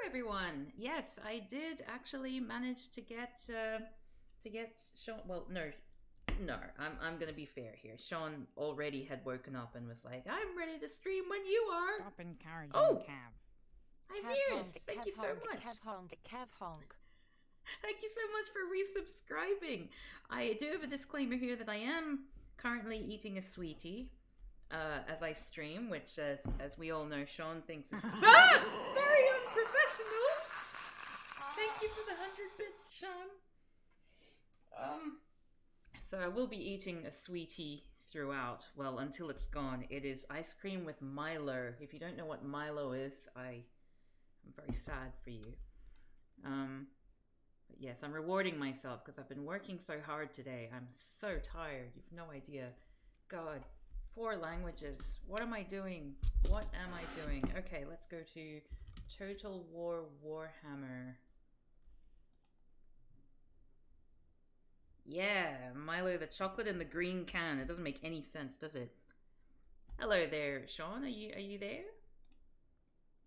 everyone. Yes, I did actually manage to get Shaun. Well, no. I'm gonna be fair here. Shaun already had woken up and was like, "I'm ready to stream when you are." Stop encouraging Cav. Hi, Cav viewers. honk, Thank Cav you so honk, much. Cav honk, Cav honk. Thank you so much for resubscribing. I do have a disclaimer here that I am currently eating a sweetie as I stream, which, as we all know, Shaun thinks is very unprofessional. Thank you for the 100 bits, Shaun. So I will be eating a sweetie throughout, well, until it's gone. It is ice cream with Milo. If you don't know what Milo is, I'm very sad for you. But yes, I'm rewarding myself because I've been working so hard today. I'm so tired. You've no idea. God, 4 languages. What am I doing? What am I doing? Okay, let's go to Total War Warhammer. Yeah, Milo the chocolate in the green can. It doesn't make any sense, does it? Hello there, Shaun. Are you there?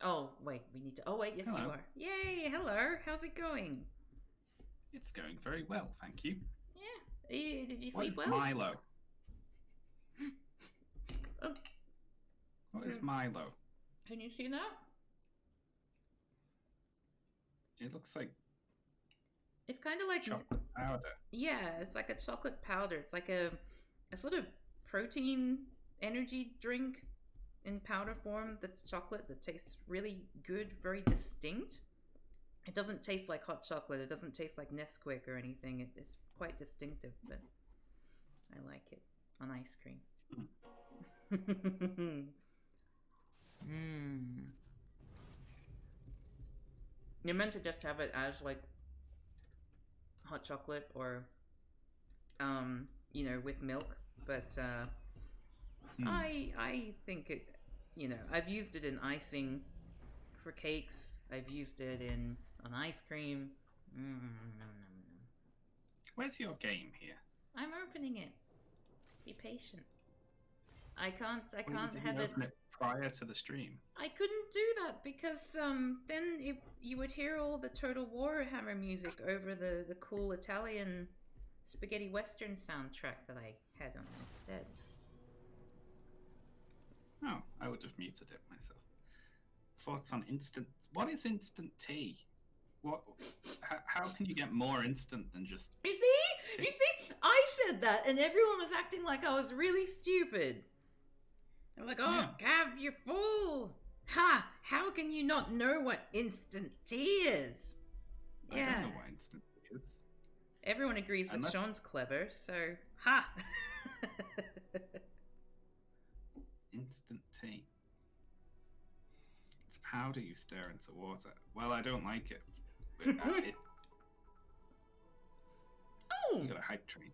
Oh, wait, we need to... Oh, wait, yes, Hello. you are. Yay, hello. How's it going? It's going very well, thank you. Yeah. Did you What sleep is well? Milo? Oh. What is Milo? Can you see that? It looks like It's kind of like... chocolate powder. Yeah, it's like a chocolate powder. It's like a sort of protein energy drink in powder form that's chocolate that tastes really good, very distinct. It doesn't taste like hot chocolate. It doesn't taste like Nesquik or anything. It's quite distinctive, but I like it on ice cream. You're meant to just have it as like hot chocolate or with milk, but I think it, I've used it in icing for cakes. I've used it on ice cream. Where's your game here? I'm opening it. Be patient. I can't Did have you it open it prior to the stream. I couldn't do that because then you would hear all the Total Warhammer music over the cool Italian spaghetti western soundtrack that I had on instead. Oh, I would have muted it myself. Thoughts on instant... What is instant tea? What? How can you get more instant than just... You see? I said that and everyone was acting like I was really stupid. They're like, oh, Gav, you're full. Ha! How can you not know what instant tea is? I don't know what instant tea is. Everyone agrees that Shaun's clever, so ha! Instant tea. It's powder you stir into water. Well, I don't like it. But, Oh! You got a hype train.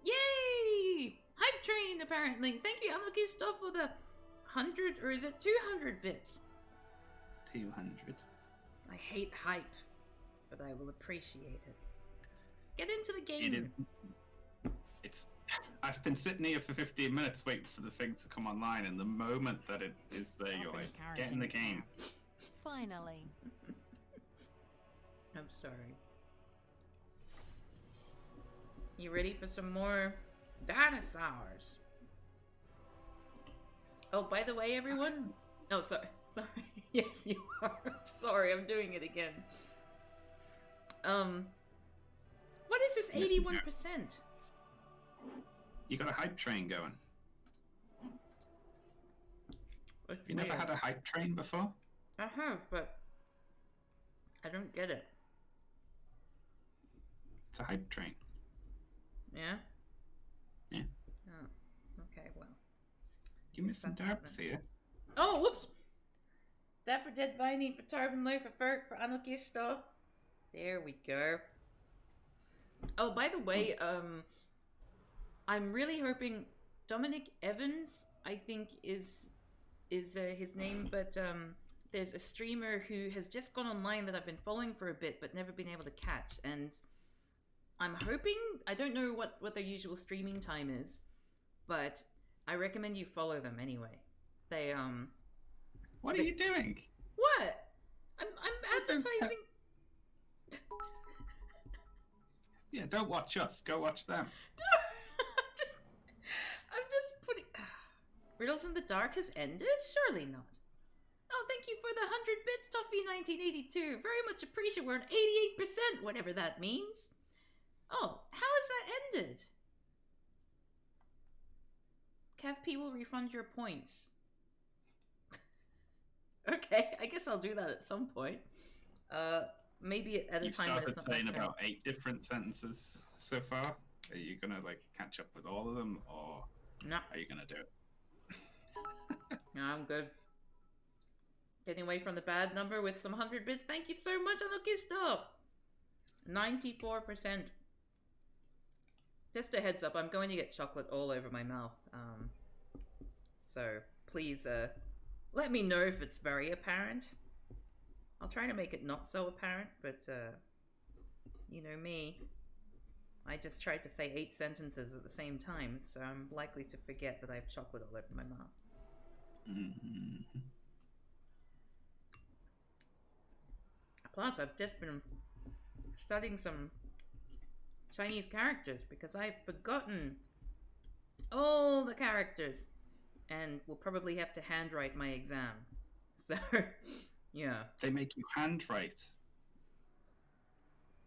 Yay! Hype train, apparently. Thank you, Unlucky Stuff, for the 100, or is it 200 bits? 200. I hate hype, but I will appreciate it. Get into the game. It's... I've been sitting here for 15 minutes waiting for the thing to come online, and the moment that it is there, you're like, get in the game. Finally. I'm sorry. You ready for some more dinosaurs? Oh, by the way, everyone... Oh, sorry. Yes, you are. I'm sorry, I'm doing it again. What is this 81%? You got a hype train going. Have you never had a hype train before? I have, but I don't get it. It's a hype train. Yeah? Yeah. Oh, okay, well. You're missing Darbs here. Oh, whoops! Dead for Dead Viney for Tarbin Low for Ferg for Anarchisto. There we go. Oh, by the way, I'm really hoping Dominic Evans, I think is his name, but there's a streamer who has just gone online that I've been following for a bit but never been able to catch, and I'm hoping, I don't know what their usual streaming time is, but I recommend you follow them anyway. They What are you doing? What? I'm advertising. Yeah, don't watch us. Go watch them. I'm just putting. Riddles in the Dark has ended? Surely not. Oh, thank you for the 100 bits, Toffee 1982. Very much appreciate. We're at 88%, whatever that means. Oh, how has that ended? CavP will refund your points. Okay, I guess I'll do that at some point. Maybe at a You've time when started it's not my saying turn. about 8 different sentences so far. Are you gonna like catch up with all of them, or No, are you gonna do it? no, I'm good. Getting away from the bad number with some 100 bits. Thank you so much, Anukisto. 94%. Just a heads up, I'm going to get chocolate all over my mouth. So please let me know if it's very apparent. I'll try to make it not so apparent, but you know me. I just tried to say 8 sentences at the same time, so I'm likely to forget that I have chocolate all over my mouth. Mm-hmm. Plus, I've just been studying some Chinese characters because I've forgotten all the characters and will probably have to handwrite my exam. So, yeah. They make you handwrite.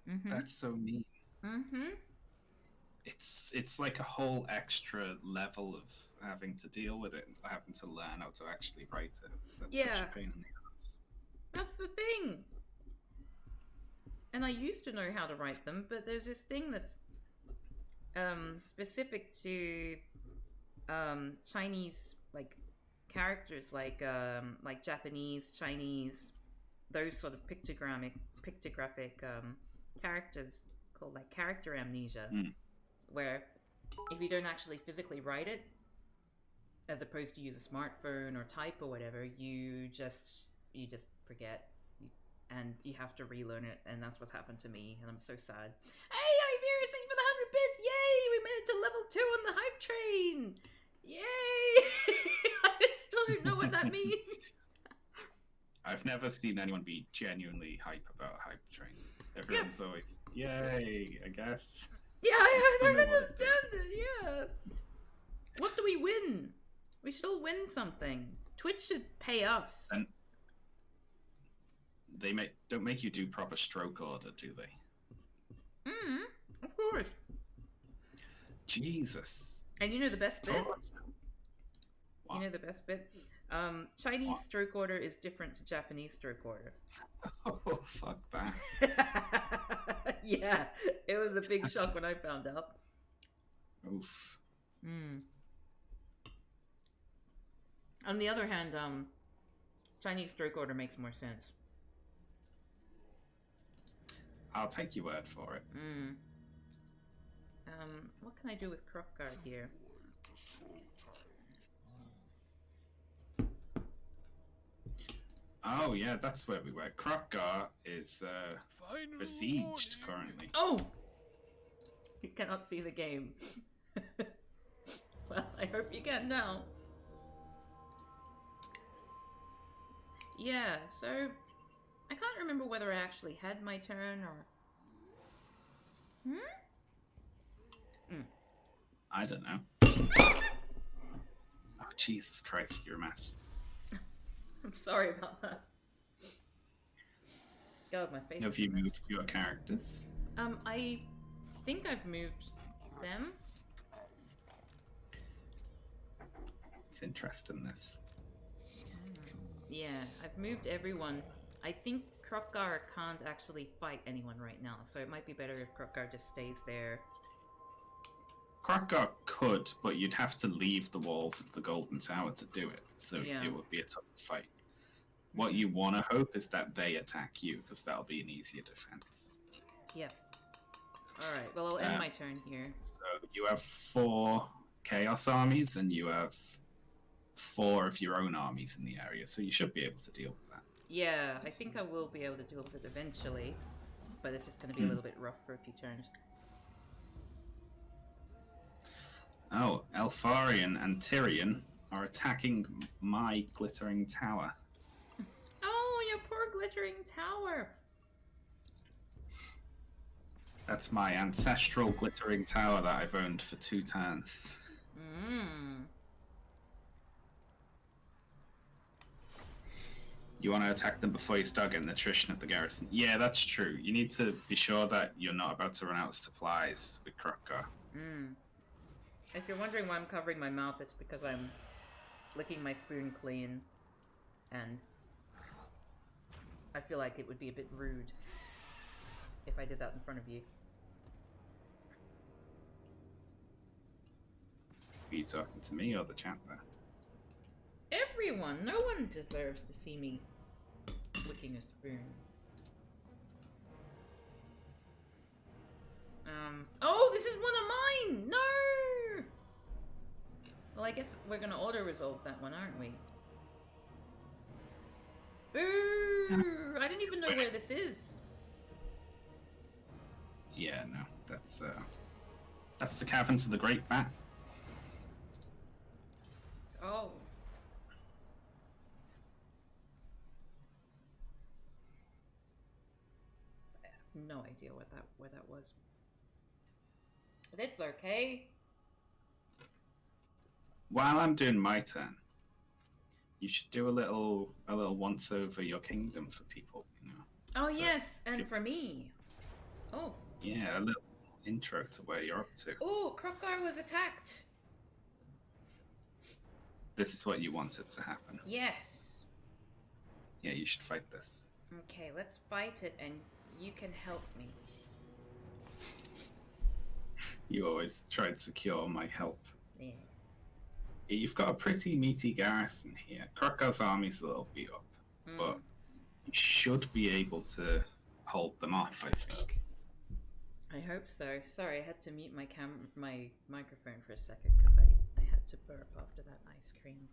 Mm-hmm. That's so mean. Mm-hmm. It's like a whole extra level of having to deal with it, having to learn how to actually write it. That's such Yeah. a pain in the ass. That's the thing. And I used to know how to write them, but there's this thing that's specific to Chinese like characters, like Japanese, Chinese, those sort of pictographic characters called like character amnesia, where if you don't actually physically write it, as opposed to use a smartphone or type or whatever, you just forget. And you have to relearn it, and that's what happened to me, and I'm so sad. Hey, Ivy, thank you for the 100 bits! Yay! We made it to level 2 on the hype train! Yay! I still don't know what that means. I've never seen anyone be genuinely hype about Hype Train. Everyone's always, yay, I guess. Yeah, I Don't don't know what it understand it, yeah. What do we win? We should all win something. Twitch should pay us. And they don't make you do proper stroke order, do they? Of course. Jesus. And you know the best bit? What? You know the best bit? Chinese stroke order is different to Japanese stroke order. Oh, fuck that. Yeah, it was a big shock when I found out. Oof. On the other hand, Chinese stroke order makes more sense. I'll take your word for it. What can I do with Crockguard here? Oh yeah, that's where we were. Crockgar is besieged currently. Oh! You cannot see the game. Well, I hope you can now. Yeah, so I can't remember whether I actually had my turn or... I don't know. Oh, Jesus Christ, you're a mess. I'm sorry about that. God, my face. Have you moved your characters? I think I've moved them. It's interesting, this. Yeah, I've moved everyone. I think Krokkar can't actually fight anyone right now, so it might be better if Krokkar just stays there. Crockgar could, but you'd have to leave the walls of the Golden Tower to do it, so it would be a tough fight. What you want to hope is that they attack you, because that'll be an easier defense. Yep. Alright, well, I'll end my turn here. So you have 4 Chaos armies, and you have 4 of your own armies in the area, so you should be able to deal with that. Yeah, I think I will be able to deal with it eventually, but it's just going to be a little bit rough for a few turns. Oh, Elfarion and Tyrion are attacking my glittering tower. Oh, your poor glittering tower. That's my ancestral glittering tower that I've owned for 2 turns. You want to attack them before you start getting attrition at the garrison. Yeah, that's true. You need to be sure that you're not about to run out of supplies with Krotka. If you're wondering why I'm covering my mouth, it's because I'm licking my spoon clean, and I feel like it would be a bit rude if I did that in front of you. Are you talking to me or the chat there? Everyone! No one deserves to see me licking a spoon. Oh, this is one of mine! No! Well, I guess we're gonna auto-resolve that one, aren't we? Boo! I didn't even know where this is. Yeah, no, that's the caverns of the Great Bat. Oh. I have no idea where that was. But it's okay. While I'm doing my turn, you should do a little once over your kingdom for people, you know. Oh so, yes, and for me. Oh. Yeah, a little intro to where you're up to. Oh, Krokkar was attacked. This is what you wanted to happen. Yes. Yeah, you should fight this. Okay, let's fight it, and you can help me. You always try to secure my help. Yeah. You've got a pretty meaty garrison here. Krokkar's army's a little beat up, but you should be able to hold them off, I think. I hope so. Sorry, I had to mute my microphone for a second because I had to burp after that ice cream.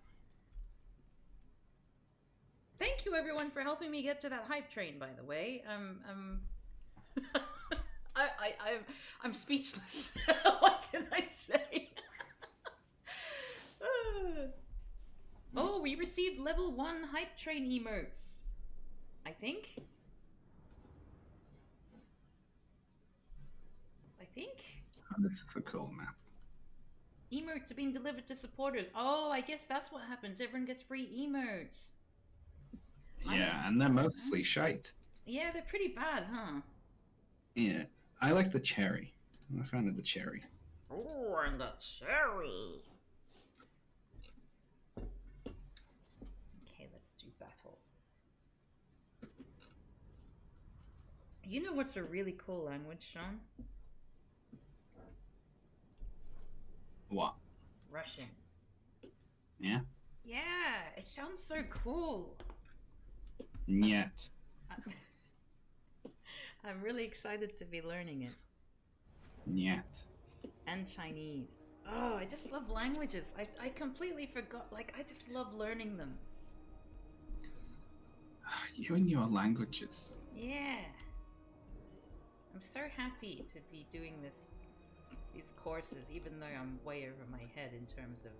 Thank you everyone for helping me get to that hype train, by the way. I'm speechless. What can I say? Oh, we received level 1 hype train emotes. I think. Oh, this is a cool map. Emotes are being delivered to supporters. Oh, I guess that's what happens. Everyone gets free emotes. Yeah, and they're mostly shite. Yeah, they're pretty bad, huh? Yeah, I like the cherry. I'm a fan of the cherry. Oh, and the cherry. Okay, let's do battle. You know what's a really cool language, Shaun? What? Russian. Yeah? Yeah, it sounds so cool. Niet. I'm really excited to be learning it. Niet. And Chinese. Oh, I just love languages. I completely forgot. Like, I just love learning them. You and your languages. Yeah. I'm so happy to be doing these courses, even though I'm way over my head in terms of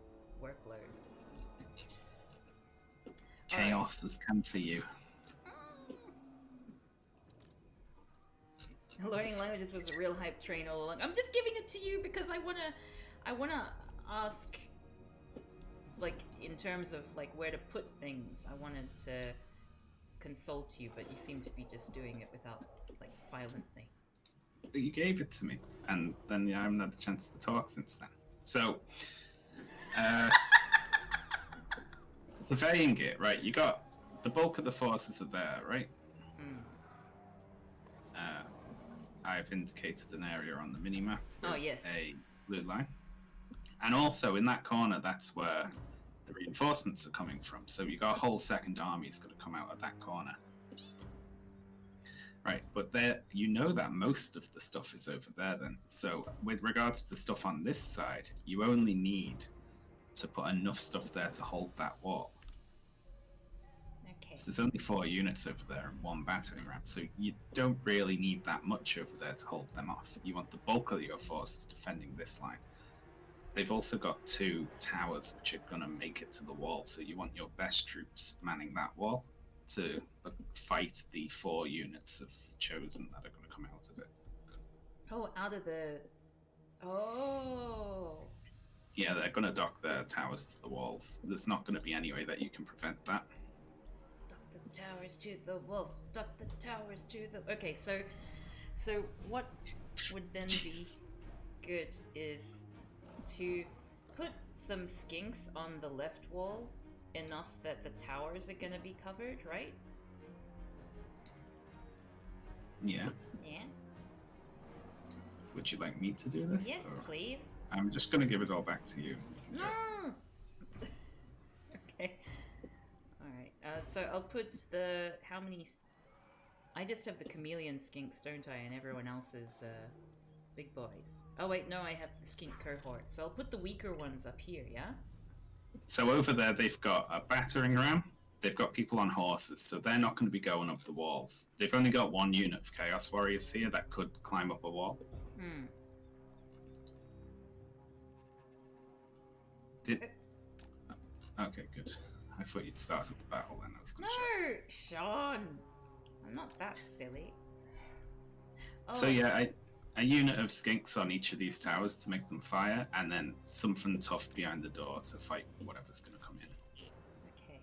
workload. Chaos has come for you. Learning languages was a real hype train all along. I'm just giving it to you because I wanna ask, like, in terms of like where to put things. I wanted to consult you, but you seem to be just doing it without, like, silently. You gave it to me, and then I haven't had a chance to talk since then. So, surveying it, right? You got the bulk of the forces are there, right? I've indicated an area on the minimap. Oh, yes. A blue line. And also in that corner, that's where the reinforcements are coming from. So you got a whole second army is going to come out of that corner. Right, but there, you know that most of the stuff is over there then. So with regards to stuff on this side, you only need to put enough stuff there to hold that wall. Okay. So there's only 4 units over there and 1 battering ram, so you don't really need that much over there to hold them off. You want the bulk of your forces defending this line. They've also got 2 towers which are going to make it to the wall, so you want your best troops manning that wall. to fight the 4 units of Chosen that are going to come out of it. Oh, out of the... Oh. Yeah, they're going to dock their towers to the walls. There's not going to be any way that you can prevent that. Dock the towers to the walls. Dock the towers to the... Okay, so what would then be good is to put some skinks on the left wall, enough that the towers are going to be covered, right? Yeah. Yeah. Would you like me to do this? Yes, please. I'm just going to give it all back to you. No! Okay. Alright, so I'll put the... How many... I just have the chameleon skinks, don't I? And everyone else is big boys. Oh wait, no, I have the skink cohort. So I'll put the weaker ones up here, yeah? So over there they've got a battering ram. They've got people on horses, so they're not going to be going up the walls. They've only got 1 unit of Chaos Warriors here that could climb up a wall. Okay, good. I thought you'd started the battle then. I was going to No, Shaun! I'm not that silly. Oh. So yeah, a unit of skinks on each of these towers to make them fire, and then something tough behind the door to fight whatever's going to come in. Okay.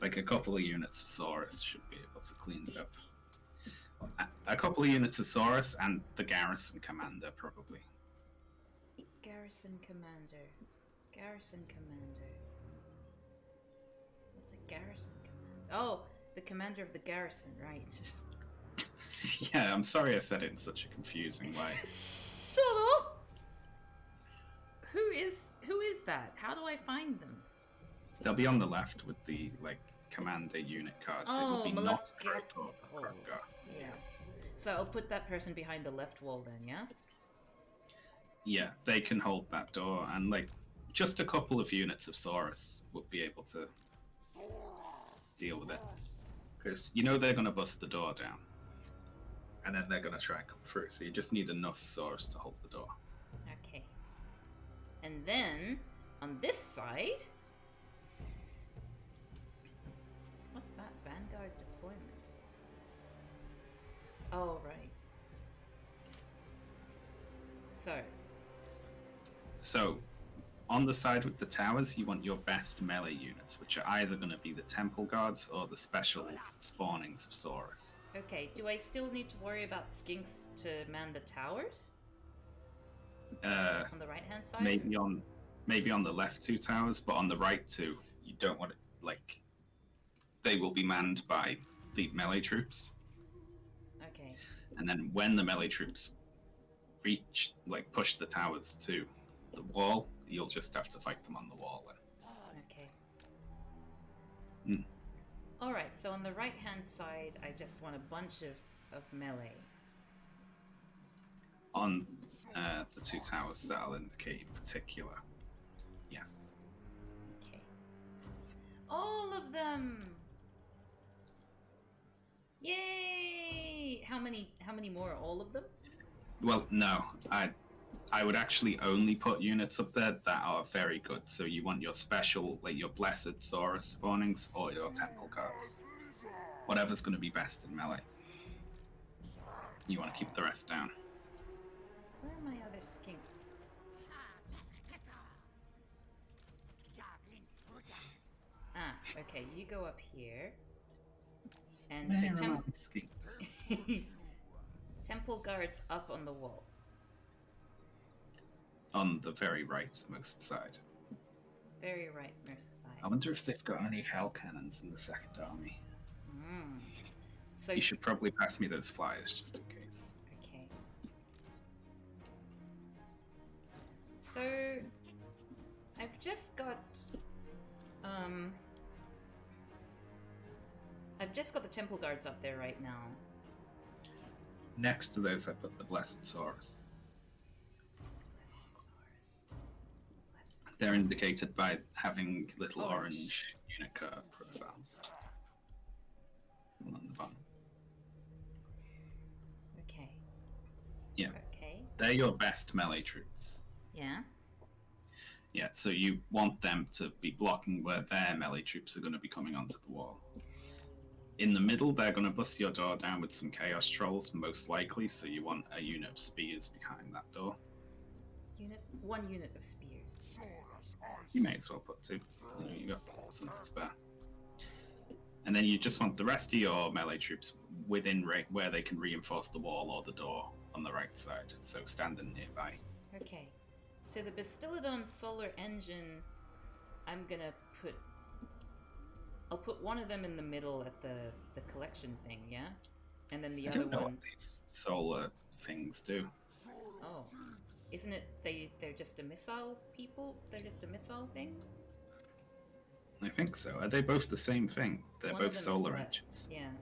Like a couple of units of Saurus should be able to clean it up. A couple of units of Saurus and the garrison commander, probably. Garrison commander. Garrison commander. What's a garrison commander? Oh, the commander of the garrison, right. Yeah, I'm sorry I said it in such a confusing way. Shut up! Who is that? How do I find them? They'll be on the left with the commander unit cards. Oh, it will be not Malak- Yeah. So I'll put that person behind the left wall then, yeah? Yeah, they can hold that door, and just a couple of units of Saurus will be able to deal with it. Because they're going to bust the door down. And then they're going to try and come through, so you just need enough Saurus to hold the door. Okay. And then, on this side... What's that? Vanguard deployment. Oh, right. So, on the side with the towers, you want your best melee units, which are either going to be the Temple Guards or the special spawnings of Saurus. Okay, do I still need to worry about skinks to man the towers? On the right-hand side? Maybe on the left 2 towers, but on the right 2, you don't want it, they will be manned by the melee troops. Okay. And then when the melee troops push the towers to the wall, you'll just have to fight them on the wall then. Okay. Alright, so on the right-hand side, I just want a bunch of melee. On the 2 towers that I'll indicate in particular. Yes. Okay. All of them! Yay! How many more? All of them? Well, no. I would actually only put units up there that are very good. So you want your special, your Blessed Saurus spawnings or your Temple Guards. Whatever's going to be best in melee. You want to keep the rest down. Where are my other skinks? Ah, okay, you go up here. And Where are my skinks? Temple Guards up on the wall. On the very rightmost side. Very rightmost side. I wonder if they've got any hell cannons in the Second Army. So you should probably pass me those flyers just in case. Okay. So I've just got the Temple Guards up there right now. Next to those, I put the Blessed Saurus. They're indicated by having little orange unit card profiles along the bottom. Okay. Yeah. Okay. They're your best melee troops. Yeah. Yeah, so you want them to be blocking where their melee troops are going to be coming onto the wall. In the middle, they're going to bust your door down with some chaos trolls, most likely. So you want a unit of spears behind that door. One unit of spears. You may as well put 2. You got some to spare. And then you just want the rest of your melee troops within where they can reinforce the wall or the door on the right side. So standing nearby. Okay. So the Bastillodon solar engine, I'll put one of them in the middle at the collection thing, yeah? And then the other I don't know one... what these solar things do. Oh. Isn't it they're just a missile people? They're just a missile thing? I think so. Are they both the same thing? They're One of both them is solar less, engines. Yeah.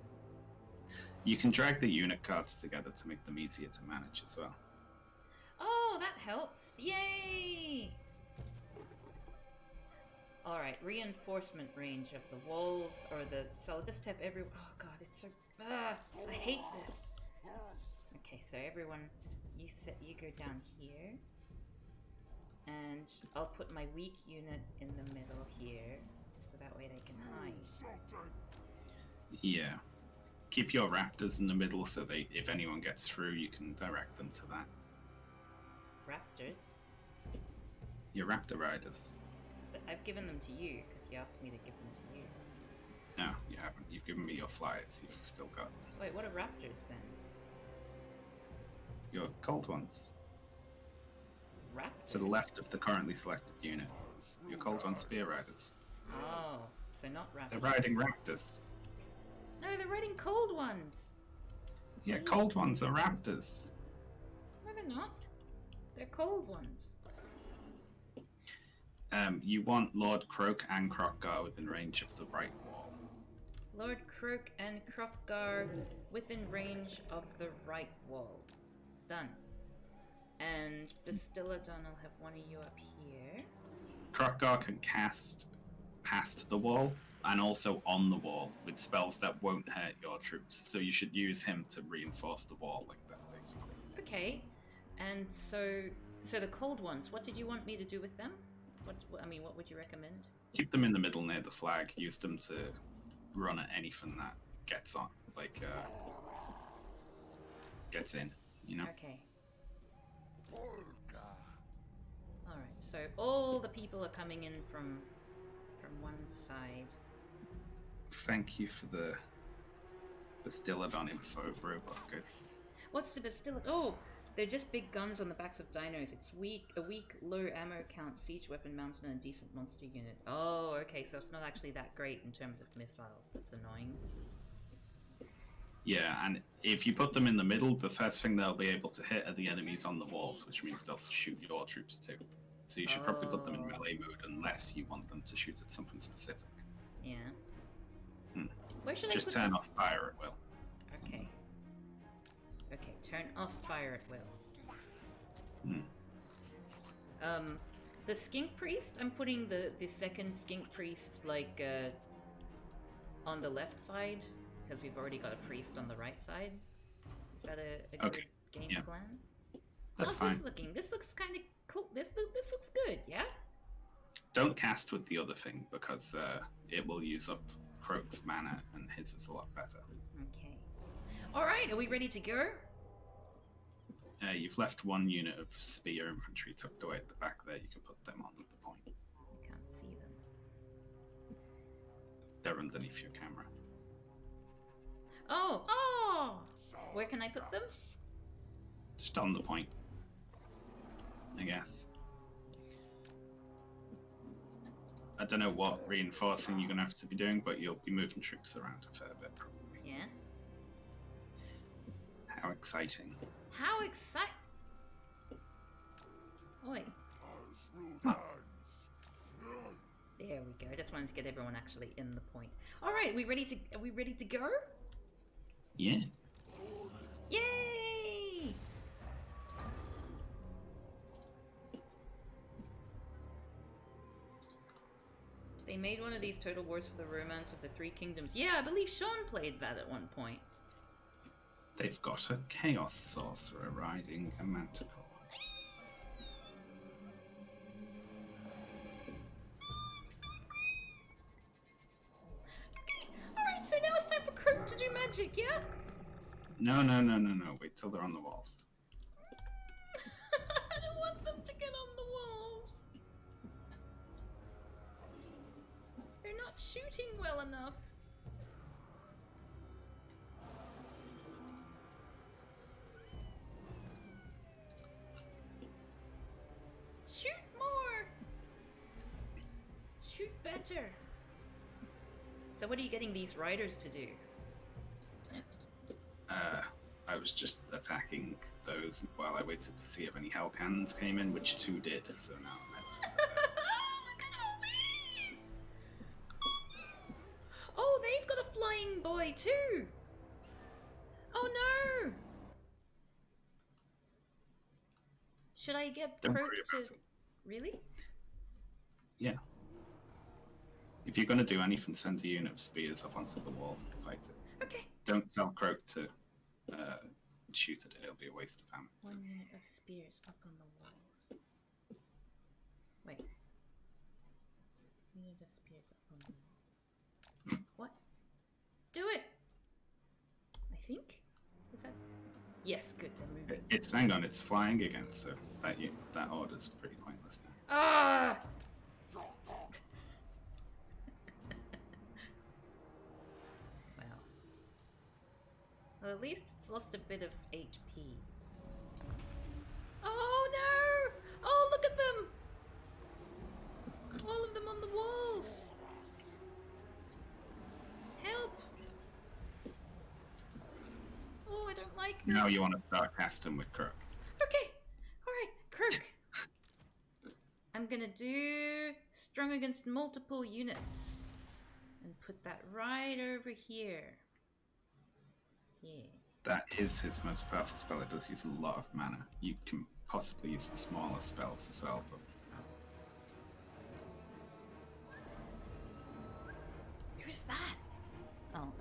You can drag the unit cards together to make them easier to manage as well. Oh, that helps. Yay! Alright, reinforcement range of the walls, or the... So I'll just have every... Oh god, it's so... I hate this. Okay, so everyone, you go down here. And I'll put my weak unit in the middle here, so that way they can hide. Yeah. Keep your raptors in the middle so if anyone gets through, you can direct them to that. Raptors? Your raptor riders. I've given them to you, because you asked me to give them to you. No, you haven't. You've given me your flyers. You've still got... Wait, what are raptors then? Your cold ones. Raptors? To the left of the currently selected unit. Your cold one spear riders. Oh, so not raptors. They're riding raptors. No, they're riding cold ones. Yeah, Jeez. cold ones are raptors. No, they're not. They're cold ones. You want Lord Croak and Crockgar within range of the right wall. Lord Croak and Crockgar within range of the right wall. Done. And Bastillodon, I'll have one of you up here. Crockgar can cast past the wall and also on the wall with spells that won't hurt your troops. So you should use him to reinforce the wall like that, basically. Okay. And so the cold ones, what did you want me to do with them? What would you recommend? Keep them in the middle near the flag. Use them to run at anything that gets on, gets in, you know? Okay. Alright, so all the people are coming in from one side. Thank you for the Bastillodon info, Robot Ghost. What's the Bastillodon? Oh! They're just big guns on the backs of dinos. It's a weak, low ammo count, siege weapon mounted on a decent monster unit. Oh, okay, so it's not actually that great in terms of missiles. That's annoying. Yeah, and if you put them in the middle, the first thing they'll be able to hit are the enemies on the walls, which means they'll shoot your troops too. So you should probably put them in melee mode unless you want them to shoot at something specific. Yeah. Hmm. Where should I Just put turn this? off fire at will. Okay. Okay, turn off fire at will. The skink priest, I'm putting the second skink priest on the left side because we've already got a priest on the right side. Is that a good game plan? That's How's fine. this looking? This looks kind of cool. This looks good, yeah? Don't cast with the other thing because it will use up Croak's mana and his is a lot better. Okay. Alright, are we ready to go? You've left one unit of spear infantry tucked away at the back there. You can put them on at the point. I can't see them. They're underneath your camera. Oh! Oh! Where can I put them? Just on the point, I guess. I don't know what reinforcing you're going to have to be doing, but you'll be moving troops around a fair bit, probably. Yeah. How exciting. How exciting! Oi. Huh. There we go. I just wanted to get everyone actually in the point. Alright, are we ready to go? Yeah. Yay! They made one of these Total Wars for the Romance of the Three Kingdoms. Yeah, I believe Shaun played that at one point. They've got a Chaos Sorcerer riding a Manticore. Okay, alright, so now it's time for magic, yeah? No. Wait till they're on the walls. I don't want them to get on the walls. They're not shooting well enough. Shoot more. Shoot better. So what are you getting these riders to do? I was just attacking those while I waited to see if any hell cannons came in, which 2 did, so now I'm at... Look at all these! Oh, they've got a flying boy too! Oh no! Should I get Don't Croak worry to... about it. Really? Yeah. If you're going to do anything, send a unit of spears up onto the walls to fight it. Okay. Don't tell Croak to shoot at it, it'll be a waste of ammo. 1 unit of spears up on the walls. Wait. Unit of spears up on the walls. What? Do it! I think? Is that... Yes, good, they're moving. Hang on, it's flying again, so that order's pretty pointless now. Ah! Well, at least it's lost a bit of HP. Oh no! Oh, look at them! All of them on the walls! Help! Oh, I don't like this. Now you want to start casting with Croak. Okay, alright, Croak. I'm gonna do strong against multiple units. And put that right over here. Yeah. That is his most powerful spell. It does use a lot of mana. You can possibly use the smaller spells as well, but... Who's that? Oh.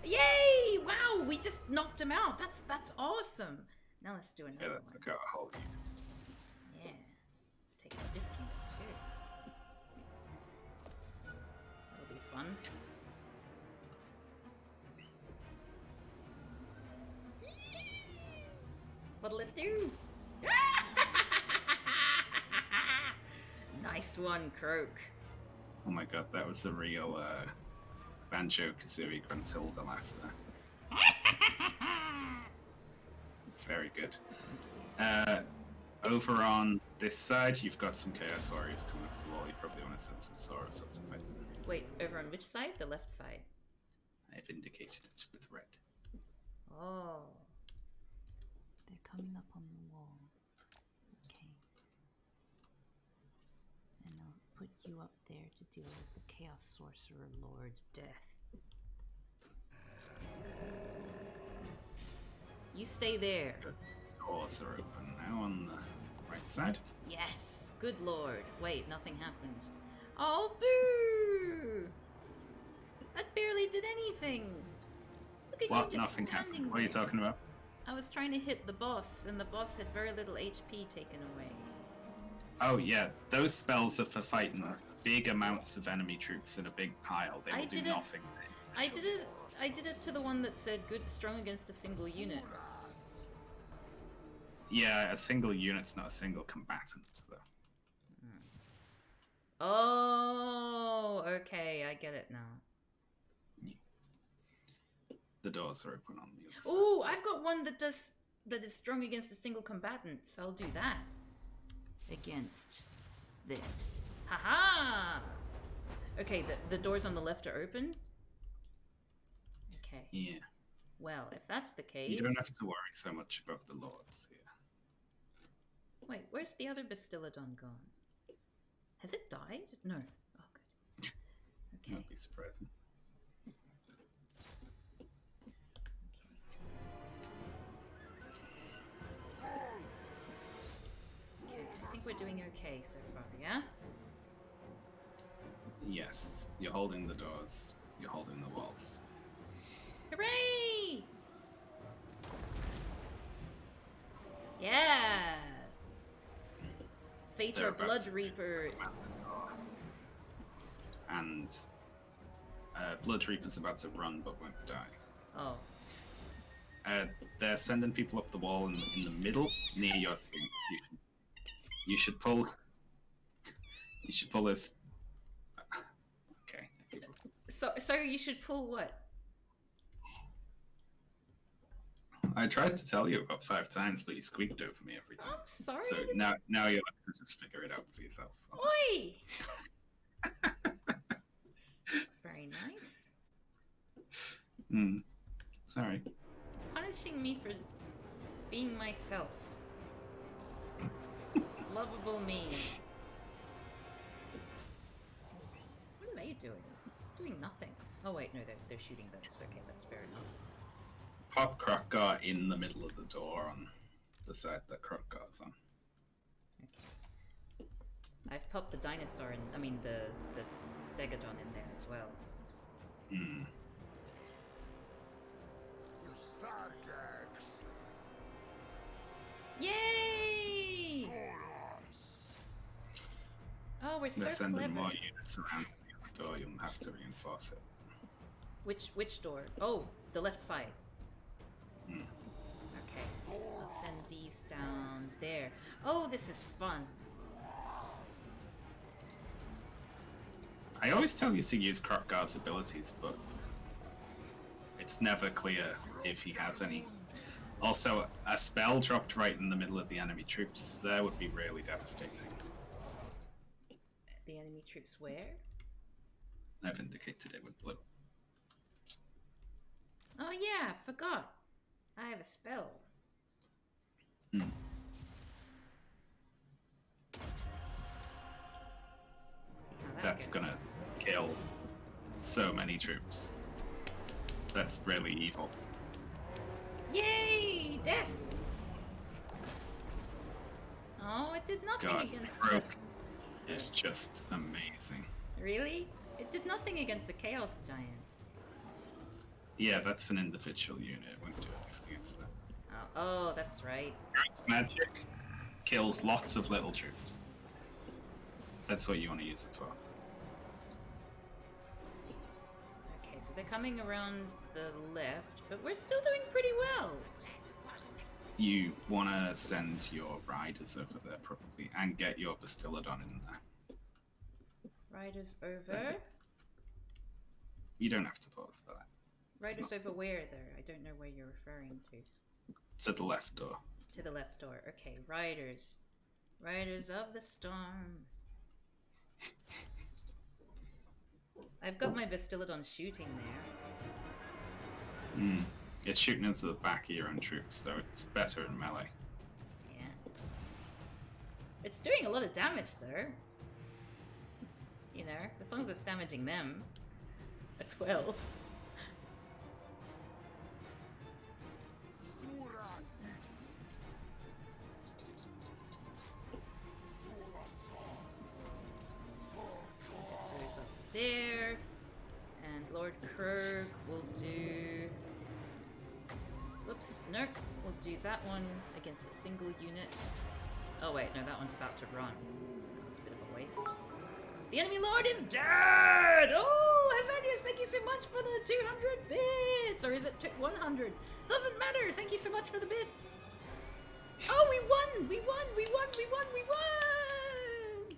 Yay! Wow, we just knocked him out. That's awesome. Now let's do another Yeah, one. that took out a whole unit. Yeah. Let's take out this unit too. That'll be fun. What'll it do? Nice one, Croak. Oh my god, that was a real Banjo-Kazooie Gruntilda laughter. Very good. Over on this side, you've got some Chaos Warriors coming up the wall. You probably want to send some Saurus up to fight them. Wait, over on which side? The left side. I've indicated it with red. Oh. They're coming up on the wall. Okay. And I'll put you up there to deal with the Chaos Sorcerer Lord Death. You stay there. The doors are open now on the right side. Yes, good lord. Wait, nothing happened. Oh, boo! That barely did anything. Look at What? you just Nothing standing happened. What are you there. talking about? I was trying to hit the boss, and the boss had very little HP taken away. Oh yeah, those spells are for fighting big amounts of enemy troops in a big pile. They will do nothing. I did it to the one that said good, strong against a single unit. Yeah, a single unit's not a single combatant, though. Oh, okay, I get it now. Yeah. The doors are open on the other side. Oh, so. I've got one that is strong against a single combatant, so I'll do that. Against this. Haha! Okay, the doors on the left are open. Okay. Yeah. Well, if that's the case... You don't have to worry so much about the lords here. Wait, where's the other Bastillodon gone? Has it died? No. Oh, good. Okay. Won't be surprising. Okay, I think we're doing okay so far, yeah? Yes, you're holding the doors. You're holding the walls. Hooray! Yeah! Fator They're about Blood to Reaper. and Blood Reaper's about to run but won't die. Oh. They're sending people up the wall in the middle near your things. You should pull. You should pull this. Okay. So you should pull what? I tried to tell you about 5 times, but you squeaked over me every time. I'm sorry. So now you'll have to just figure it out for yourself. Oi! Very nice. Sorry. Punishing me for being myself. Lovable me. What are they doing? Doing nothing. Oh wait, no, they're shooting those. Okay, that's fair enough. Pop Crockgar in the middle of the door on the side that Crockgar's on. Okay. I've popped the dinosaur in. I mean the stegodon in there as well. Yay! Oh, we're so They're sending clever. more units around to the door. You'll have to reinforce it. Which door? Oh, the left side. Mm. Okay, I'll send these down there. Oh, this is fun. I always tell you to use Crockgar's abilities, but it's never clear if he has any. Also, a spell dropped right in the middle of the enemy troops there would be really devastating. The enemy troops where? I've indicated it with blue. Oh yeah, forgot. I have a spell. Hmm. See how That's goes. gonna kill so many troops. That's really evil. Yay! Death! Oh, it did nothing God, against Croak is just amazing. Really? It did nothing against the Chaos Giant. Yeah, that's an individual unit. It won't do anything against that. Oh, that's right. Croak's magic kills lots of little troops. That's what you want to use it for. Okay, so they're coming around the left, but we're still doing pretty well. You want to send your riders over there, probably, and get your Bastillodon in there. Riders over? You don't have to pause for that. Riders over where, though? I don't know where you're referring to. To the left door. To the left door. Okay, riders. Riders of the storm. I've got my Bastillodon shooting there. It's shooting into the back of your own troops, though. It's better in melee. Yeah. It's doing a lot of damage, though. You know, as long as it's damaging them as well. Goes up there, and Lord Krog will do. Whoops, nope. We'll do that one against a single unit. Oh wait, no, that one's about to run. That was a bit of a waste. The enemy lord is dead! Oh, Hazardius, thank you so much for the 200 bits! Or is it 100? Doesn't matter! Thank you so much for the bits! Oh, we won! We won! We won! We won! We won!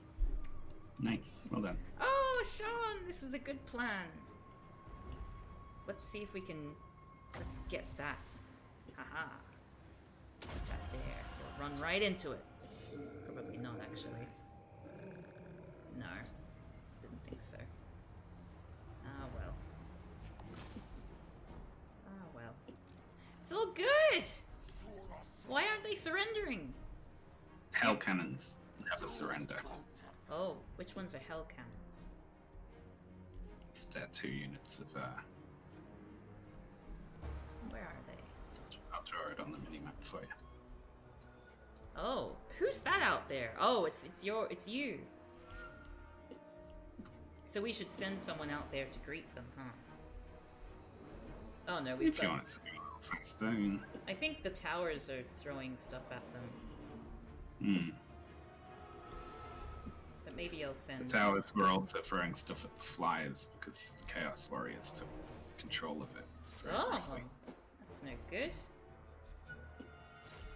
Nice. Well done. Oh, Shaun! This was a good plan. Let's see if we can... Let's get that. Haha. Put that there. We'll run right into it. Probably not, actually. No. Didn't think so. Ah, well. Ah, well. It's all good! Why aren't they surrendering? Hell cannons never surrender. Oh, which ones are hell cannons? They're 2 units of, Where are they? I'll draw it on the minimap for you. Oh, who's that out there? Oh, it's you. So we should send someone out there to greet them, huh? Oh no, we've If you got... want it to go a little faster. I think the towers are throwing stuff at them. Hmm. But maybe I'll The send... towers were also throwing stuff at the flyers because the Chaos Warriors took control of it very briefly. That's no good.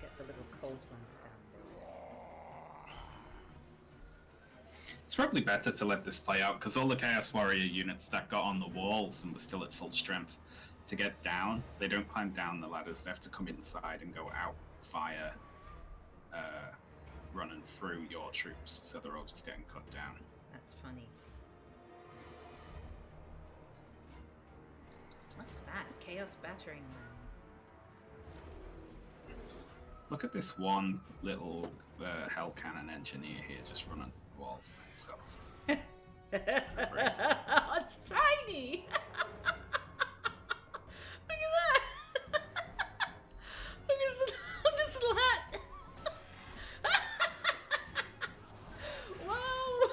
Get the little cold ones down there. It's probably better to let this play out because all the Chaos Warrior units that got on the walls and were still at full strength, to get down, they don't climb down the ladders, they have to come inside and go out via running through your troops, so they're all just getting cut down. That's funny. What's that? Chaos battering ram. Look at this one little hell cannon engineer here just running walls by himself. It's tiny! Look at that! Look at this little hat! Whoa!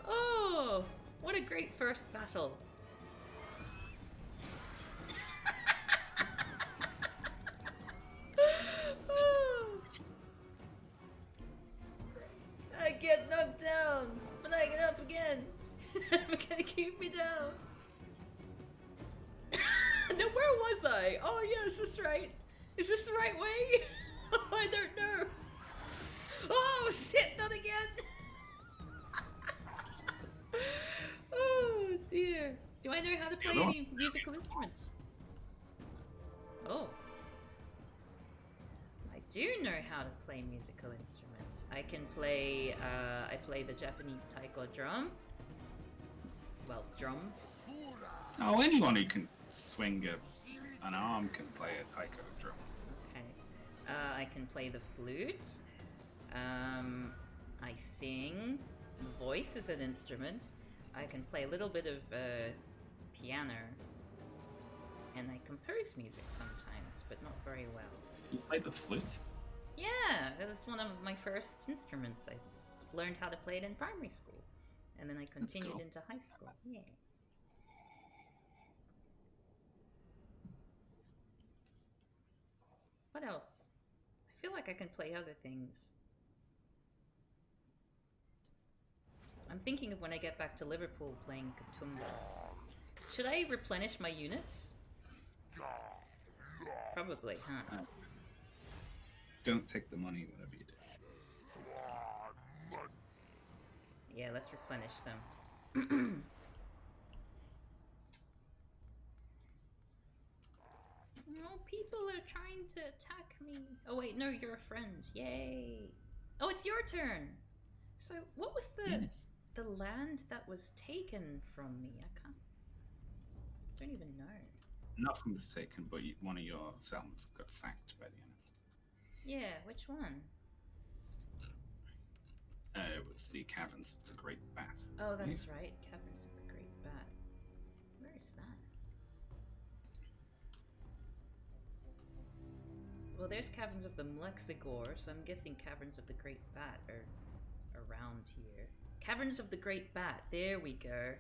Oh, what a great first battle. I get knocked down, but I get up again. I'm gonna keep me down. No, where was I? Oh yeah, is this right? Is this the right way? I don't know. Oh shit, not again! Oh dear. Do I know how to play any musical instruments? Oh. I do know how to play musical instruments. I can play, I play the Japanese taiko drum. Well, drums. Oh, anyone who can swing an arm can play a taiko drum. Okay. I can play the flute. I sing. Voice is an instrument. I can play a little bit of piano. And I compose music sometimes, but not very well. You play the flute? Yeah, it was one of my first instruments. I learned how to play it in primary school. And then I continued into high school. Yeah. What else? I feel like I can play other things. I'm thinking of when I get back to Liverpool playing Katoomba. Should I replenish my units? Probably, huh? Don't take the money, whatever you do. Yeah, let's replenish them. Oh, people are trying to attack me. Oh wait, no, you're a friend. Yay. Oh, it's your turn. So, what was the land that was taken from me? Don't even know. Nothing was taken, but one of your settlements got sacked by the enemy. Yeah, which one? It was the Caverns of the Great Bat. Oh, that's right. Caverns of the Great Bat. Where is that? Well, there's Caverns of the Mlexigor, so I'm guessing Caverns of the Great Bat are around here. Caverns of the Great Bat. There we go.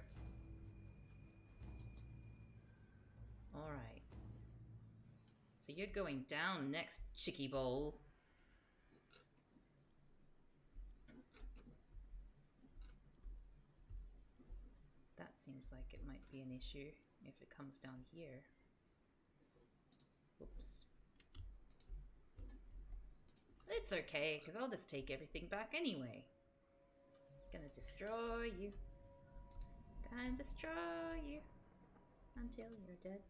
Alright. So you're going down next, Chicky Bowl. That seems like it might be an issue if it comes down here. Oops. It's okay, because I'll just take everything back anyway. Gonna destroy you. Gonna destroy you. Until you're dead.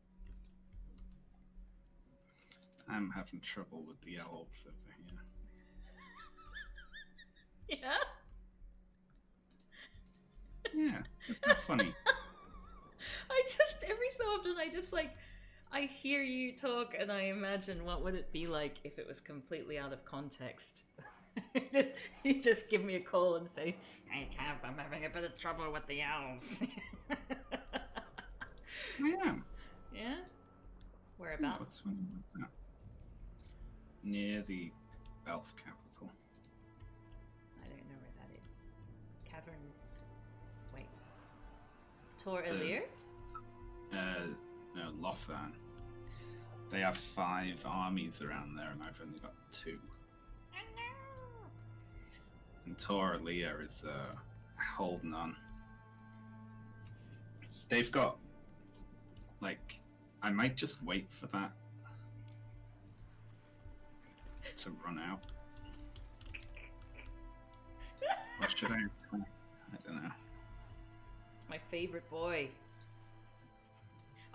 I'm having trouble with the elves over here. Yeah? Yeah, it's not funny. Every so often, I hear you talk and I imagine what would it be like if it was completely out of context. You just give me a call and say, "Hey Cav, I'm having a bit of trouble with the elves." I am. Yeah? Whereabouts? Yeah, near the elf capital. I don't know where that is. Caverns. Wait. Tor Elir? No, Lothern. They have 5 armies around there, and I've only got 2. And Tora Leah is holding on. They've got, like, I might just wait for that to run out. Or should I attack? I don't know. It's my favorite boy.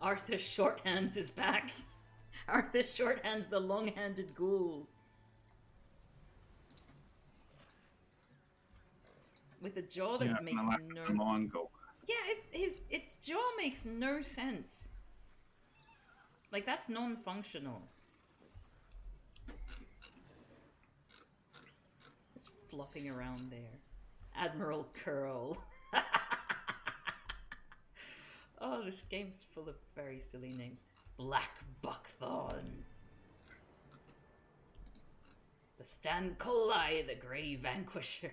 Arthur Shorthands is back. Arthur Shorthands, the long-handed ghoul. With a jaw that makes no... Yeah, its jaw makes no sense. Like, that's non-functional. Just flopping around there. Admiral Curl. Oh, this game's full of very silly names. Black Buckthorn. The Stan Colai, the Grey Vanquisher.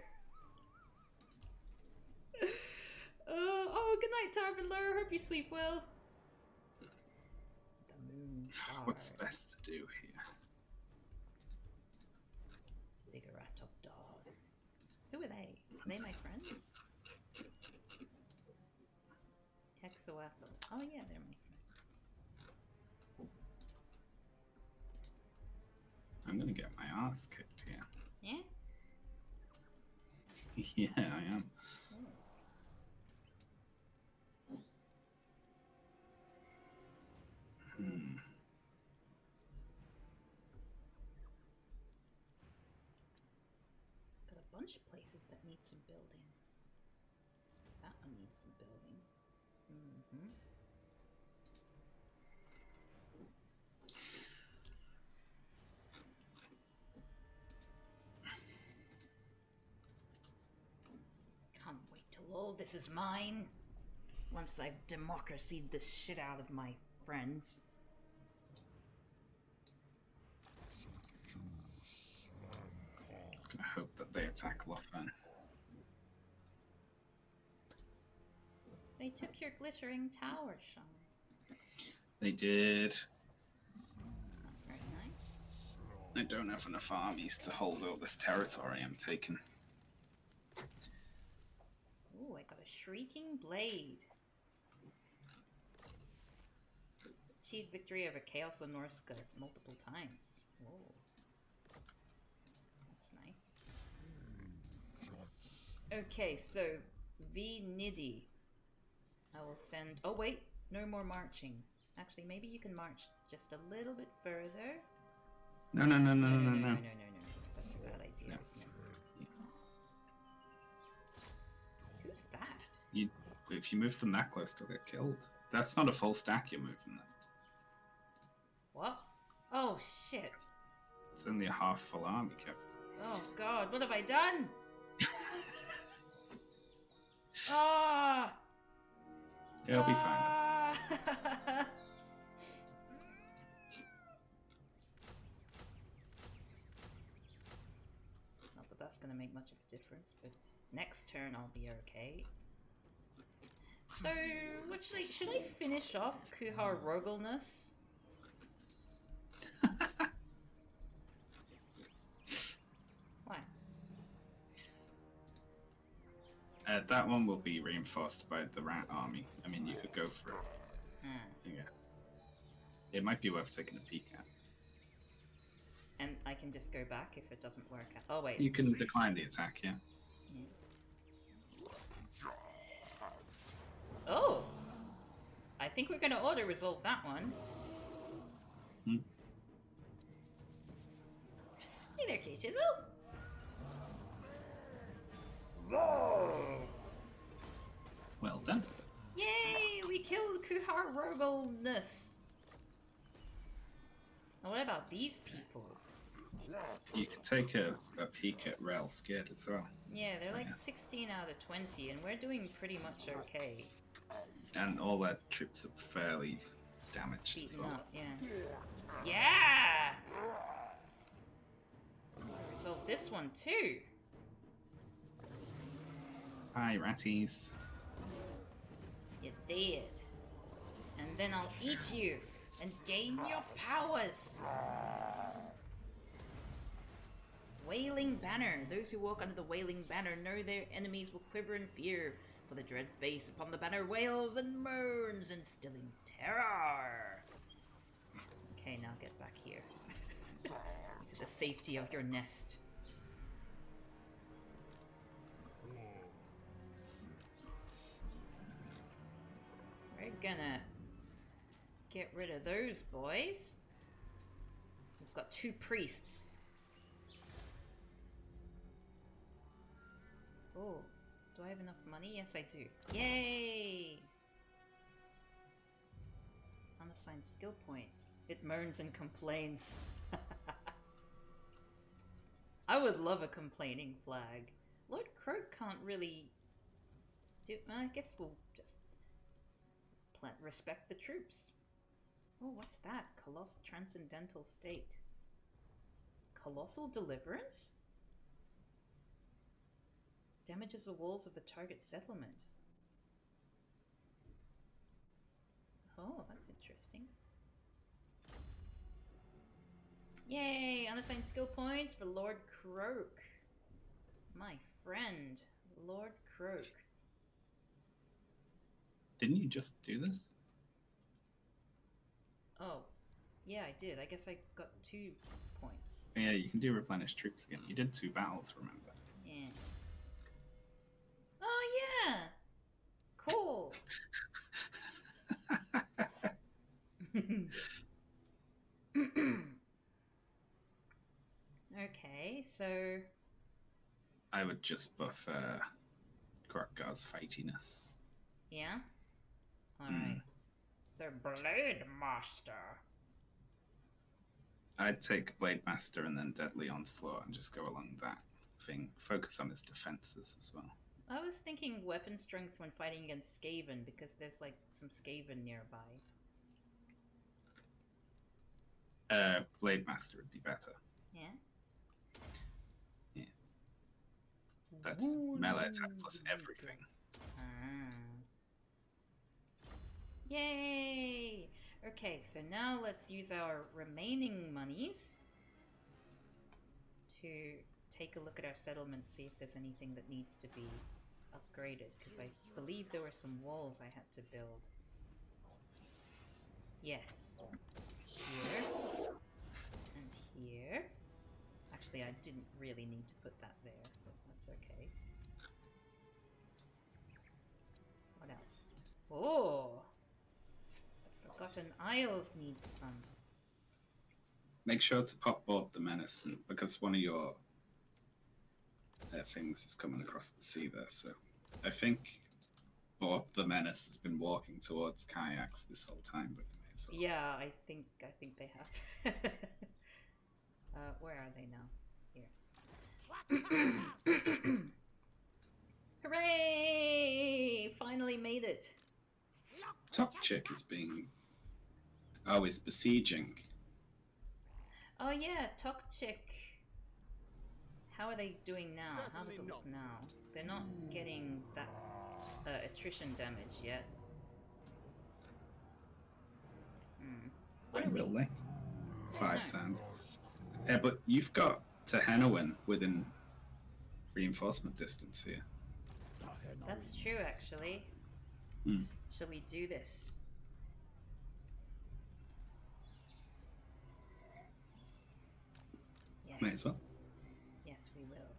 Oh, good night, Tarvin Lure. Hope you sleep well. The moon star. What's best to do here? Cigarette of Dawn. Who are they? Are they my friends? Hexoatl. Oh yeah, they're my friends. I'm gonna get my ass kicked here. Yeah? Yeah, I am. Got a bunch of places that need some building. That one needs some building. Mm-hmm. Can't wait till all this is mine. Once I've democracied the shit out of my friends. I hope that they attack Lothern. They took your glittering tower, Shaun. They did. That's not very nice. I don't have enough armies to hold all this territory I'm taking. Ooh, I got a Shrieking Blade. Achieved victory over Chaos on Norskas multiple times. Whoa. That's nice. Okay, so V Niddy. I will send... Oh wait, no more marching. Actually, maybe you can march just a little bit further. No. That's a bad idea, isn't it? Yeah. Who's that? If you move them that close, they'll get killed. That's not a full stack you're moving them. What? Oh shit. It's only a half full army, Kev. Oh god, what have I done? Ah! It'll be fine. Not that that's going to make much of a difference, but next turn I'll be okay. So, what should I finish off Kuhar Rogelness? Why? That one will be reinforced by the rat army. I mean, you could go for it. Yeah. It might be worth taking a peek at. And I can just go back if it doesn't work out. Oh, wait. You can decline the attack, yeah. Oh! I think we're going to auto-resolve that one. Hey there, K-Chisel! Well done. Yay! We killed Kuhar Rogelness. Now what about these people? You can take a peek at Rel Skid as well. Yeah, they're like 16 out of 20, and we're doing pretty much okay. And all their troops are fairly damaged as well. Up, yeah. Yeah! I'll resolve this one too. Hi, ratties. You're dead. And then I'll eat you and gain your powers. Wailing Banner. Those who walk under the Wailing Banner know their enemies will quiver in fear, for the dread face upon the banner wails and moans, instilling terror. Okay, now get back here. To the safety of your nest. We're gonna get rid of those boys. We've got 2 priests. Oh, do I have enough money? Yes, I do. Yay! Unassigned skill points. It moans and complains. I would love a complaining flag. Lord Croak can't really do... I guess we'll just respect the troops. Oh, what's that? Colossal Transcendental State. Colossal Deliverance? Damages the walls of the target settlement. Oh, that's interesting. Yay! Unassigned skill points for Lord Croak. My friend, Lord Croak. Didn't you just do this? Oh, yeah, I did. I guess I got 2 points. Yeah, you can do replenish troops again. You did 2 battles, remember? Yeah. Oh, yeah! Cool! Okay, so... I would just buff Krogar's fightiness. Yeah? Alright. So, Blade Master. I'd take Blade Master and then Deadly Onslaught and just go along that thing. Focus on his defenses as well. I was thinking weapon strength when fighting against Skaven, because there's like some Skaven nearby. Blade Master would be better. Yeah? Yeah. That's melee attack plus everything. Yay! Okay, so now let's use our remaining monies to take a look at our settlement, see if there's anything that needs to be upgraded, because I believe there were some walls I had to build. Yes. Here. And here. Actually, I didn't really need to put that there, but that's okay. What else? Oh! The Forgotten Isles needs some. Make sure to pop Bob the Menace, because one of your things is coming across the sea there, so I think Bob the Menace has been walking towards kayaks this whole time with me. So. Yeah, I think they have. Where are they now? Here. Hooray! Finally made it. Top Chick is being... Oh, is besieging. Oh yeah, Tokchik. How are they doing now? How does it look now? They're not getting that attrition damage yet. When will they? 5 times. Yeah, but you've got Tehenowin within reinforcement distance here. That's true, actually. Shall we do this? Yes. May as well. Yes, we will.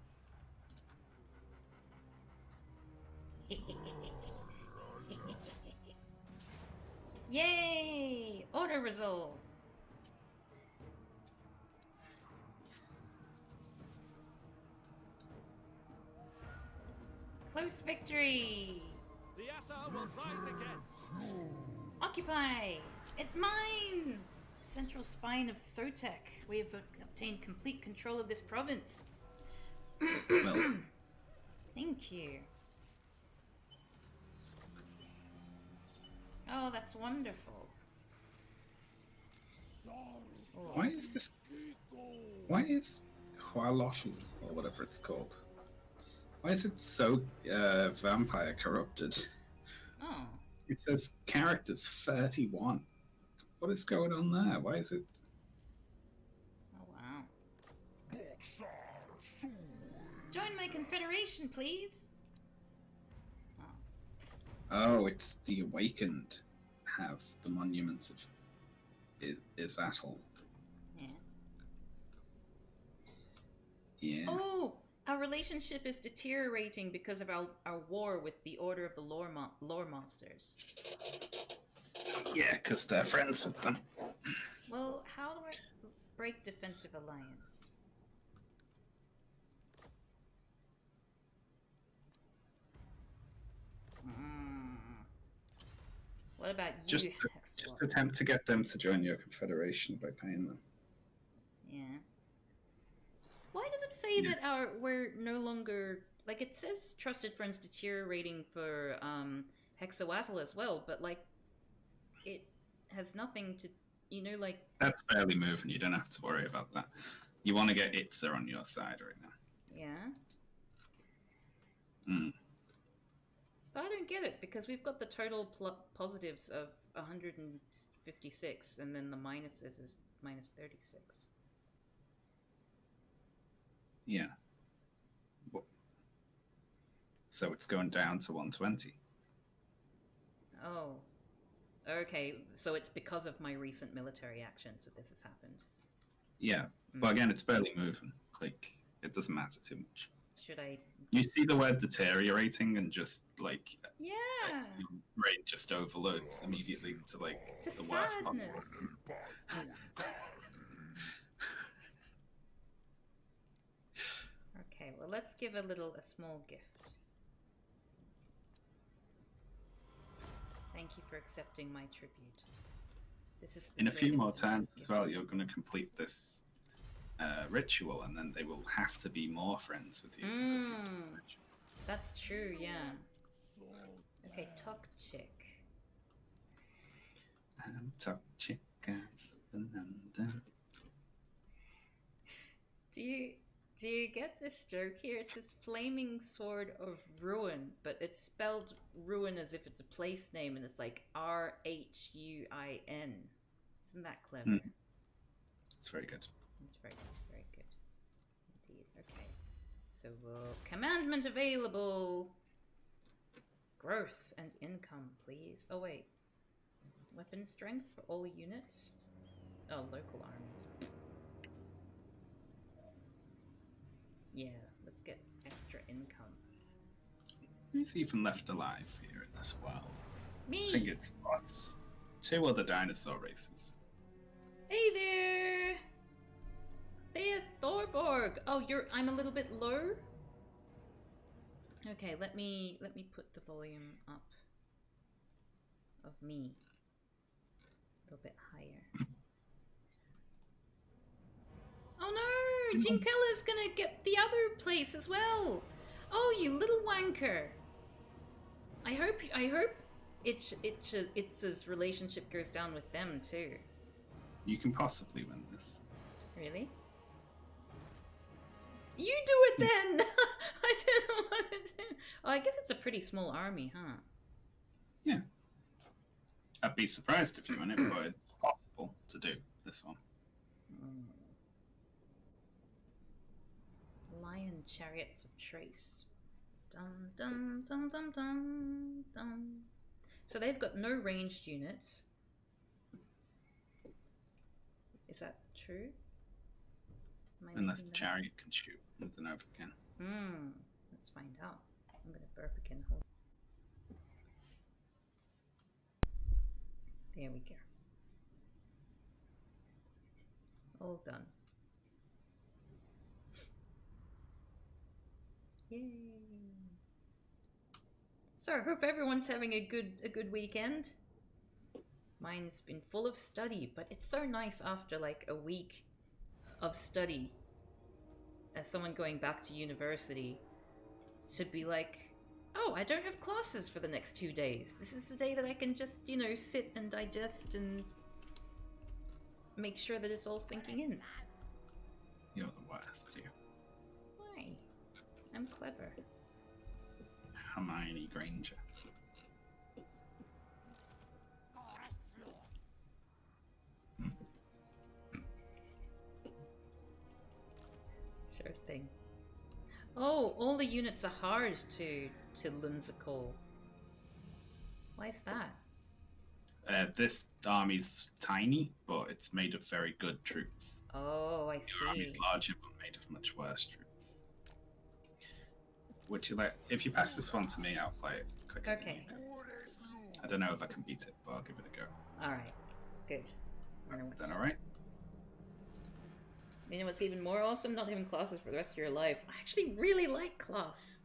Yay! Order resolve! Close victory! The SR will rise again! Occupy! It's mine! Central spine of Sotek. We have obtained complete control of this province. Well, Thank you. Oh, that's wonderful. Oh. why is this... Why is Hualoshu, or whatever it's called, why is it so vampire corrupted? Oh. It says characters 31. What is going on there? Why is it... Oh, wow. Join my confederation, please. Oh, it's the Awakened have the Monuments of Izatl. Yeah. Yeah. Oh, our relationship is deteriorating because of our war with the Order of the Lore Masters. Yeah, because they're friends with them. Well, how do I break defensive alliance? What about you, Just attempt to get them to join your confederation by paying them. Yeah. Why does it say that we're no longer, like, it says trusted friends deteriorating for Hexawatl as well, but like it has nothing to, you know, like, that's barely moving. You don't have to worry about that. You want to get Itza on your side right now. Yeah. Mm. But I don't get it, because we've got the total positives of 156, and then the minuses is minus 36. Yeah. So it's going down to 120. Oh. Okay, so it's because of my recent military actions that this has happened. Yeah, but again, it's barely moving. Like, it doesn't matter too much. Should I? You see the word deteriorating, and just like your brain just overloads immediately to like to the worst possible. Okay, well, let's give a small gift. Thank you for accepting my tribute. This is in a few more turns as well. You're going to complete this ritual, and then they will have to be more friends with you. That's true, yeah. Okay, talk chick. Talk chick. Do you get this joke here? It says Flaming Sword of Ruin, but it's spelled ruin as if it's a place name, and it's like Rhuin. Isn't that clever? It's very good. It's very good, very good. Indeed. Okay. So commandment available. Growth and income, please. Oh wait. Weapon strength for all units. Oh, local armies. Yeah, let's get extra income. Who's even left alive here in this world? Me! I think it's us. 2 other dinosaur races. Hey there! Thea Thorborg! Oh, I'm a little bit low? Okay, let me put the volume up of me. A little bit higher. Oh no! Jinkella's gonna get the other place as well! Oh, you little wanker! I hope Itza's relationship goes down with them too. You can possibly win this. Really? You do it then! I didn't want to do. Oh, I guess it's a pretty small army, huh? Yeah. I'd be surprised if you win it, but it's possible to do this one. Lion Chariots of Trace. Dum dum dum dum dum dum. So they've got no ranged units. Is that true? Unless the chariot can shoot with an overcan. Let's find out. I'm gonna burp again. Hold on. There we go. All done. Yay! So I hope everyone's having a good weekend. Mine's been full of study, but it's so nice after like a week of study, as someone going back to university, to be like, oh, I don't have classes for the next 2 days. This is the day that I can just, you know, sit and digest and make sure that it's all sinking in. You're the worst, you. Why? I'm clever. Hermione Granger. Sure thing. Oh, all the units are hard to Lunzacall. Why is that? This army's tiny, but it's made of very good troops. Oh, I Your army's see. larger, but made of much worse troops. Would you like? If you pass this one to me, I'll play it quicker. Okay. I don't know if I can beat it, but I'll give it a go. Alright. Good. Is that alright? You know what's even more awesome? Not having classes for the rest of your life. I actually really like class.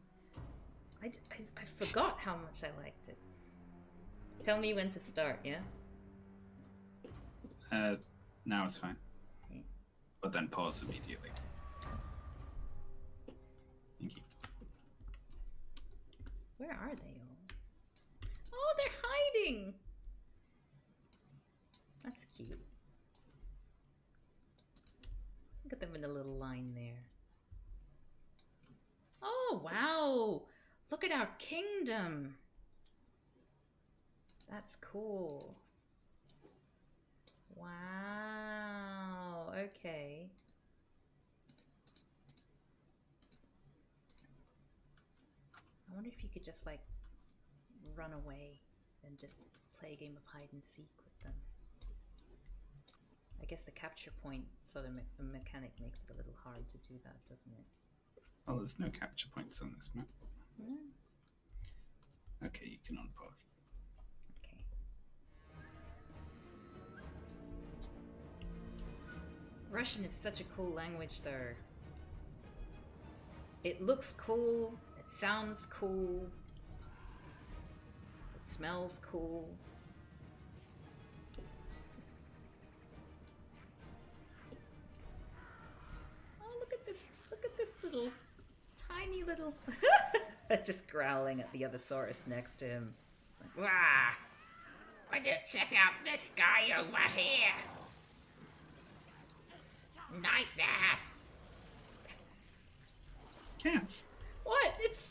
I forgot how much I liked it. Tell me when to start, yeah? Now it's fine. Okay. But then pause immediately. Thank you. Where are they all? Oh, they're hiding! That's cute. Look at them in a little line there. Oh, wow! Look at our kingdom! That's cool. Wow, okay. I wonder if you could just, like, run away and just play a game of hide and seek with them. I guess the capture point sort of mechanic makes it a little hard to do that, doesn't it? Oh, there's no capture points on this map. Yeah. Okay, you can unpause. Okay. Russian is such a cool language, though. It looks cool, it sounds cool, it smells cool. Oh, look at this little, tiny little... just growling at the other Saurus next to him. Like, wah! Why don't you check out this guy over here? Nice ass! Calf. What? It's...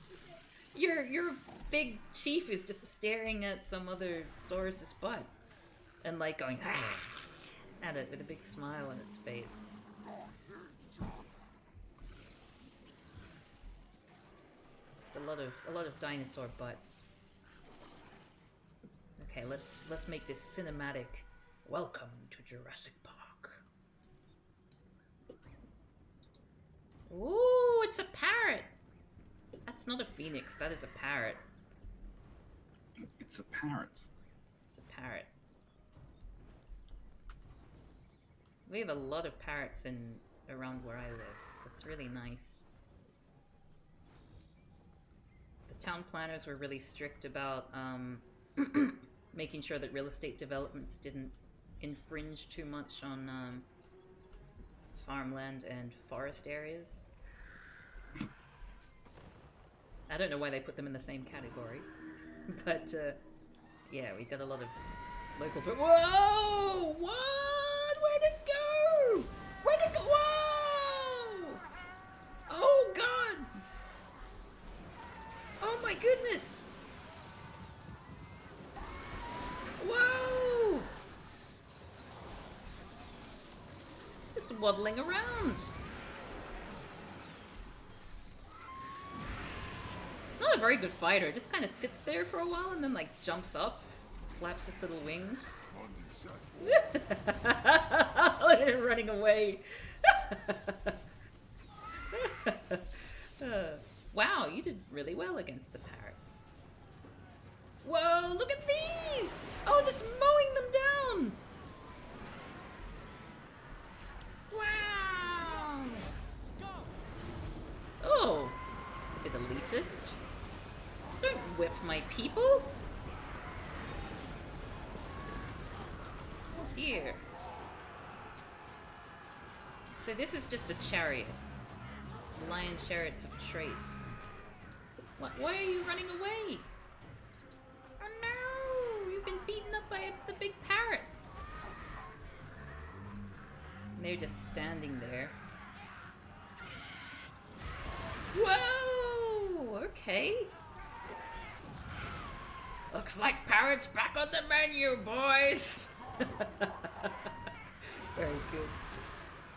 Your big chief is just staring at some other Saurus's butt. And like going, ah! At it with a big smile on its face. A lot of dinosaur butts. Okay, let's make this cinematic. Welcome to Jurassic Park. Ooh, it's a parrot. That's not a phoenix. That is a parrot. It's a parrot. It's a parrot. We have a lot of parrots around where I live. It's really nice. The town planners were really strict about making sure that real estate developments didn't infringe too much on farmland and forest areas. I don't know why they put them in the same category, but yeah, we got a lot of local. Whoa! What? Where'd it go? Where'd it go? Whoa! Oh God! Oh my goodness! Whoa! It's just waddling around. It's not a very good fighter. It just kind of sits there for a while and then like jumps up, flaps its little wings. Look at it running away. Wow, you did really well against the parrot. Whoa, look at these! Oh, just mowing them down! Wow! Oh, a bit elitist. Don't whip my people! Oh dear. So this is just a chariot. Lion chariots of Trace. What? Why are you running away? Oh no! You've been beaten up by the big parrot. And they're just standing there. Whoa! Okay. Looks like parrot's back on the menu, boys! Very good.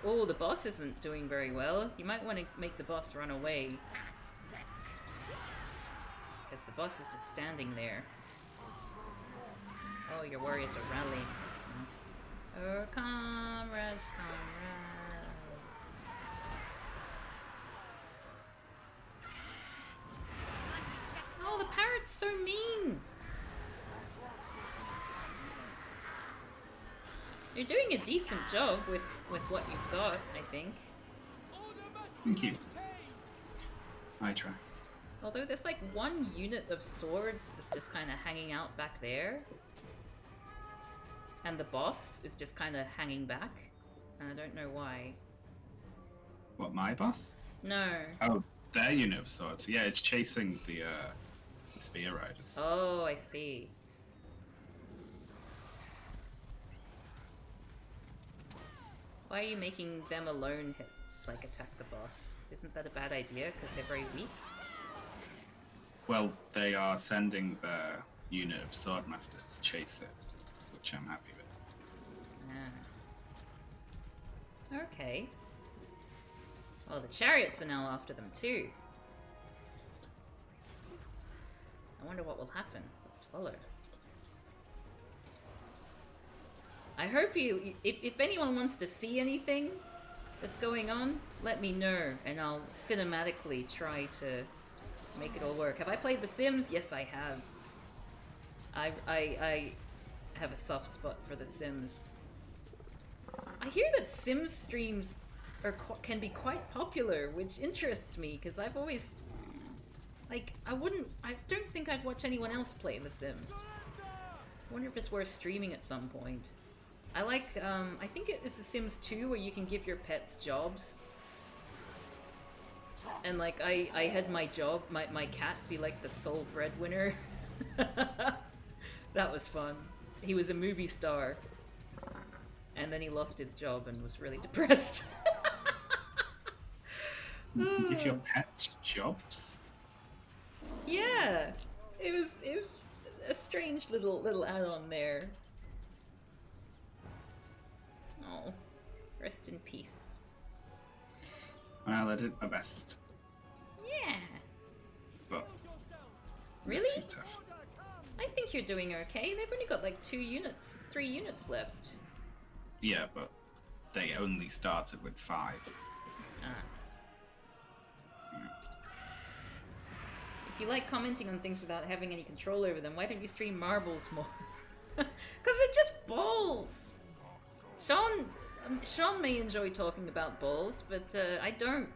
Oh, the boss isn't doing very well. You might want to make the boss run away. because the boss is just standing there. Oh, your warriors are rallying. That's nice. Oh, comrades, comrades. Oh, the parrot's so mean. You're doing a decent job with what you've got, I think. Thank you. I try. Although there's like one unit of swords that's just kind of hanging out back there. And the boss is just kind of hanging back. And I don't know why. What, my boss? No. Oh, their unit of swords. Yeah, it's chasing the spear riders. Oh, I see. Why are you making them alone attack the boss? Isn't that a bad idea? Because they're very weak? Well, they are sending their unit of swordmasters to chase it, which I'm happy with. Ah. Okay. Well, the chariots are now after them too. I wonder what will happen. Let's follow. I hope if anyone wants to see anything that's going on, let me know, and I'll cinematically try to make it all work. Have I played The Sims? Yes, I have. I have a soft spot for The Sims. I hear that Sims streams can be quite popular, which interests me, because I've always... Like, I don't think I'd watch anyone else play The Sims. I wonder if it's worth streaming at some point. I like, I think it is The Sims 2 where you can give your pets jobs. And like, I had my job, my cat be like the sole breadwinner. That was fun. He was a movie star. And then he lost his job and was really depressed. You can give your pets jobs? Yeah. It was a strange little add-on there. Oh, rest in peace. Well, I did my best. Yeah. But Really? too tough. I think you're doing okay. They've only got like 3 units left. Yeah, but they only started with 5. Ah. If you like commenting on things without having any control over them, why don't you stream marbles more? Because they're just balls! Shaun may enjoy talking about balls, but I don't.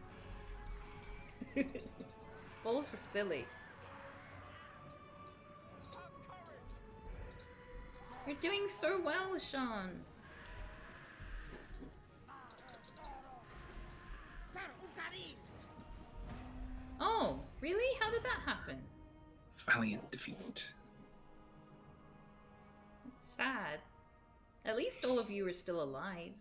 Balls are silly. You're doing so well, Shaun. Oh, really? How did that happen? Valiant defeat. It's sad. At least all of you are still alive.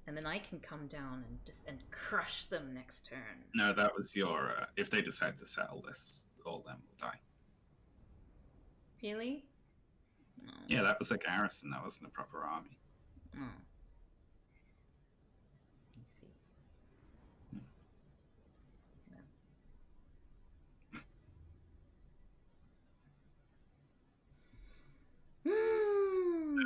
And then I can come down and crush them next turn. No, that was your... if they decide to settle this, all them will die. Really? Oh. Yeah, that was a garrison. That wasn't a proper army. Oh. I see.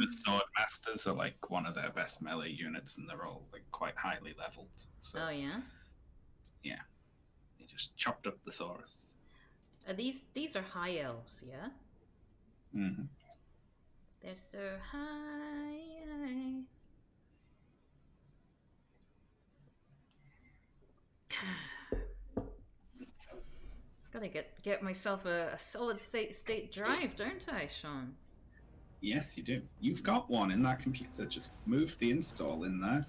The sword masters are like one of their best melee units, and they're all like quite highly leveled. So, Oh yeah? yeah. They just chopped up the Saurus. These are high elves, yeah? Mm-hmm. They're so high. Gotta get myself a solid state drive, don't I, Shaun? Yes, you do. You've got one in that computer. Just move the install in there.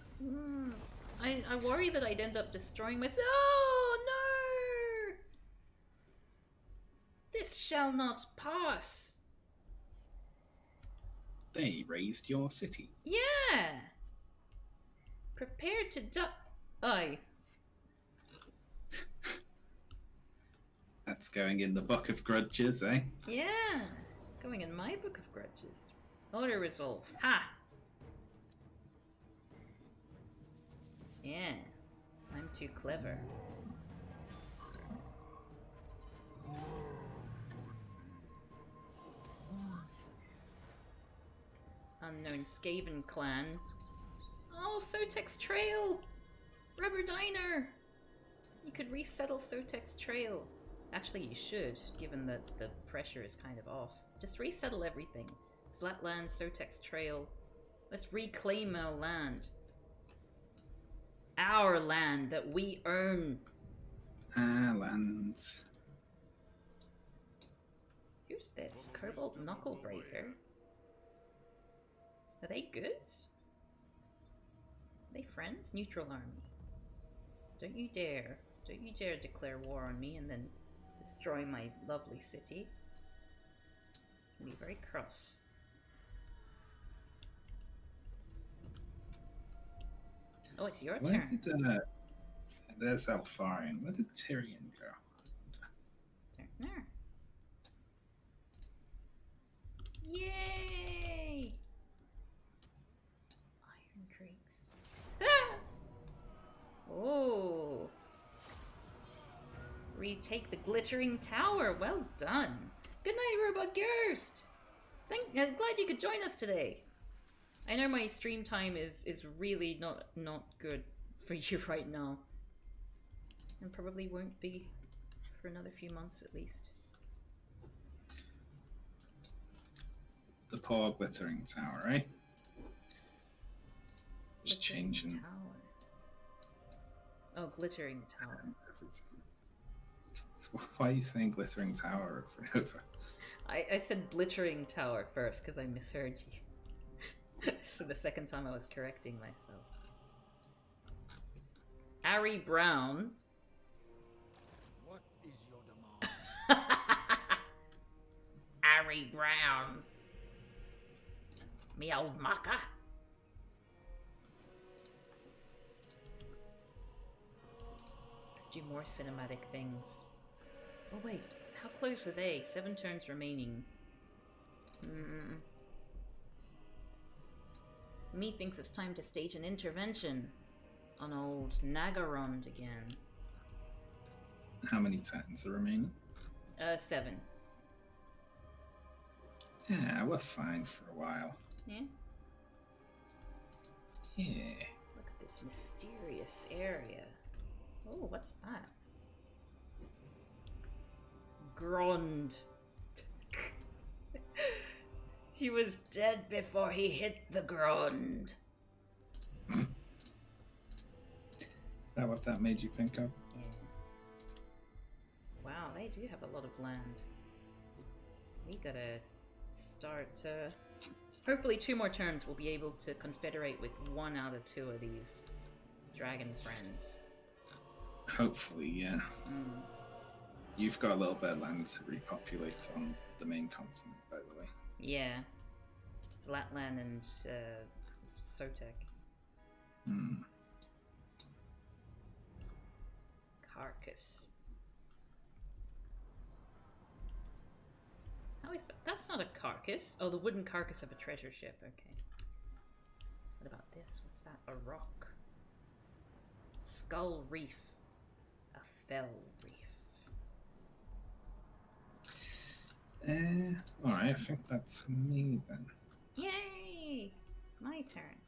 I worry that I'd end up destroying myself. Oh, no! This shall not pass. They raised your city. Yeah. Prepare to die. Aye. That's going in the book of grudges, eh? Yeah. Going in my book of grudges. Auto resolve. Ha! Yeah. I'm too clever. Unknown Skaven clan. Oh, Sotek's Trail! Rubber Diner! You could resettle Sotek's Trail. Actually, you should, given that the pressure is kind of off. Just resettle everything. Zlatland, Sotek's Trail. Let's reclaim our land. Our land that we earn. Our lands. Who's this? Cobalt Knucklebreaker? Are they good? Are they friends? Neutral army. Don't you dare. Don't you dare declare war on me and then destroy my lovely city. I'll be very cross. Oh, it's your Where turn. did, there's Alfarian. Where did Tyrion go? There. Yay! Iron Drakes. Ah! Oh. Retake the glittering tower. Well done. Good night, Robot Gerst. I'm glad you could join us today. I know my stream time is really not good for you right now. And probably won't be for another few months at least. The poor glittering tower, right? It's Glittering changing. Tower. Oh, Glittering Tower. Why are you saying glittering tower over and over? I said Blittering Tower first because I misheard you. So the second time I was correcting myself. Ari Brown. What is your demand? Ari Brown. Me old mucker. Let's do more cinematic things. Oh wait, how close are they? 7 turns remaining. Me thinks it's time to stage an intervention on old Nagarond again. How many turns are remaining? 7. Yeah, we're fine for a while. Yeah? Yeah. Look at this mysterious area. Oh, what's that? Grond. He was dead before he hit the ground. Is that what that made you think of? Yeah. Wow, they do have a lot of land. We gotta start. Hopefully 2 more turns we'll be able to confederate with 1 out of 2 of these dragon friends. Hopefully, yeah. Mm. You've got a little bit of land to repopulate on the main continent, by the way. Yeah. Zlatland and Sotek. Carcass. How is that? That's not a carcass. Oh, the wooden carcass of a treasure ship. Okay. What about this? What's that? A rock. Skull Reef. A fell reef. Alright, I think that's me then. Yay! My turn.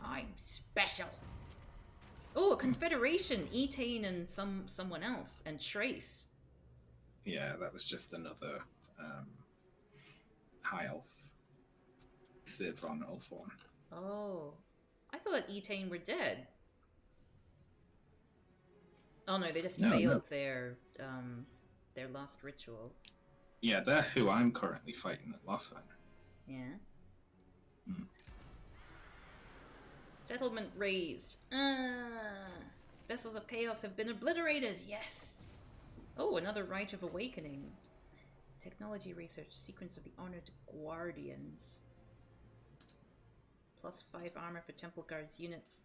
I'm special. Oh, a confederation. Etane and someone else. And Trace. Yeah, that was just another high elf. Civ on Ulthorn. Oh. I thought Etane were dead. Oh no, they just failed their last ritual. Yeah, they're who I'm currently fighting at Lothar. Yeah. Settlement raised. Vessels of Chaos have been obliterated. Yes. Oh, another Rite of Awakening. Technology research. Sequence of the Honored Guardians. +5 armor for Temple Guards units.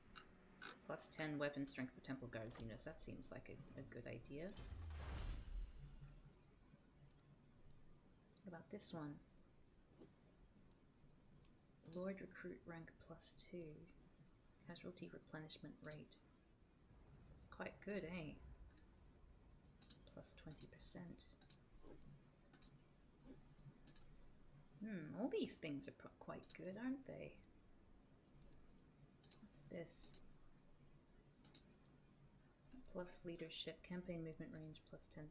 +10 weapon strength for Temple Guards units. That seems like a good idea. What about this one? Lord Recruit rank +2. Casualty replenishment rate. quite good, eh? Plus 20%. All these things are quite good, aren't they? What's this? Plus leadership, campaign movement range, plus 10%.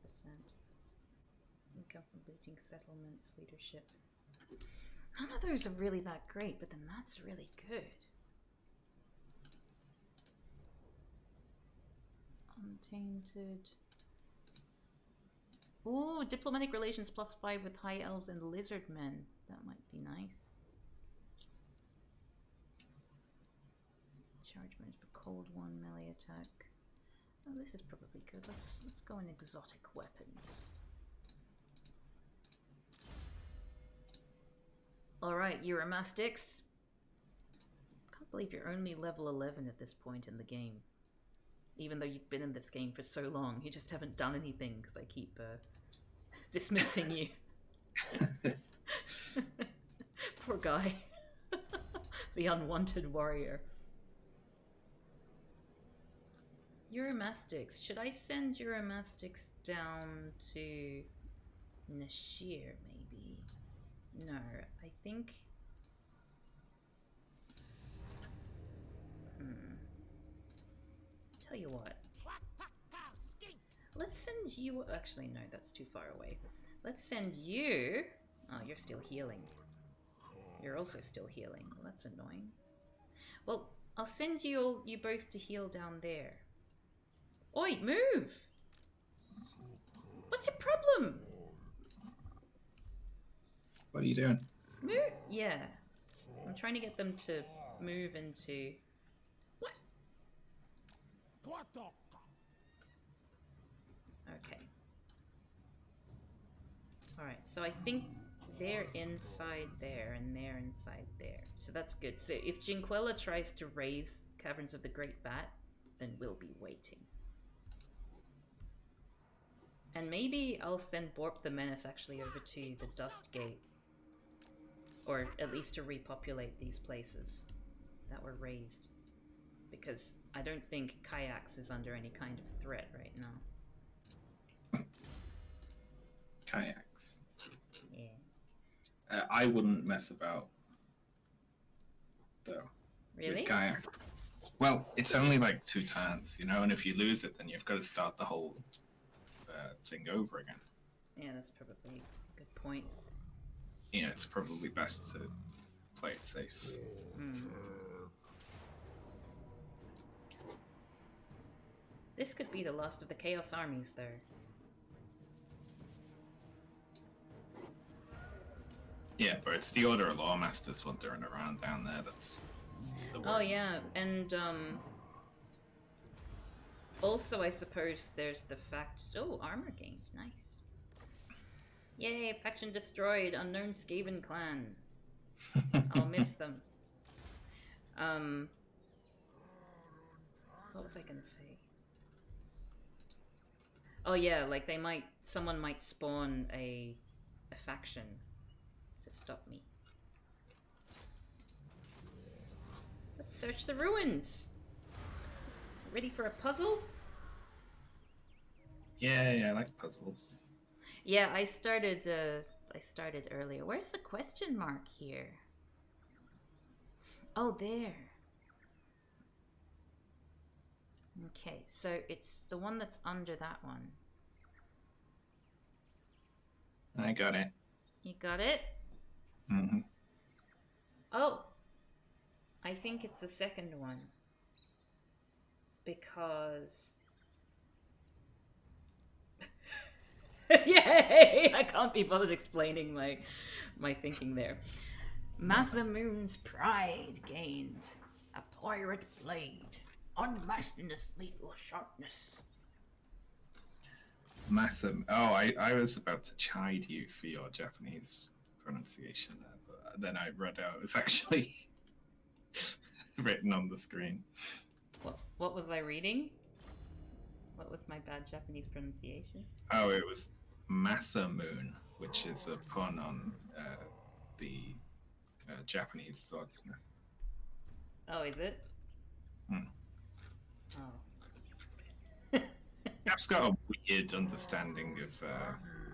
Income from looting settlements, leadership. None of those are really that great, but then that's really good. Untainted. Ooh, diplomatic relations plus 5 with high elves and lizard men. That might be nice. Charge range for cold one melee attack. Oh, this is probably good. Let's go in exotic weapons. Alright, Euromastics. Can't believe you're only level 11 at this point in the game. Even though you've been in this game for so long, you just haven't done anything because I keep dismissing you. Poor guy. The unwanted warrior. Euromastics. Should I send Euromastics down to Nashir, maybe? No, I think... Tell you what. Let's send you... Actually, no, that's too far away. Let's send you... Oh, you're still healing. You're also still healing. Well, that's annoying. Well, I'll send you both to heal down there. Oi, move! What's your problem? What are you doing? Move? Yeah. I'm trying to get them to move into... What? Okay. Alright, so I think they're inside there and they're inside there. So that's good. So if Jinquella tries to raise Caverns of the Great Bat, then we'll be waiting. And maybe I'll send Borp the Menace actually over to the Dust Gate. Or at least to repopulate these places that were razed. Because I don't think Kayaks is under any kind of threat right now. Kayaks. Yeah. I wouldn't mess about, though. Really? With kayaks. Well, it's only like 2 turns, you know, and if you lose it, then you've got to start the whole thing over again. Yeah, that's probably a good point. Yeah, it's probably best to play it safe. This could be the last of the Chaos armies, though. Yeah, but it's the Order of Lawmasters wandering around down there that's the worry. Oh yeah, and also I suppose there's the fact... Oh, armor gained, nice. Yay, faction destroyed, unknown Skaven clan. I'll miss them. What was I gonna say? Oh yeah, like someone might spawn a faction to stop me. Let's search the ruins. Ready for a puzzle? Yeah, I like puzzles. Yeah, I started earlier. Where's the question mark here? Oh, there. Okay, so it's the one that's under that one. I got it. You got it? Mm-hmm. Oh, I think it's the second one. Because... Yay! I can't be bothered explaining my thinking there. Masamoon's pride gained. A pirate blade. Unmatched in its lethal sharpness. Massam. Oh, I was about to chide you for your Japanese pronunciation there, but then I read out it was actually written on the screen. What was I reading? What was my bad Japanese pronunciation? Oh, it was Masamoon, which is a pun on the Japanese swordsmith. Oh, is it? Hmm. Oh. Cap's got a weird understanding of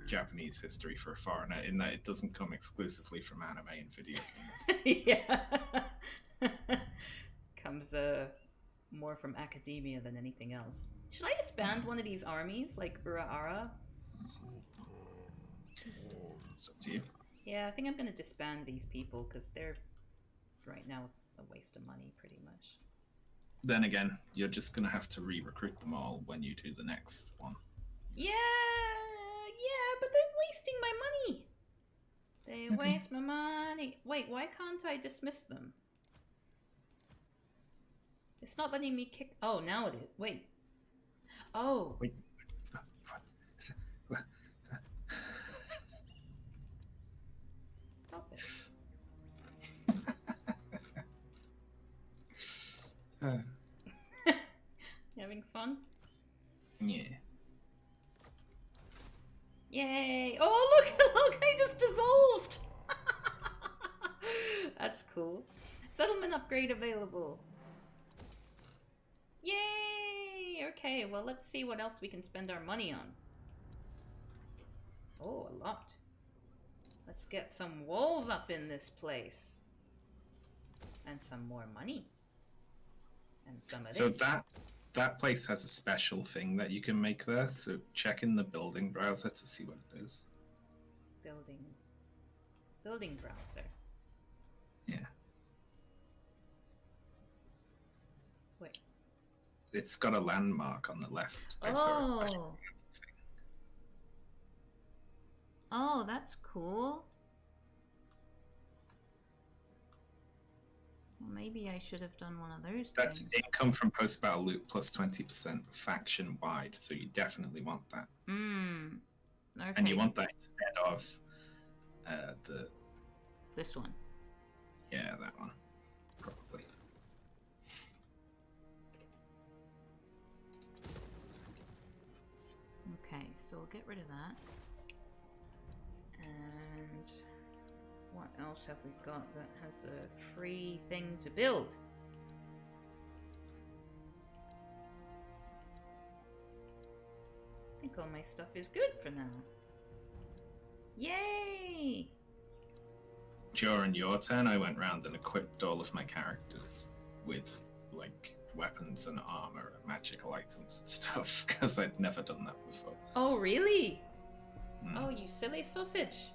Japanese history for a foreigner in that it doesn't come exclusively from anime and video games. Yeah. Comes more from academia than anything else. Should I disband one of these armies, like Uraara? It's up to you. Yeah, I think I'm gonna disband these people because they're right now a waste of money, pretty much. Then again, you're just gonna have to re-recruit them all when you do the next one. Yeah, but they're wasting my money. They waste my money. Wait, why can't I dismiss them? It's not letting me kick. Oh, now it is. Wait. Oh. Wait. Stop it. You having fun? Yeah. Yay! Oh, look, I just dissolved! That's cool. Settlement upgrade available. Yay! Okay, well, let's see what else we can spend our money on. Oh, a lot. Let's get some walls up in this place. And some more money. And some of this. So that place has a special thing that you can make there, so check in the building browser to see what it is. Building browser. Yeah. Wait. It's got a landmark on the left. I saw a special thing. Oh, that's cool. Well, maybe I should have done one of those. That's things. income from post-battle loot plus 20% faction-wide, so you definitely want that. Okay. And you want that instead of this one. Yeah, that one. Probably. Okay, so we'll get rid of that. And what else have we got that has a free thing to build? I think all my stuff is good for now. Yay! During your turn, I went round and equipped all of my characters with, like, weapons and armor and magical items and stuff, because I'd never done that before. Oh, really? Oh, you silly sausage.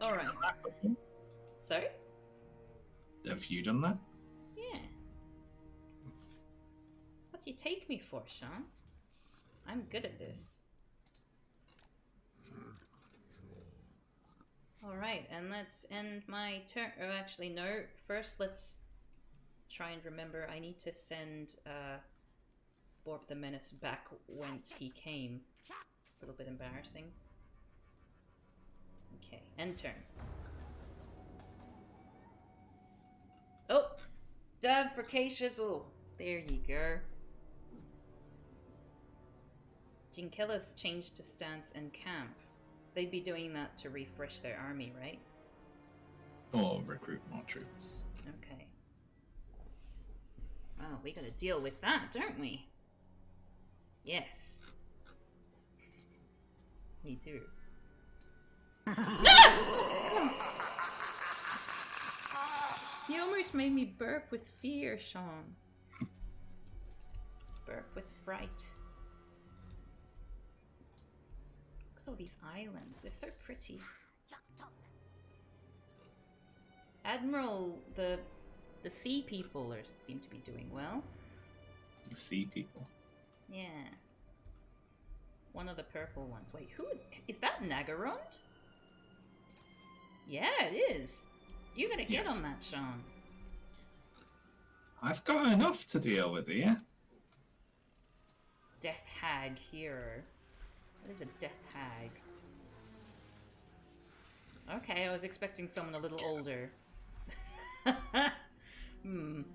Alright. Sorry? Have you done that? Yeah. What do you take me for, Shaun? I'm good at this. Alright, and let's end my turn. Oh, actually, no. First, let's try and remember I need to send Borb the Menace back whence he came. A little bit embarrassing. Okay, end turn. Oh! Dab for K-Shizzle! There you go. Jinkella's changed to stance and camp. They'd be doing that to refresh their army, right? Or recruit more troops. Okay. Well, we gotta deal with that, don't we? Yes. Me too. You almost made me burp with fear, Shaun. Burp with fright. Look at all these islands. They're so pretty. Admiral, the sea people seem to be doing well. The sea people. Yeah. One of the purple ones. Wait, who is that? Nagarond? Yeah, it is. You gotta get on that, Shaun. I've got enough to deal with here. Death Hag Hero. What is a Death Hag? Okay, I was expecting someone a little older. Don't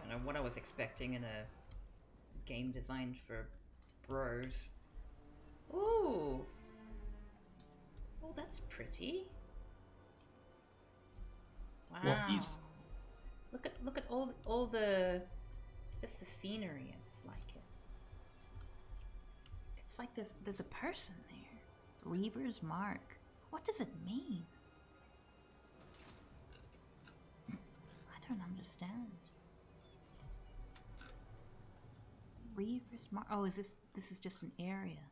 know what I was expecting in a game designed for bros. Ooh. Oh, that's pretty. Wow. What is? Look at all the just the scenery. I just like it. It's like there's a person there. Reaver's Mark. What does it mean? I don't understand. Reaver's Mark. Oh, this is just an area.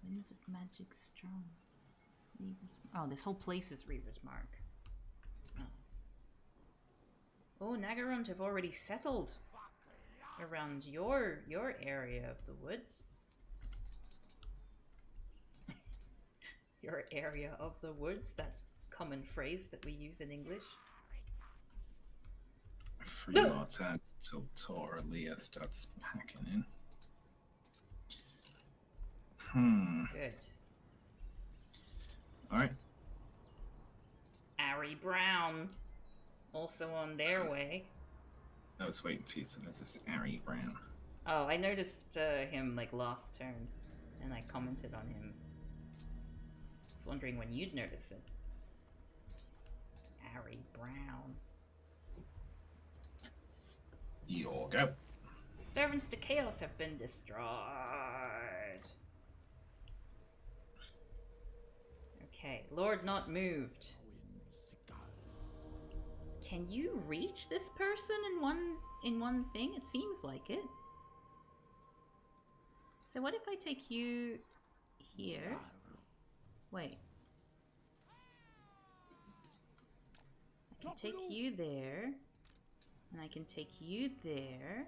Winds of Magic Strong. Oh, this whole place is Reaver's Mark. Oh, Nagarunt have already settled around your area of the woods. Your area of the woods, that common phrase that we use in English. 3 more times until Tora Leah starts packing in. Good. Alright. Ari Brown, also on their way. I was waiting for you to notice Ari Brown. Oh, I noticed him like last turn, and I commented on him. I was wondering when you'd notice it. Ari Brown. Your go. Servants to Chaos have been destroyed. Okay, Lord not moved. Can you reach this person in one thing? It seems like it. So what if I take you here? Wait. I can take you there. And I can take you there.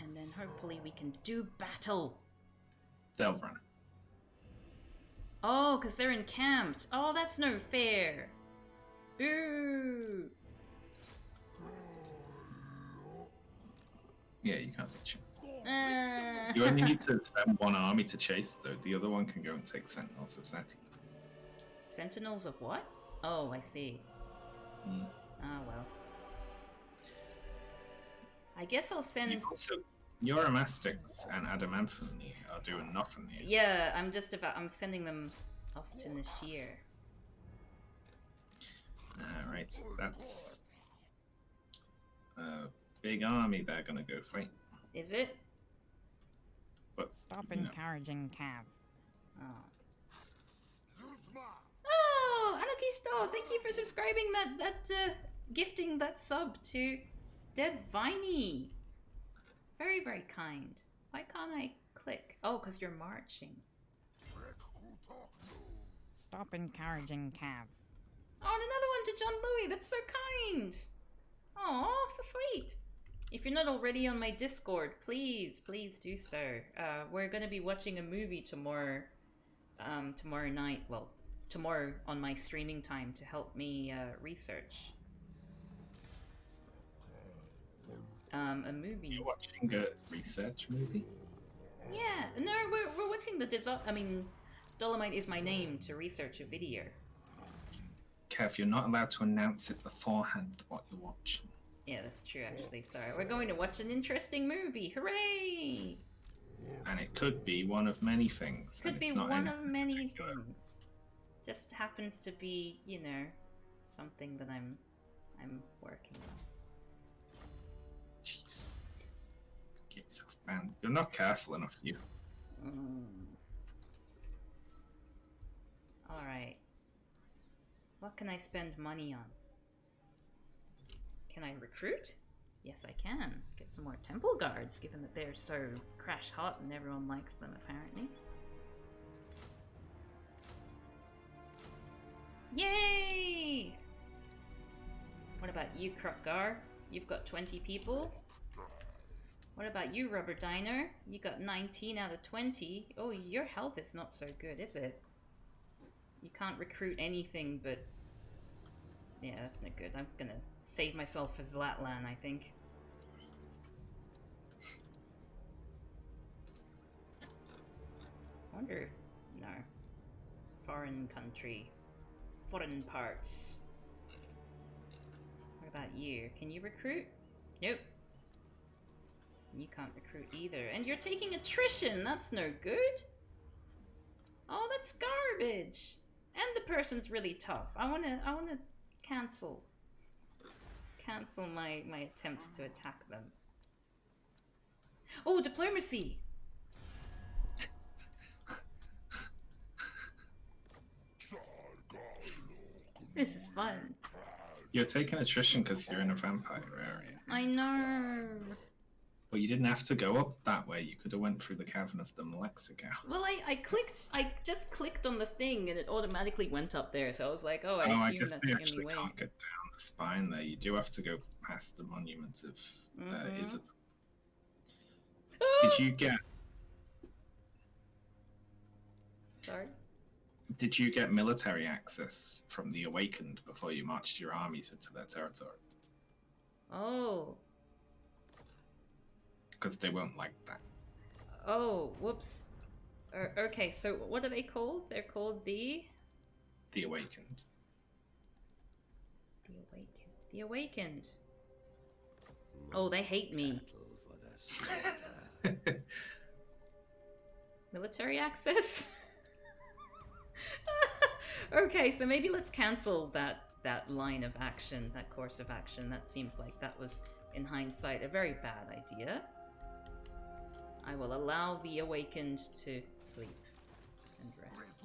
And then hopefully we can do battle. They'll run. Oh, because they're encamped. Oh, that's no fair. Boo! Yeah, you can't reach him. You only need to send one army to chase, though. The other one can go and take Sentinels of Zeti. Sentinels of what? Oh, I see. Ah, well. I guess I'll send... Neuromastics and Adamanthony are doing nothing here. Yeah, I'm sending them off to Nashir. Alright, that's a big army they're gonna go fight. Is it? But, Stop encouraging Cav. Oh, Anakisto, thank you for subscribing gifting that sub to Dead Viney. Very, very kind. Why can't I click? Oh, because you're marching. Stop encouraging Cav. Oh, and another one to John Louis. That's so kind. Oh, so sweet. If you're not already on my Discord, please do so. We're going to be watching a movie tomorrow night. Well, tomorrow on my streaming time to help me research. A movie. You're watching a research movie? Yeah, no, we're watching Dolomite is My Name to research a video. Kev, you're not allowed to announce it beforehand what you're watching. Yeah, that's true, actually. Sorry. We're going to watch an interesting movie. Hooray! And it could be one of many things. Could be one of many things. Just happens to be, something that I'm working on. Jeez. Get yourself banned. You're not careful enough, you. Alright. What can I spend money on? Can I recruit? Yes, I can. Get some more temple guards, given that they're so crash hot and everyone likes them, apparently. Yay! What about you, Krukgar? You've got 20 people. What about you, Rubber Diner? You got 19 out of 20. Oh, your health is not so good, is it? You can't recruit anything but... Yeah, that's not good. I'm gonna save myself for Zlatlan, I think. I wonder if... No. Foreign country. Foreign parts. What about you? Can you recruit? Nope. You can't recruit either. And you're taking attrition! That's no good! Oh, that's garbage! And the person's really tough. I wanna cancel. cancel my attempt to attack them. Oh, diplomacy! This is fun. You're taking attrition because you're in a vampire area. I know. But you didn't have to go up that way. You could have went through the cavern of the Malexico. Well, I just clicked on the thing and it automatically went up there. So I was like, oh, I I assume guess that's they the actually only way. can't get down the spine there. You do have to go past the monument of Izzard. Did you get? Sorry? Did you get military access from the Awakened before you marched your armies into their territory? Oh. Because they won't like that. Oh, whoops. Okay, so what are they called? They're called the Awakened. The Awakened. The Awakened. Oh, they hate me. Military access? Okay, so maybe let's cancel that line of action, that course of action. That seems like that was, in hindsight, a very bad idea. I will allow the Awakened to sleep and rest.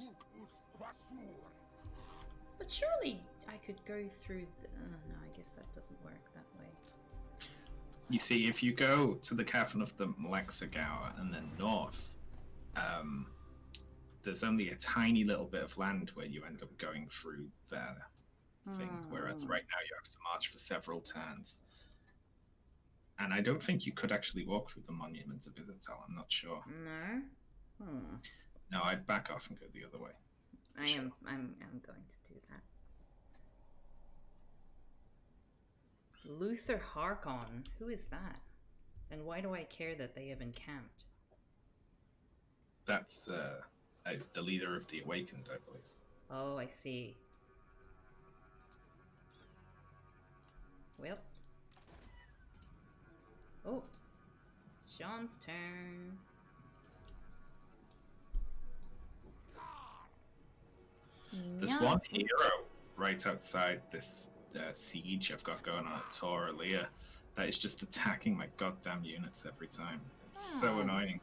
But surely I could go through the... no, I guess that doesn't work that way. You see, if you go to the Cavern of the Malexico and then north, there's only a tiny little bit of land where you end up going through their thing, whereas right now you have to march for several turns. And I don't think you could actually walk through the monument of Izzard. I'm not sure. No? No, I'd back off and go the other way. I'm going to do that. Luther Harkon. Who is that? And why do I care that they have encamped? That's the leader of the Awakened, I believe. Oh, I see. Well. Oh. It's Shaun's turn. There's one hero right outside this siege I've got going on at Tor Leah that is just attacking my goddamn units every time. It's so annoying.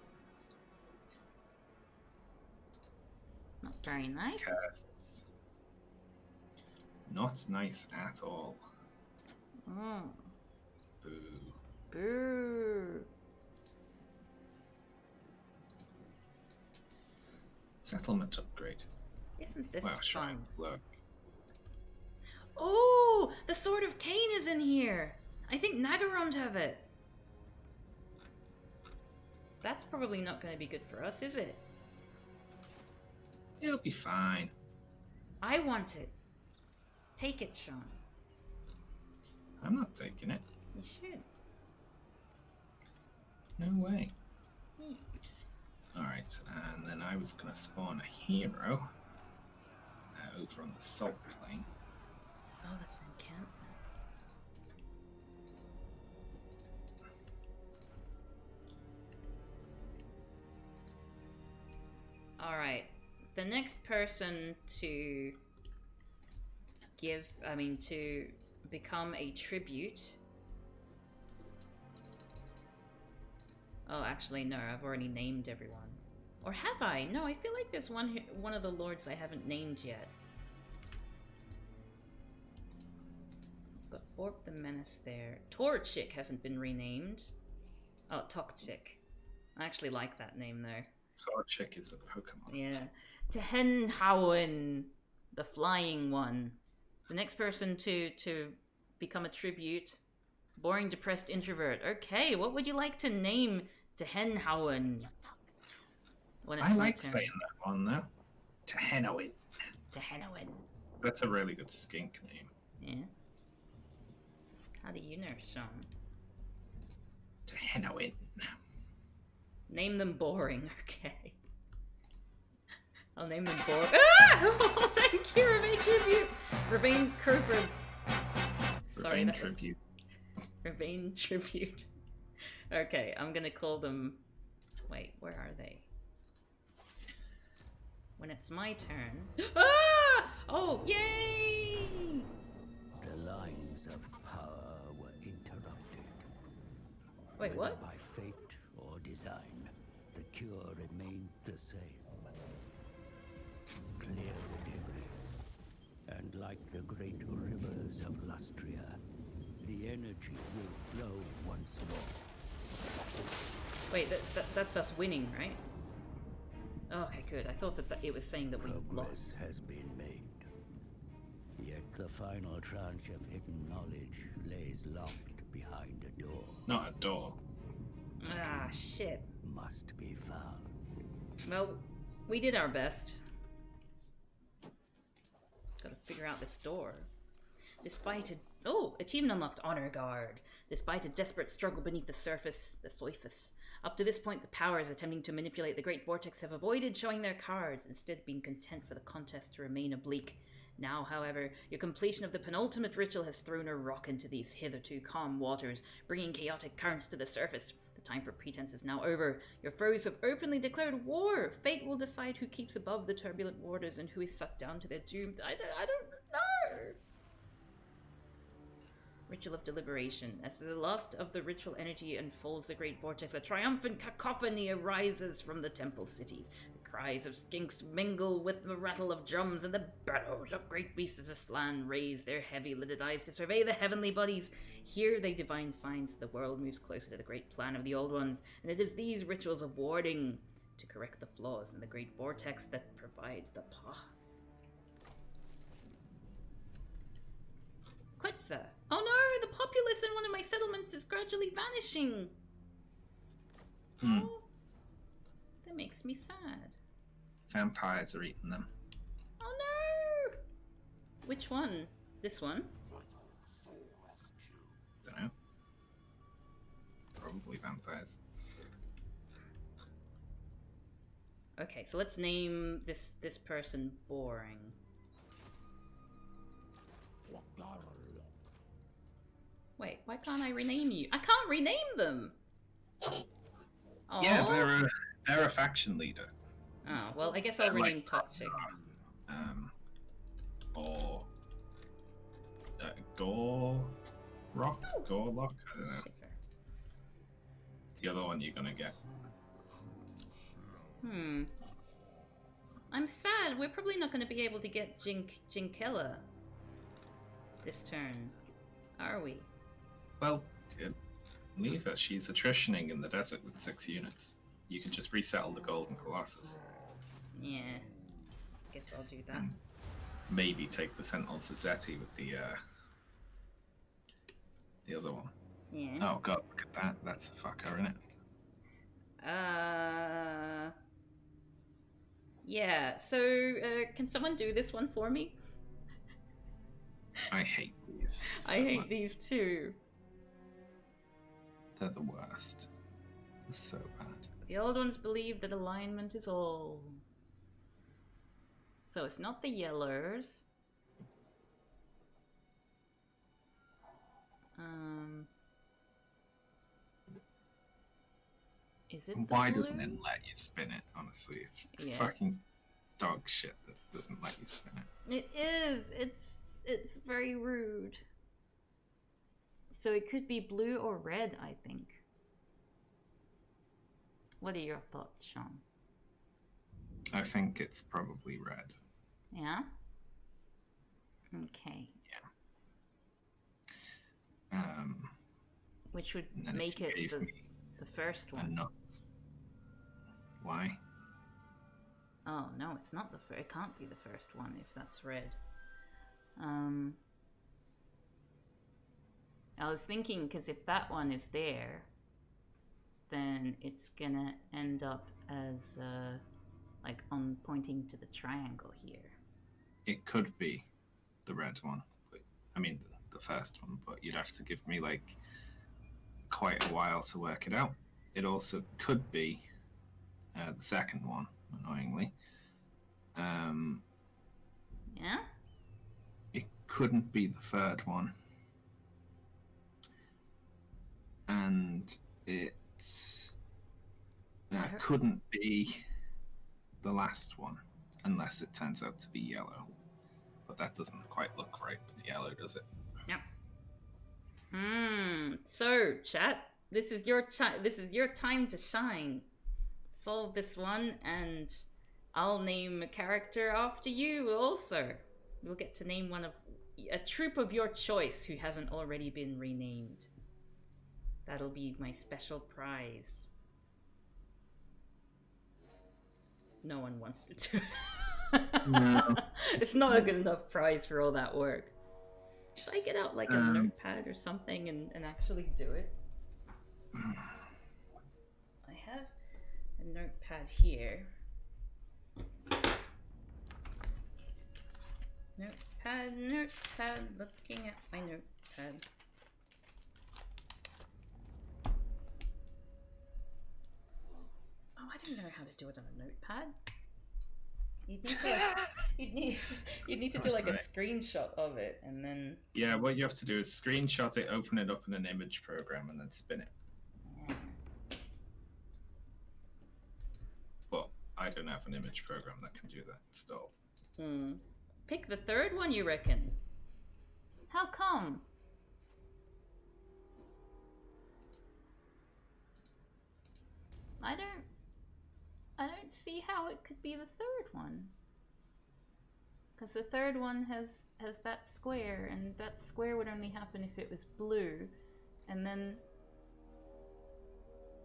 Not very nice. Curses. Not nice at all. Boo. Boo. Settlement upgrade. Isn't this Wow, sure. fun? Look. Oh, the Sword of Cain is in here. I think Nagarond have it. That's probably not going to be good for us, is it? It'll be fine. I want it. Take it, Shaun. I'm not taking it. You should. No way. Yeah. Alright, and then I was going to spawn a hero over on the salt plain. Oh, that's an encampment. Alright. The next person to to become a tribute. Oh, actually, no, I've already named everyone. Or have I? No, I feel like there's one of the lords I haven't named yet. Got Orb the Menace there. Torchic hasn't been renamed. Oh, Tokchik. I actually like that name though. Torchic is a Pokemon. Yeah. Tehenhauen, the flying one. The next person to become a tribute. Boring, depressed introvert. Okay, what would you like to name Tehenhauen? I like saying that one though. Tehenhauen. Tehenhauen. That's a really good skink name. Yeah. How do you know, Shaun? Tehenhauen. Name them boring, okay. I'll name them boring. Ah! Oh, thank you, Ravane Tribute! Ravane Crowford. Sorry, Ravane Tribute. Ravane Tribute. Okay, I'm gonna call them... Wait, where are they? When it's my turn... Ah! Oh, yay! The lines of power Wait, Whether what? by fate or design, the cure remained the same. Clear the debris, and like the great rivers of Lustria, the energy will flow once more. Wait, that's us winning, right? Okay, good. I thought that it was saying that we Progress lost. has been made. Yet the final tranche of hidden knowledge lays locked behind a door. Not a door. Ah, shit. Must be found. Well, we did our best. Gotta figure out this door. Despite a... Oh! Achievement unlocked. Honor Guard. Despite a desperate struggle beneath the surface, the surface. Up to this point, the powers attempting to manipulate the Great Vortex have avoided showing their cards, instead being content for the contest to remain oblique. Now, however, your completion of the penultimate ritual has thrown a rock into these hitherto calm waters, bringing chaotic currents to the surface. The time for pretense is now over. Your foes have openly declared war. Fate will decide who keeps above the turbulent waters and who is sucked down to their doom. I don't know. Ritual of Deliberation. As the last of the ritual energy unfolds the Great Vortex, a triumphant cacophony arises from the temple cities. The cries of skinks mingle with the rattle of drums, and the bellows of great beasts as Aslan raise their heavy-lidded eyes to survey the heavenly bodies. Here they divine signs the world moves closer to the great plan of the Old Ones, and it is these rituals of warding to correct the flaws in the Great Vortex that provides the path. Quetzal. Oh no, the populace in one of my settlements is gradually vanishing. Oh, that makes me sad. Vampires are eating them. Oh no! Which one? This one? Don't know. Probably vampires. Okay, so let's name this person Boring. Wait, why can't I rename you? I can't rename them! Oh. Yeah, they're a faction leader. Oh, well, I guess I'll They're rename like, Toxic. Or Gorlock? I don't know. Shiver. The other one you're gonna get. I'm sad. We're probably not going to be able to get Jinkella this turn, are we? Well, leave her. She's attritioning in the desert with 6 units. You can just resettle the Golden Colossus. Yeah, guess I'll do that. And maybe take the Sentinel Suzette with the other one. Yeah. Oh god, look at that. That's a fucker, isn't it? Yeah, so, can someone do this one for me? I hate these. I hate these too. They're the worst. They're so bad. The old ones believe that alignment is all. So it's not the yellers. Is it? Why doesn't it let you spin it? Honestly, it's Yeah. fucking dog shit that it doesn't let you spin it. It is. It's very rude. So it could be blue or red, I think. What are your thoughts, Shaun? I think it's probably red. Yeah? Okay. Which would And then make if you it gave me the first one. enough. Why? Oh, no, it's not the first. It can't be the first one if that's red. I was thinking, because if that one is there, then it's gonna end up as, like, on pointing to the triangle here. It could be the red one. But, I mean, the first one, but you'd have to give me, like, quite a while to work it out. It also could be the second one, annoyingly. Yeah? It couldn't be the third one. And it couldn't be the last one, unless it turns out to be yellow. But that doesn't quite look right with yellow, does it? Yep. So, chat, This is your time to shine. Solve this one, and I'll name a character after you also. You'll get to name one of a troop of your choice who hasn't already been renamed. That'll be my special prize. No one wants to do it. No. It's not a good enough prize for all that work. Should I get out like a notepad or something and actually do it? I have a notepad here. Notepad, looking at my notepad. Oh, I don't know how to do it on a notepad. You'd need to do like a screenshot of it and then... Yeah, what you have to do is screenshot it, open it up in an image program, and then spin it. But I don't have an image program that can do that installed. Pick the third one, you reckon? How come? I don't see how it could be the third one. Because the third one has that square, and that square would only happen if it was blue, and then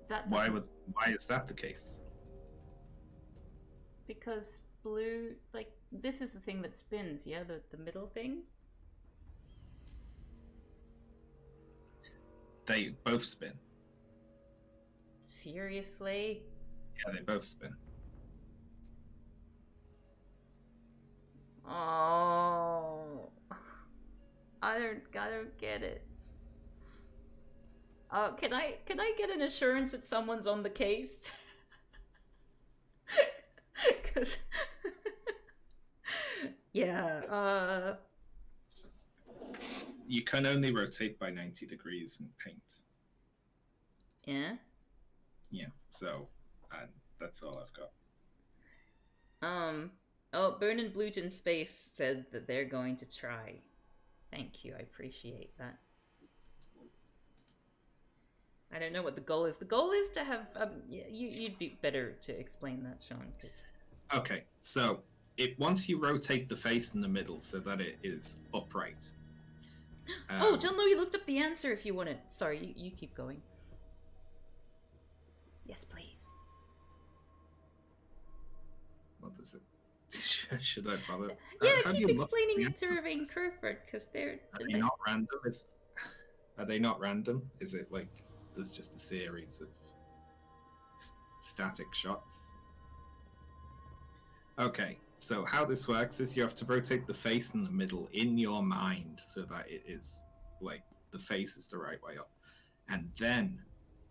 that Why is that the case? Because blue, like, this is the thing that spins, yeah? The middle thing? They both spin. Seriously? Yeah, they both spin. Oh, I don't get it. Can I get an assurance that someone's on the case? Cause yeah, You can only rotate by 90 degrees in paint. Yeah? Yeah, so that's all I've got. Oh, Burn and Blue in Space said that they're going to try. Thank you, I appreciate that. I don't know what the goal is. The goal is to have... you'd be better to explain that, Shaun. Okay, so once you rotate the face in the middle so that it is upright. Oh, John Louis looked up the answer if you want it. Sorry, you keep going. Yes, please. What is it? Should I bother? Yeah, How keep do you look explaining at it to the Ravine answers? Kerford, because they're... Are they not random? Are they not random? Is it like there's just a series of static shots? Okay, so how this works is you have to rotate the face in the middle in your mind so that it is like the face is the right way up, and then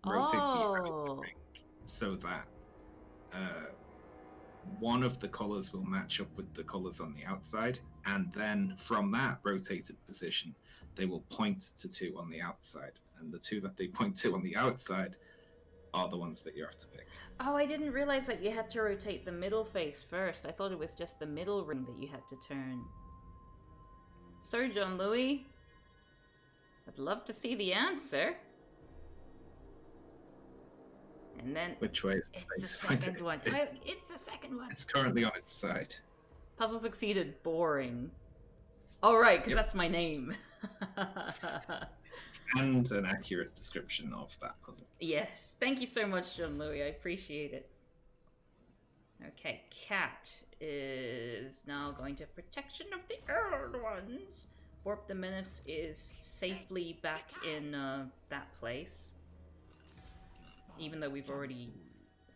rotate the outer ring so that one of the colors will match up with the colors on the outside, and then from that rotated position they will point to two on the outside, and the two that they point to on the outside are the ones that you have to pick. Oh, I didn't realize that you had to rotate the middle face first. I thought it was just the middle ring that you had to turn. Sorry, John Louis. I'd love to see the answer. And then... Which way is the it's face the pointing? second one. It's the second one. It's currently on its side. Puzzle succeeded. Boring. Oh, right, because that's my name. And an accurate description of that puzzle. Yes. Thank you so much, John Louis. I appreciate it. Okay, Cat is now going to protection of the old ones. Warp the Menace is safely back in that place. Even though we've already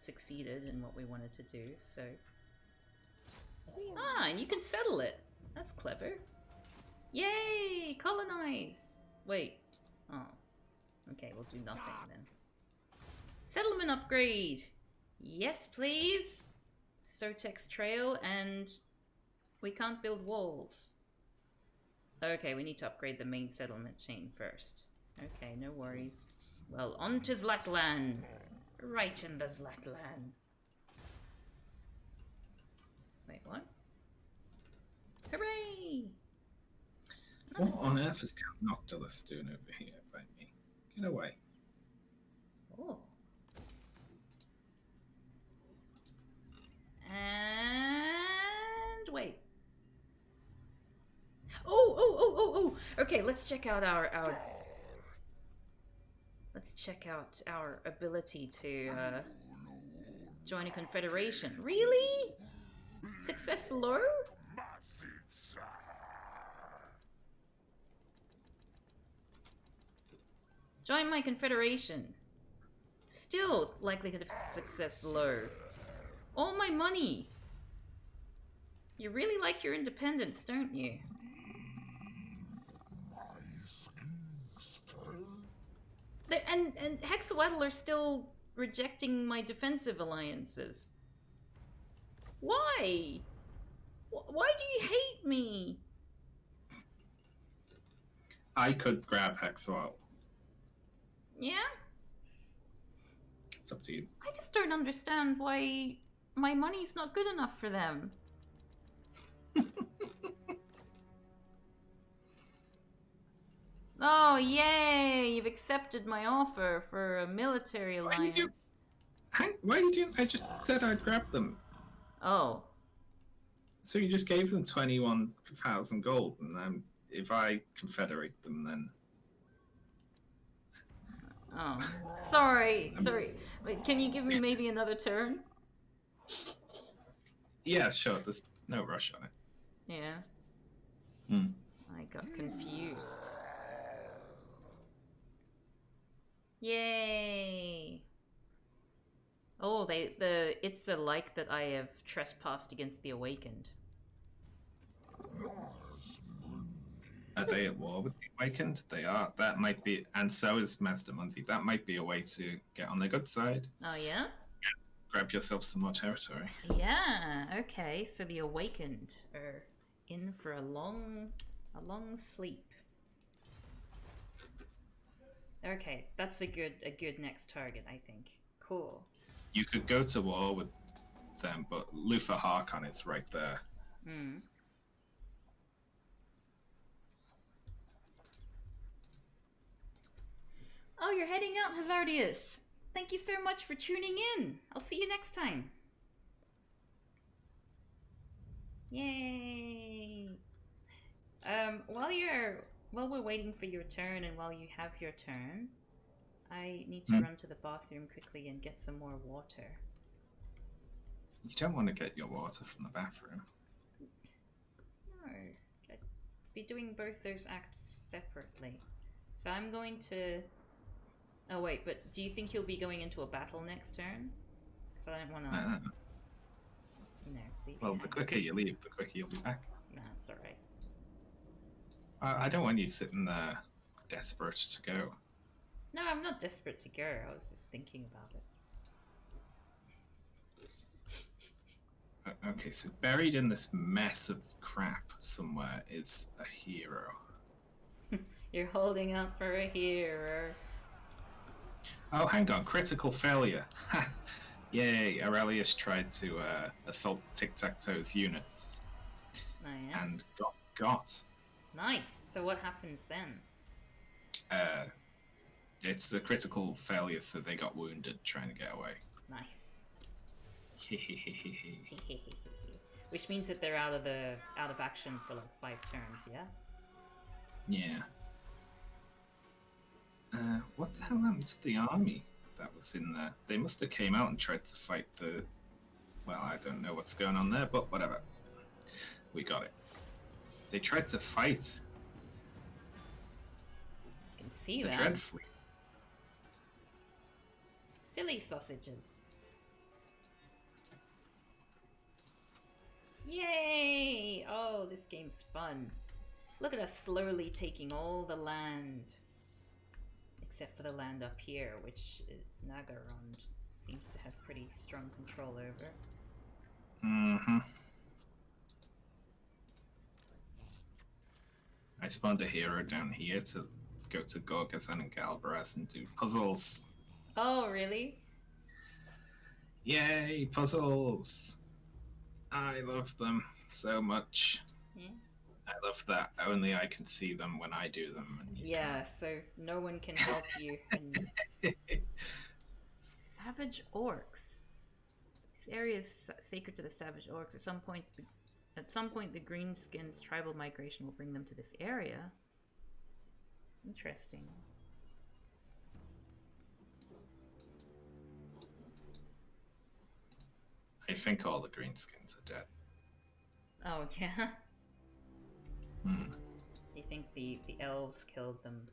succeeded in what we wanted to do, so... Ah, and you can settle it. That's clever. Yay! Colonize! Wait. Oh. Okay, we'll do nothing then. Settlement upgrade! Yes, please! Sotex Trail, and we can't build walls. Okay, we need to upgrade the main settlement chain first. Okay, no worries. Well, on to Zlatlan. Right in the Zlatlan. Wait, what? Hooray! What on earth is Count Noctilus doing over here by me? Get away. way. Oh. Okay, let's check out our let's check out our ability to join a confederation. Really? Success low? Join my confederation. Still likelihood of success low. All my money. You really like your independence, don't you? And Hexawaddle are still rejecting my defensive alliances. Why? Why do you hate me? I could grab Hexwell. Yeah? It's up to you. I just don't understand why my money's not good enough for them. Oh, yay! You've accepted my offer for a military alliance. Why did you? I just said I'd grab them. Oh. So you just gave them 21,000 gold, and then if I confederate them, then... Oh. Sorry. Wait, can you give me maybe another turn? Yeah, sure. There's no rush on it. Yeah. Hmm. I got confused. Yay! Oh, it's a like that I have trespassed against the Awakened. Are they at war with the Awakened? They are. That might be, and so is Master Mundi. That might be a way to get on the good side. Oh yeah? Grab yourself some more territory. Yeah, okay. So the Awakened are in for a long sleep. Okay, that's a good next target, I think. Cool. You could go to war with them, but Luther Harkon is right there. Hmm. Oh, you're heading out, Hazardius. Thank you so much for tuning in. I'll see you next time. Yay! While we're waiting for your turn and while you have your turn, I need to run to the bathroom quickly and get some more water. You don't want to get your water from the bathroom. No, I'd be doing both those acts separately. So I'm going to... Oh wait, but do you think you'll be going into a battle next turn? Because I don't want to... You know, well, the quicker you leave, the quicker you'll be back. Nah, it's alright. I don't want you sitting there desperate to go. No, I'm not desperate to go. I was just thinking about it. Okay, so buried in this mess of crap somewhere is a hero. You're holding out for a hero. Oh, hang on. Critical failure. Yay, Aurelius tried to assault Tic-Tac-Toe's units. Oh, yeah? And got. Nice. So what happens then? It's a critical failure, so they got wounded trying to get away. Nice. Which means that they're out of action for like 5 turns, yeah? Yeah. What the hell happened to the army that was in there? They must have came out and tried to fight the... Well, I don't know what's going on there, but whatever. We got it. They tried to fight. I can see the that. Dread Fleet. Silly sausages. Yay! Oh, this game's fun. Look at us slowly taking all the land. Except for the land up here, which Nagarond seems to have pretty strong control over. Mm-hmm. I spawned a hero down here to go to Gorgazan and Galbaraz and do puzzles. Oh, really? Yay, puzzles! I love them so much. Yeah. I love that only I can see them when I do them. And yeah, so no one can help you. Savage orcs. This area is sacred to the savage orcs. At some points, At some point, the Greenskins' tribal migration will bring them to this area. Interesting. I think all the Greenskins are dead. Oh, yeah? Hmm. You think the elves killed them?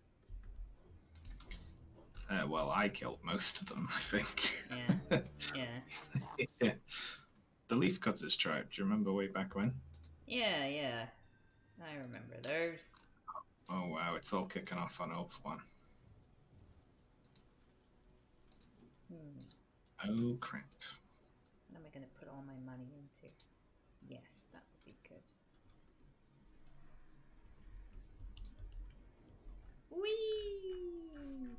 Well, I killed most of them, I think. Yeah. Yeah. Yeah. The Leafcutters tribe, do you remember way back when? Yeah, yeah. I remember those. Oh wow, it's all kicking off on Oath 1. Oh crap. What am I going to put all my money into? Yes, that would be good. Whee!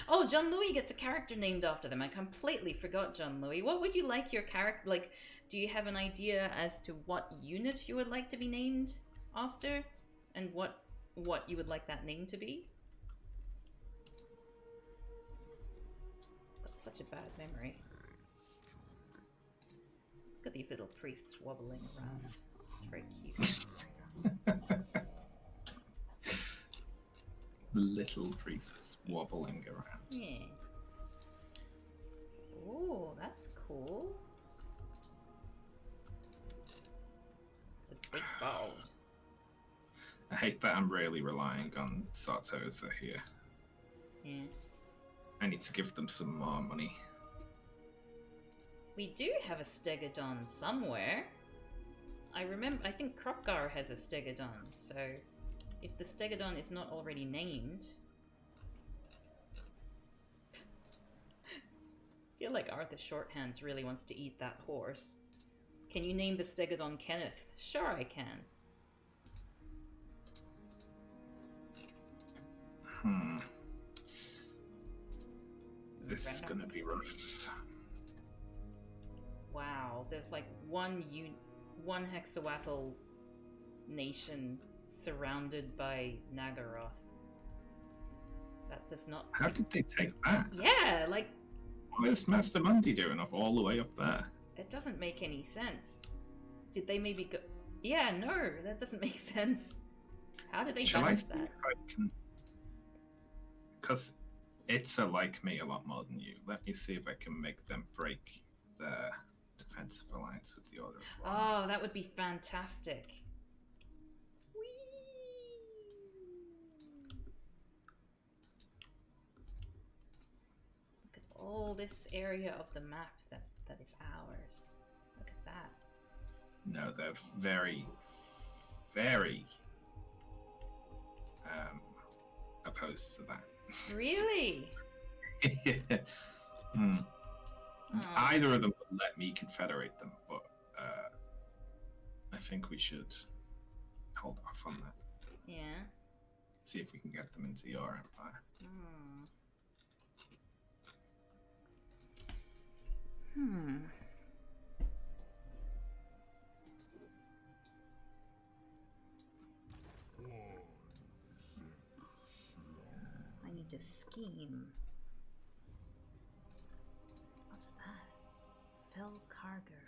Oh, John Louis gets a character named after them. I completely forgot John Louis. What would you like your character... Like, do you have an idea as to what unit you would like to be named after? And what you would like that name to be? Got such a bad memory. Look at these little priests wobbling around. It's very cute. The little priests wobbling around. Yeah. Oh, that's cool. It's a big bulb. I hate that I'm really relying on Sartosa here. Yeah. I need to give them some more money. We do have a Stegodon somewhere. I think Kropgar has a Stegodon, so if the Stegodon is not already named... I feel like Arthur Shorthands really wants to eat that horse. Can you name the Stegodon Kenneth? Sure I can. This is gonna be rough. Wow, there's like one Hexawatl nation surrounded by Nagaroth. That does not... How did they take that? Yeah, like... Where's Master Mundi doing up all the way up there? It doesn't make any sense. Did they maybe go... Yeah, no, that doesn't make sense. How did they balance that? Because it's like me a lot more than you. Let me see if I can make them break their defensive alliance with the Order of Florence. Oh, that would be fantastic. Whee! Look at all this area of the map that is ours. Look at that. No, they're very, very opposed to that. Really? Yeah. Hmm. Either of them would let me confederate them, but I think we should hold off on that. Yeah. See if we can get them into your empire. I need to scheme. What's that? Fell Carger.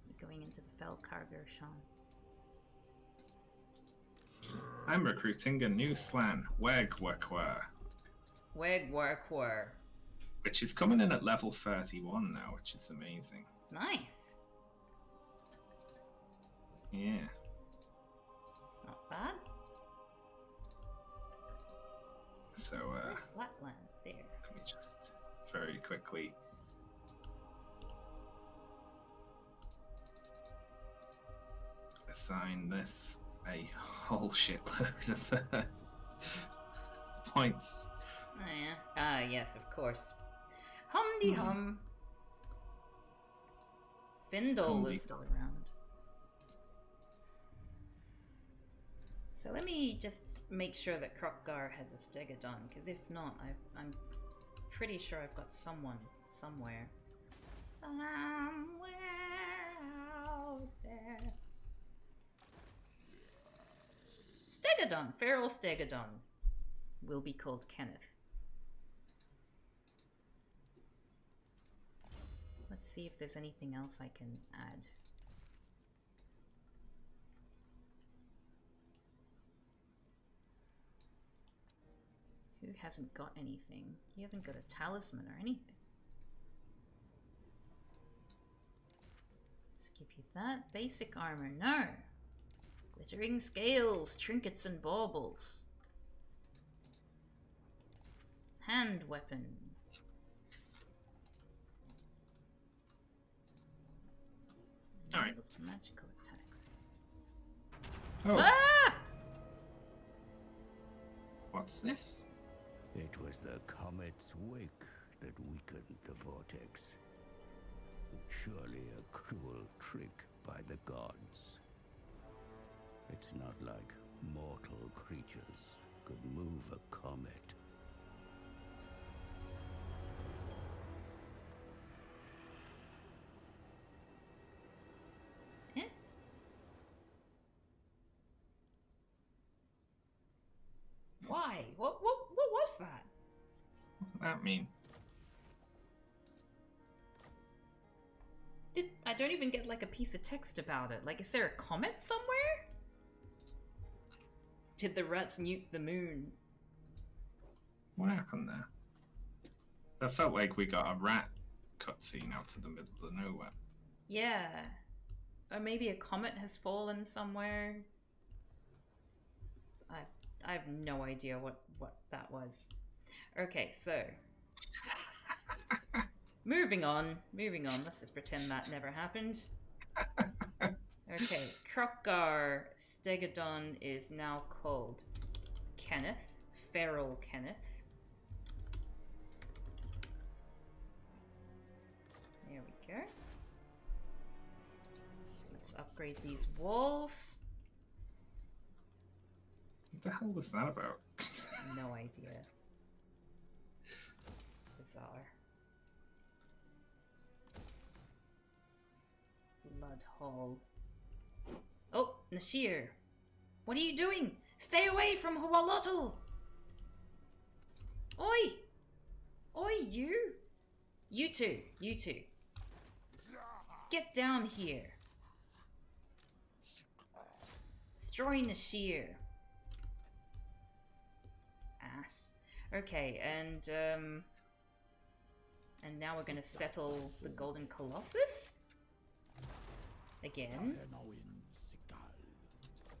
You going into the Fell Carger, Shaun? I'm recruiting a new slan, Wegwekwer, Wegwarquar. which is coming in at level 31 now, which is amazing. Nice. Yeah. It's not bad. So, Where's Lapland? There. let me just very quickly assign this a whole shitload of points. Oh, yeah. Ah, yes, of course. Hum-de-hum. Findle Humdy. is still around. So let me just make sure that Kropgar has a Stegodon, because if not, I'm pretty sure I've got someone somewhere. Somewhere out there. Stegodon! Feral Stegodon will be called Kenneth. Let's see if there's anything else I can add. Who hasn't got anything? You haven't got a talisman or anything. Let's give you that. Basic armor, no. Glittering scales, trinkets and baubles. Hand weapon. Alright. Magical attacks. Oh, Ah! what's this? It was the comet's wake that weakened the vortex. Surely a cruel trick by the gods. It's not like mortal creatures could move a comet. Eh? Why? What was that? What does that mean? I don't even get like a piece of text about it. Like, is there a comet somewhere? Did the rats nuke the moon? What happened there? That felt like we got a rat cutscene out to the middle of nowhere. Yeah. Or maybe a comet has fallen somewhere. I have no idea what that was. Okay, so moving on. Let's just pretend that never happened. Okay, Krogar Stegodon is now called Kenneth, Feral Kenneth. There we go. Let's upgrade these walls. What the hell was that about? No idea. Bizarre. Blood Hall. Oh, Nashir! What are you doing? Stay away from Hualotl! Oi! Oi, you! You two. Get down here. Destroy Nashir. Ass. Okay, and now we're gonna settle the Golden Colossus? Again.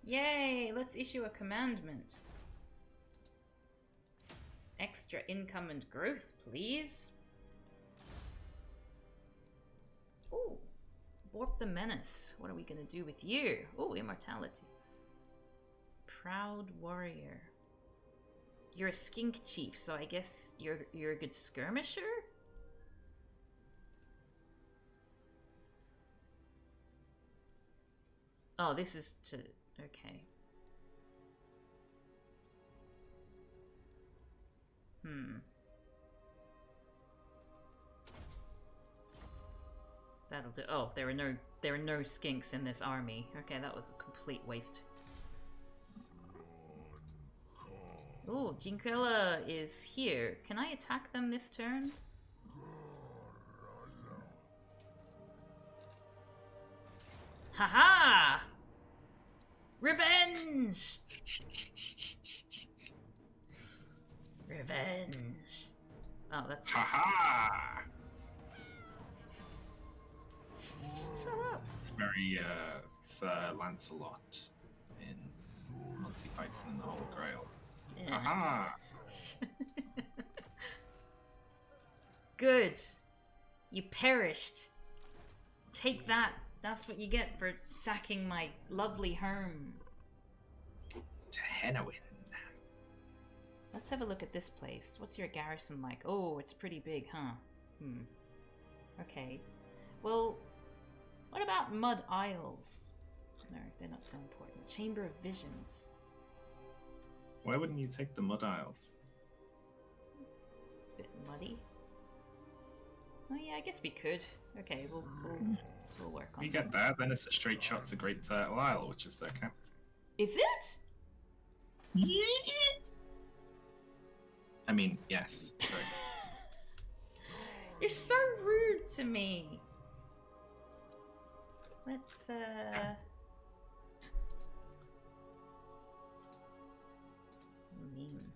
Yay! Let's issue a commandment. Extra income and growth, please. Ooh. Warp the Menace. What are we gonna do with you? Ooh, immortality. Proud warrior. You're a skink chief, so I guess you're a good skirmisher? Oh, this is to... okay. That'll do. Oh, there are no skinks in this army. Okay, that was a complete waste. Ooh, Jinquilla is here. Can I attack them this turn? Haha! Revenge! Revenge. Oh, that's... Ha-ha! Shut up. It's very, Sir Lancelot in Monty Python and the Holy Grail. Yeah. Aha! Good. You perished. Take that. That's what you get for sacking my lovely home. To Henowin. Let's have a look at this place. What's your garrison like? Oh, it's pretty big, huh? Okay. Well, what about Mud Isles? No, they're not so important. Chamber of Visions. Why wouldn't you take the Mud Isles? Bit muddy. Oh yeah, I guess we could. Okay, we'll work on If you that. get there, then it's a straight shot to Great Turtle Isle, which is their capital. Is it? I mean, yes. Sorry. You're so rude to me. Let's name.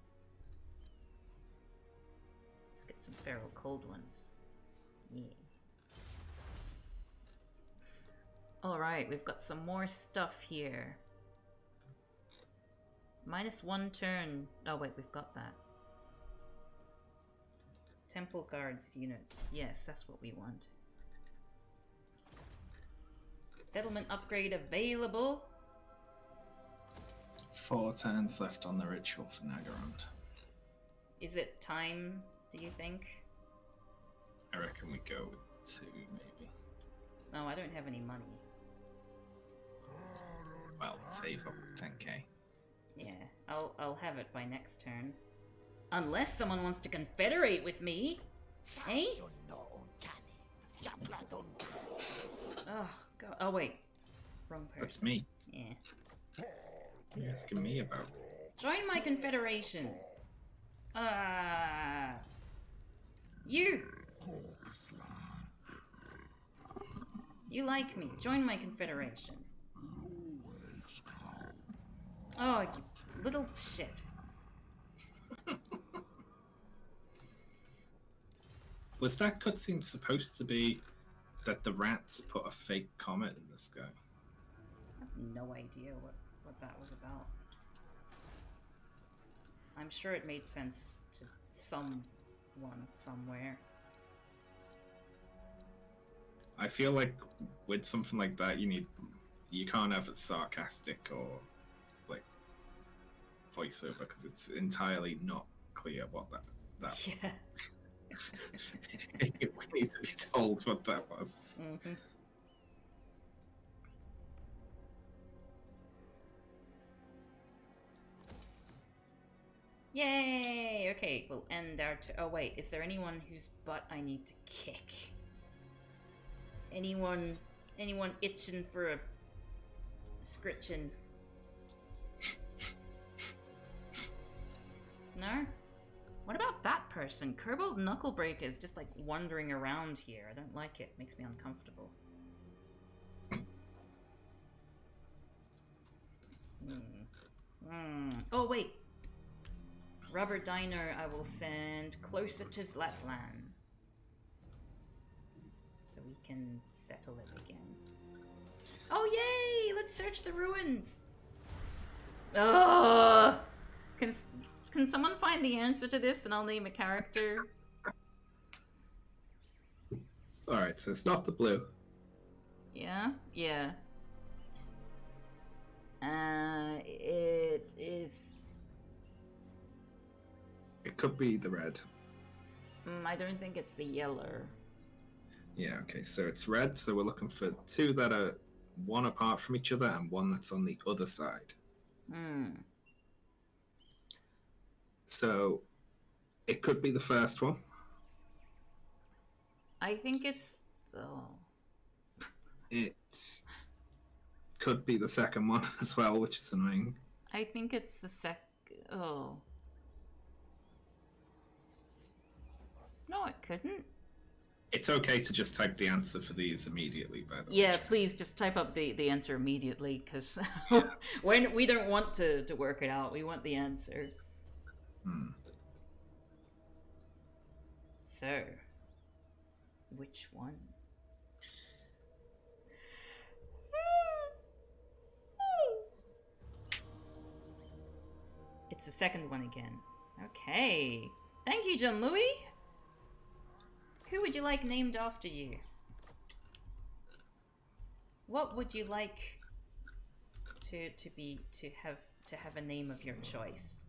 Let's get some feral cold ones. Yeah. Alright, we've got some more stuff here. -1 turn. Oh wait, we've got that. Temple guards units. Yes, that's what we want. Settlement upgrade available. 4 turns left on the ritual for Nagarond. Is it time, do you think? I reckon we go with 2, maybe. Oh, I don't have any money. Well, save up 10k. Yeah, I'll have it by next turn. Unless someone wants to confederate with me. Eh? Oh, God. Oh, wait. Wrong person. That's me. Yeah. What are you asking me about? Join my confederation. You! You like me. Join my confederation. Oh, you little shit. Was that cutscene supposed to be that the rats put a fake comet in the sky? I have no idea what that was about. I'm sure it made sense to someone somewhere. I feel like with something like that, you can't have it sarcastic or like voiceover because it's entirely not clear what that was. Yeah. We need to be told what that was. Mm-hmm. Yay! Okay, we'll end our oh wait, is there anyone whose butt I need to kick? Anyone itching for a scritching? No? What about that person? Kobold Knucklebreaker is just like wandering around here. I don't like it. Makes me uncomfortable. Oh wait. Rubber Diner I will send closer to Zlatlan. So we can settle it again. Oh yay! Let's search the ruins! Ugh! Can someone find the answer to this and I'll name a character? Alright, so it's not the blue. Yeah? Yeah. It is... It could be the red. I don't think it's the yellow. Yeah, okay, so it's red, so we're looking for 2 that are one apart from each other and 1 that's on the other side. So it could be the first one. I think it's... Oh. It could be the second one as well, which is annoying. I think it's the Oh. No, it couldn't. It's okay to just type the answer for these immediately, by the way. Yeah, please just type up the answer immediately, because we don't want to work it out. We want the answer. So, which one? It's the second one again. Okay. Thank you, John Louis. Who would you like named after you? What would you like to have a name of your choice?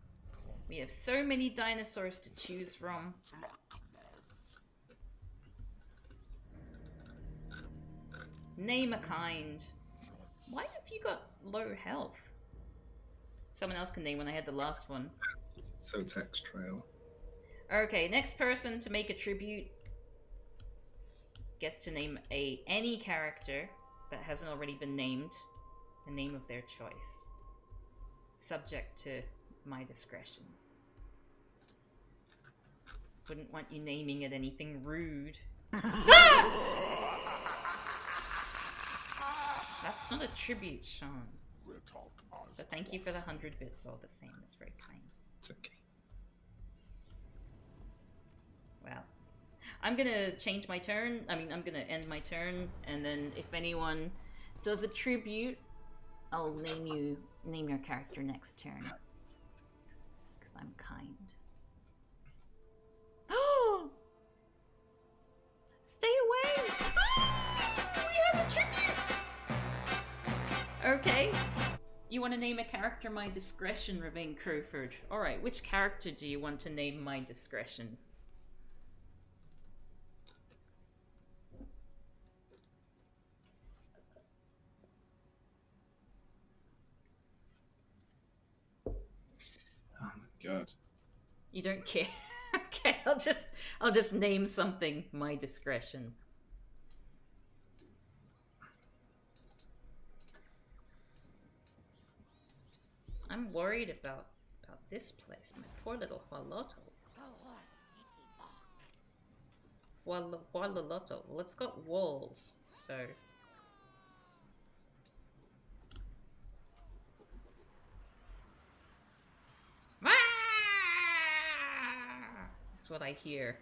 We have so many dinosaurs to choose from. Name a kind. Why have you got low health? Someone else can name when I had the last one. So text trail. Okay, next person to make a tribute gets to name any character that hasn't already been named, the name of their choice. Subject to my discretion. Wouldn't want you naming it anything rude. That's not a tribute, Shaun. We'll talk as But thank you for the 100 bits all the same. That's very kind. It's okay. Well, I'm gonna change my turn. I mean, I'm gonna end my turn, and then if anyone does a tribute, I'll name your character next turn. Because I'm kind. Oh! Stay away! We have a tribute! Okay. You want to name a character my discretion, Ravine Crowford. Alright, which character do you want to name my discretion? Oh my god. You don't care? Okay, I'll just name something my discretion. I'm worried about this place. My poor little Hualotl. Hualotl. Well, it's got walls, so. Ah! That's what I hear.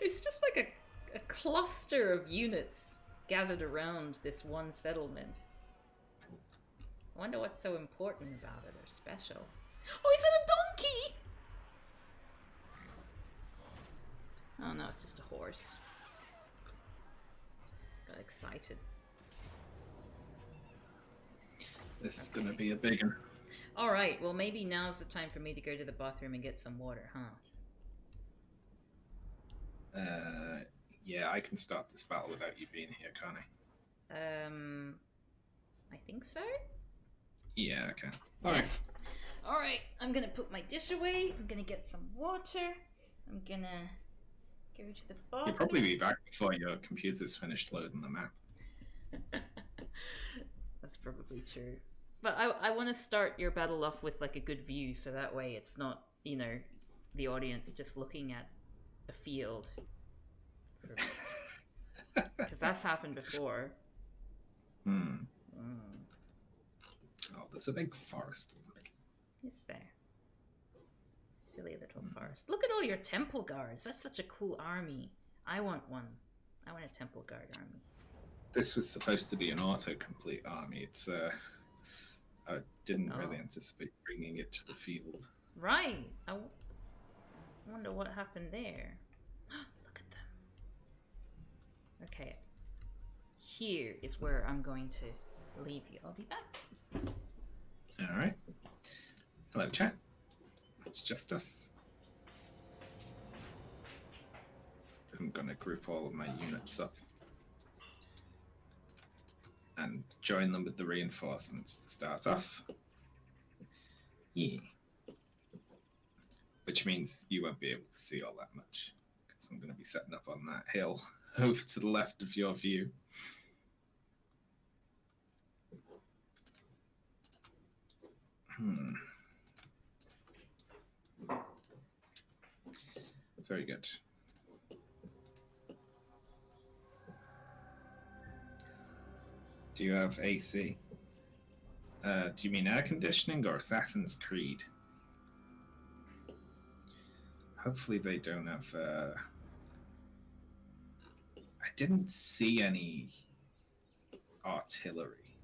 It's just like a cluster of units gathered around this one settlement. I wonder what's so important about it or special. Oh, is it a donkey? Oh no, it's just a horse. Got excited. This is gonna be a big one. Alright, well maybe now's the time for me to go to the bathroom and get some water, huh? Yeah, I can start this battle without you being here, can't I? I think so? Yeah, I can. Alright. Alright, I'm gonna put my dish away, I'm gonna get some water, I'm gonna go to the bathroom. You'll probably be back before your computer's finished loading the map. That's probably true. But I want to start your battle off with like a good view, so that way it's not, you know, the audience just looking at a field. Because that's happened before. Oh, there's a big forest in the middle. Is there? Silly little forest. Look at all your temple guards. That's such a cool army. I want one. I want a temple guard army. This was supposed to be an autocomplete army. It's I didn't really anticipate bringing it to the field. Right. I wonder what happened there. Look at them. Okay. Here is where I'm going to leave you. I'll be back. Alright. Hello, chat. It's just us. I'm gonna group all of my units up and join them with the reinforcements to start off. Yeah. Which means you won't be able to see all that much, because I'm going to be setting up on that hill over to the left of your view. Very good. Do you have AC? Do you mean air conditioning or Assassin's Creed? Hopefully they don't have... I didn't see any artillery,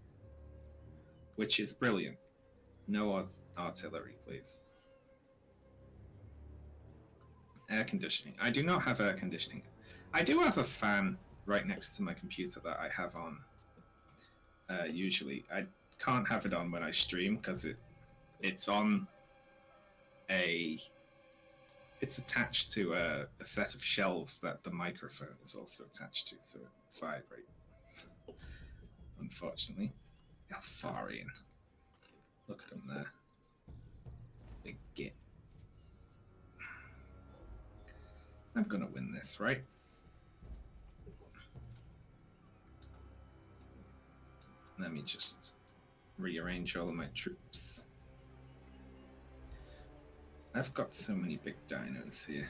which is brilliant. No artillery, please. Air conditioning. I do not have air conditioning. I do have a fan right next to my computer that I have on. Usually, I can't have it on when I stream because it's on a... It's attached to a set of shelves that the microphone is also attached to, so it vibrates. Unfortunately. Alfarian. Look at him there. Big git. I'm gonna win this, right? Let me just rearrange all of my troops. I've got so many big dinos here.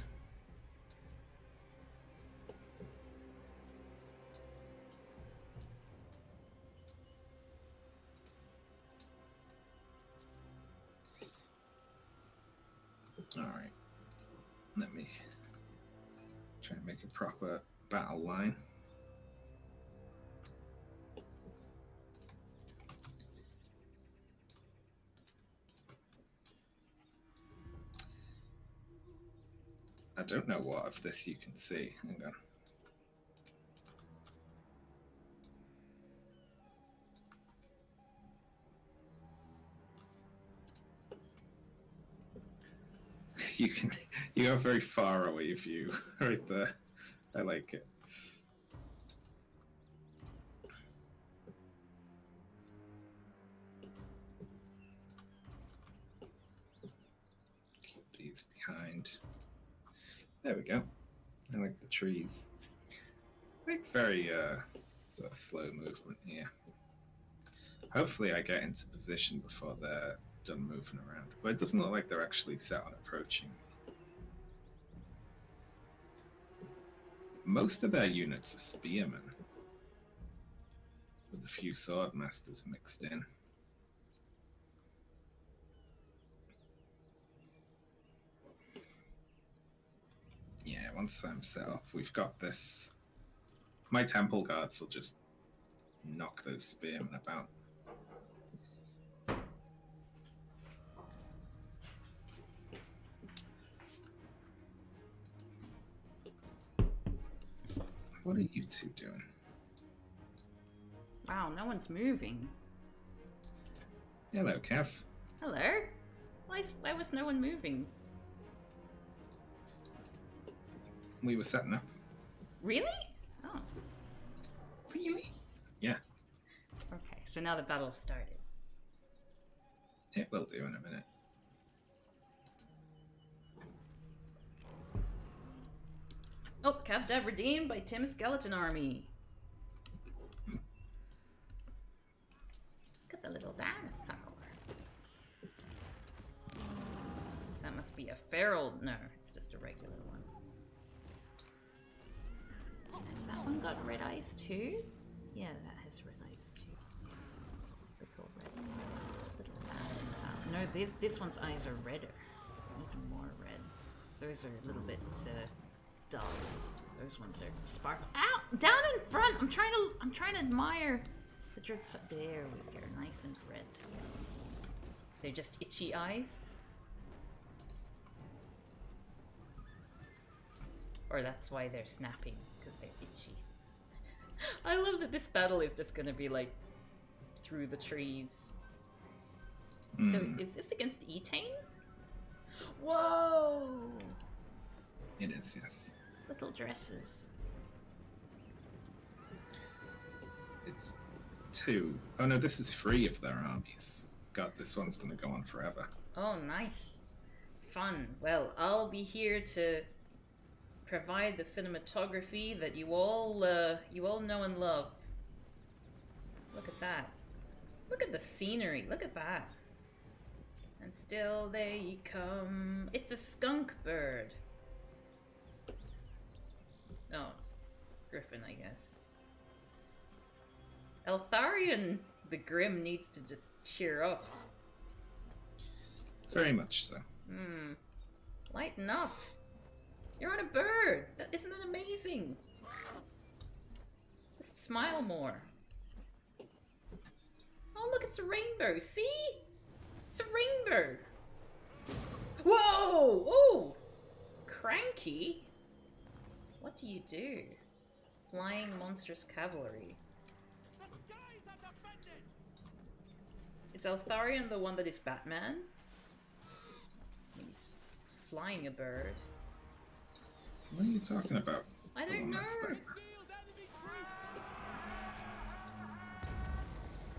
Alright. Let me try and make a proper battle line. I don't know what of this you can see. Hang on. You got a very far away view right there. I like it. Keep these behind. There we go. I like the trees. I think very sort of slow movement here. Hopefully I get into position before they're done moving around. But it doesn't look like they're actually set on approaching. Most of their units are spearmen, with a few sword masters mixed in. Yeah, once I'm set up, we've got this. My temple guards will just knock those spearmen about. What are you two doing? Wow, no one's moving. Hello, Kev. Hello? Why was no one moving? We were setting up. Really? Oh. Really? Yeah. Okay, so now the battle started. It will do in a minute. Oh, Cav Dev redeemed by Tim Skeleton Army. Look at the little dinosaur. That must be a feral. No, it's just a regular one. Has that one got red eyes too? Yeah, that has red eyes too. Little red eyes, little dinosaur. No, this one's eyes are redder, even more red. Those are a little bit dull. Those ones are sparkle. Ow! Down in front. I'm trying to admire the dread. There we go. Nice and red. They're just itchy eyes. Or that's why they're snapping, because they're itchy. I love that this battle is just gonna be like through the trees. So is this against Etane? Whoa! It is, yes. Little dresses. It's 2. Oh no, this is 3 of their armies. God, this one's gonna go on forever. Oh, nice. Fun. Well, I'll be here to provide the cinematography that you all know and love. Look at that. Look at the scenery. Look at that. And still they come. It's a skunk bird. Oh, griffin, I guess. Eltharion the Grim needs to just cheer up. Very much so. Lighten up. You're on a bird. Isn't that amazing? Just smile more. Oh, look, it's a rainbow. See? It's a rainbow. Whoa! Oh! Cranky? What do you do? Flying monstrous cavalry. Is Eltharion the one that is Batman? He's flying a bird. What are you talking about? I don't know.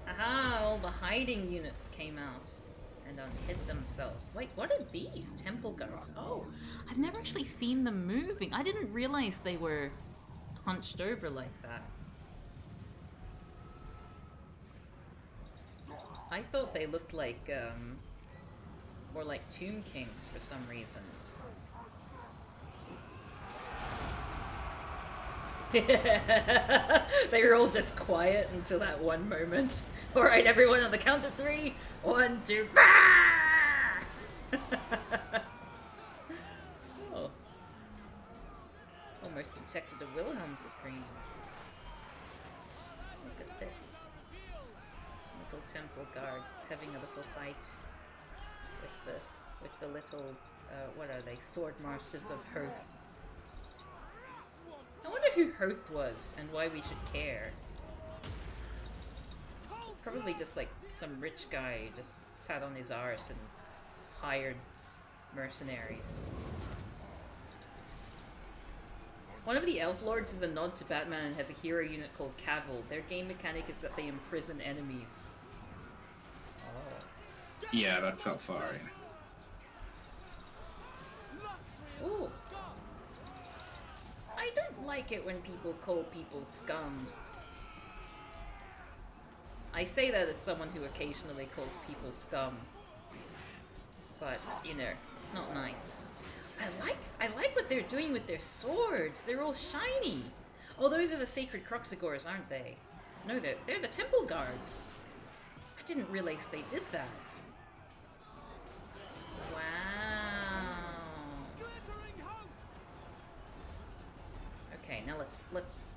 Aha, all the hiding units came out and unhid themselves. Wait, what are these? Temple guards. Oh, I've never actually seen them moving. I didn't realize they were hunched over like that. I thought they looked like More like Tomb Kings for some reason. They were all just quiet until that one moment. Alright, everyone, on the count of 3. 1, 2, oh. Almost detected a Wilhelm scream. Look at this. Little temple guards having a little fight with the little, what are they? Sword masters of Hearth. I wonder who Hearth was and why we should care. Probably just like some rich guy who just sat on his arse and hired mercenaries. One of the Elf Lords is a nod to Batman and has a hero unit called Cavil. Their game mechanic is that they imprison enemies. Oh. Yeah, that's how far in. Ooh. I don't like it when people call people scum. I say that as someone who occasionally calls people scum. But, you know, it's not nice. I like what they're doing with their swords. They're all shiny. Oh, those are the sacred Croxigors, aren't they? No, they're the temple guards. I didn't realize they did that. Wow. Okay, now let's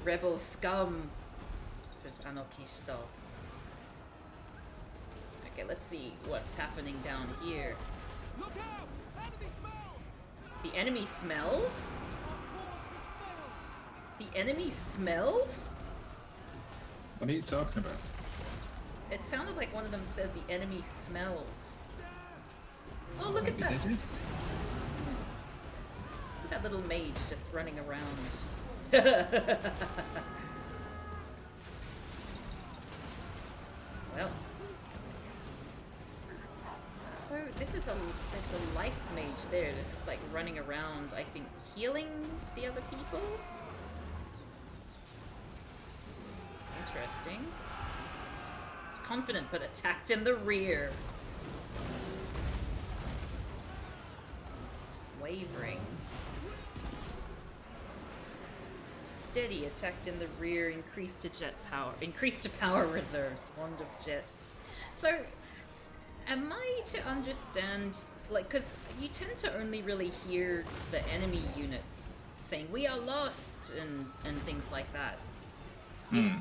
rebel scum, says Anarchisto. Okay, let's see what's happening down here. Look out! Enemy smells! The enemy smells? The enemy smells? What are you talking about? It sounded like one of them said the enemy smells. Oh, look Maybe at that. they did. Look at that little mage just running around. Well. So there's a life mage there that's just like running around, I think, healing the other people? Interesting. It's confident but attacked in the rear. Wavering. Steady, attacked in the rear, increased to jet power. Increased to power reserves. Wand of jet. So, am I to understand, like, because you tend to only really hear the enemy units saying, "We are lost," and things like that.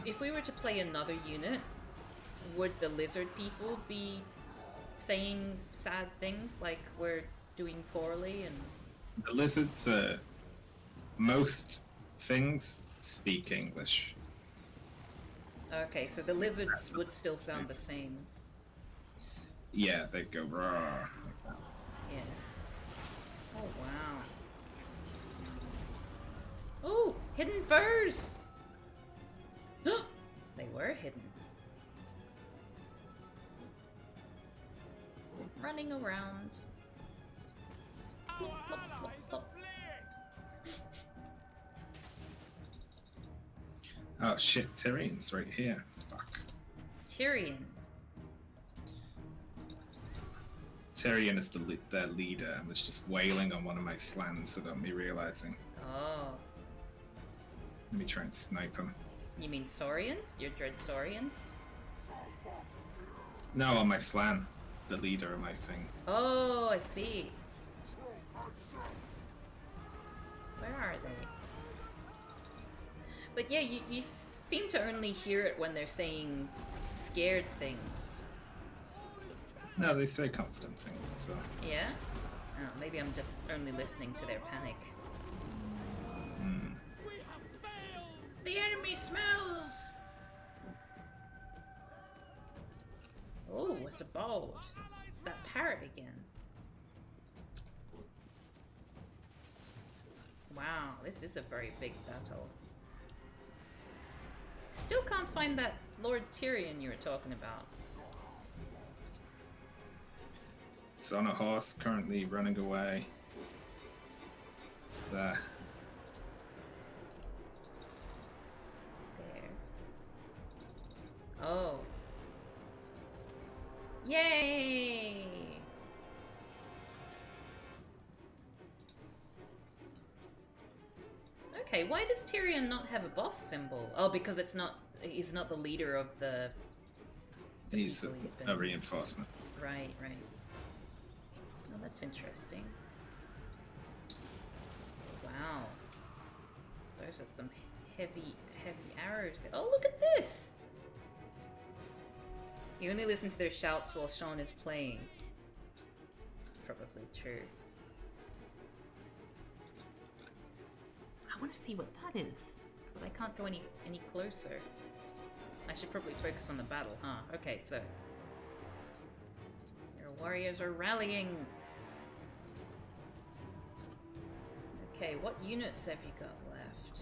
If we were to play another unit, would the lizard people be saying sad things like we're doing poorly and... The lizards, most things speak English. Okay, so the lizards would still sound the same. Yeah, they go raw. Yeah. Oh, wow. Oh, hidden furs! They were hidden. Running around. Plop, plop, plop, plop. Oh shit, Tyrion's right here. Fuck. Tyrion. Tyrion is their leader and was just wailing on one of my slants without me realizing. Oh. Let me try and snipe him. You mean Saurians? Your dread Saurians? No, on my slan. The leader of my thing. Oh, I see. Where are they? But yeah, you seem to only hear it when they're saying scared things. No, they say confident things as well. Yeah? Oh, maybe I'm just only listening to their panic. The enemy smells! Oh, it's a bolt. It's that parrot again. Wow, this is a very big battle. Still can't find that Lord Tyrion you were talking about. It's on a horse, currently running away. There. There. Oh. Yay! Okay, why does Tyrion not have a boss symbol? Oh, because he's not the leader of the He's people you've a been... reinforcement. Right. Oh, that's interesting. Wow. Those are some heavy arrows. Oh, look at this! You only listen to their shouts while Shaun is playing. Probably true. I want to see what that is, but I can't go any closer. I should probably focus on the battle, huh? Okay, so... Your warriors are rallying! Okay, what units have you got left?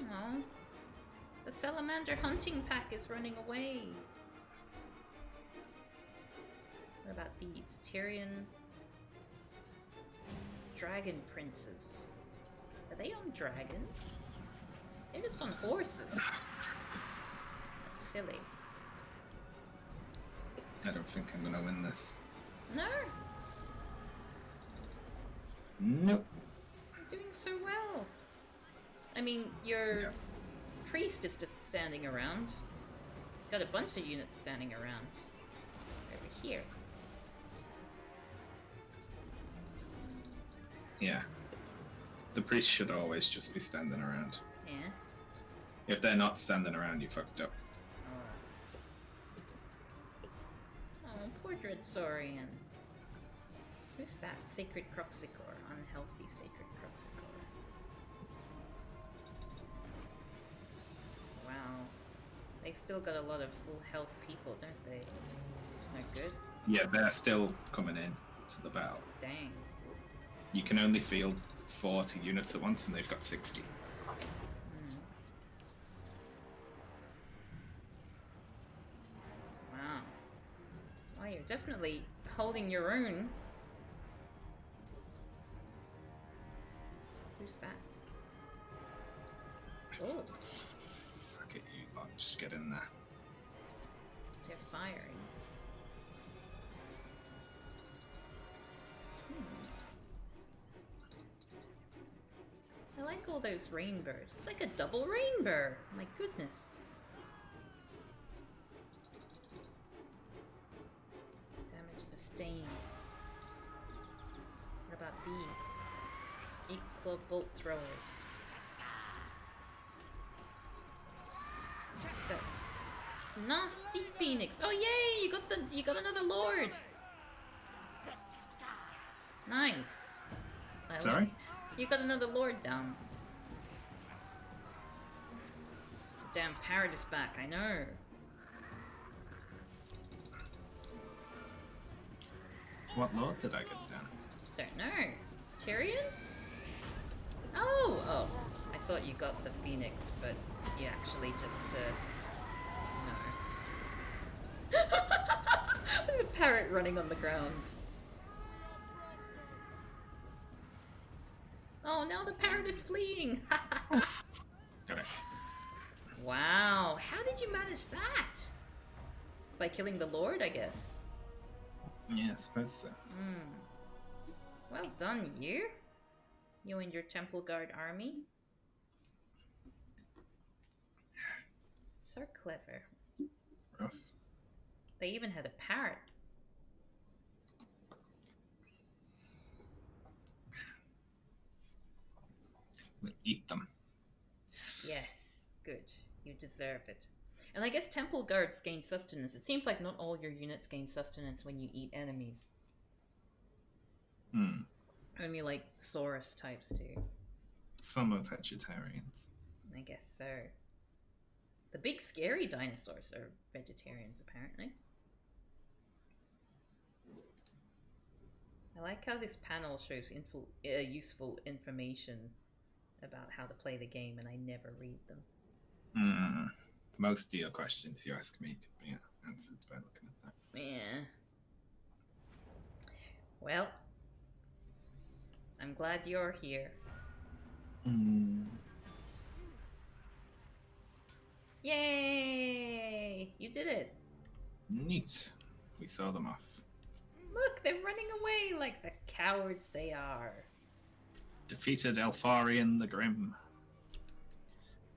Oh, the salamander hunting pack is running away! What about these? Tyrion... Dragon princes. Are they on dragons? They're just on horses. That's silly. I don't think I'm gonna win this. No! Nope. You're doing so well. I mean, your priest is just standing around. Got a bunch of units standing around. Over here. Yeah. The priest should always just be standing around. Yeah. If they're not standing around, you fucked up. Oh, poor Dreadsorian. Who's that? Sacred Croxicor. Unhealthy Sacred Croxicor. Wow. They've still got a lot of full health people, don't they? It's no good. Yeah, they're still coming in to the battle. Dang. You can only field 40 units at once, and they've got 60. Wow. Wow, you're definitely holding your own. Who's that? Oh, Fuck it, you lot, just get in there. they're firing. I like all those rainbows. It's like a double rainbow. My goodness. Damage sustained. What about these? Equal bolt throwers. So, nasty phoenix. Oh yay! You got another lord. Nice. Sorry? You got another lord down. Damn parrot is back, I know. What lord did I get down? Don't know. Tyrion? Oh! I thought you got the phoenix, but you actually just, no. The parrot running on the ground. Oh, now the parrot is fleeing! Got it. Wow, how did you manage that? By killing the lord, I guess. Yeah, I suppose so. Well done, you. You and your Temple Guard army. So clever. Rough. They even had a parrot. We'll eat them. Yes, good. You deserve it. And I guess Temple Guards gain sustenance. It seems like not all your units gain sustenance when you eat enemies. Only like Saurus types do. Some are vegetarians. I guess so. The big scary dinosaurs are vegetarians, apparently. I like how this panel shows useful information about how to play the game, and I never read them. Most of your questions you ask me could be answered by looking at that. Yeah. Well, I'm glad you're here. Yay! You did it! Neat. We saw them off. Look, they're running away like the cowards they are. Defeated Elfarion the Grim.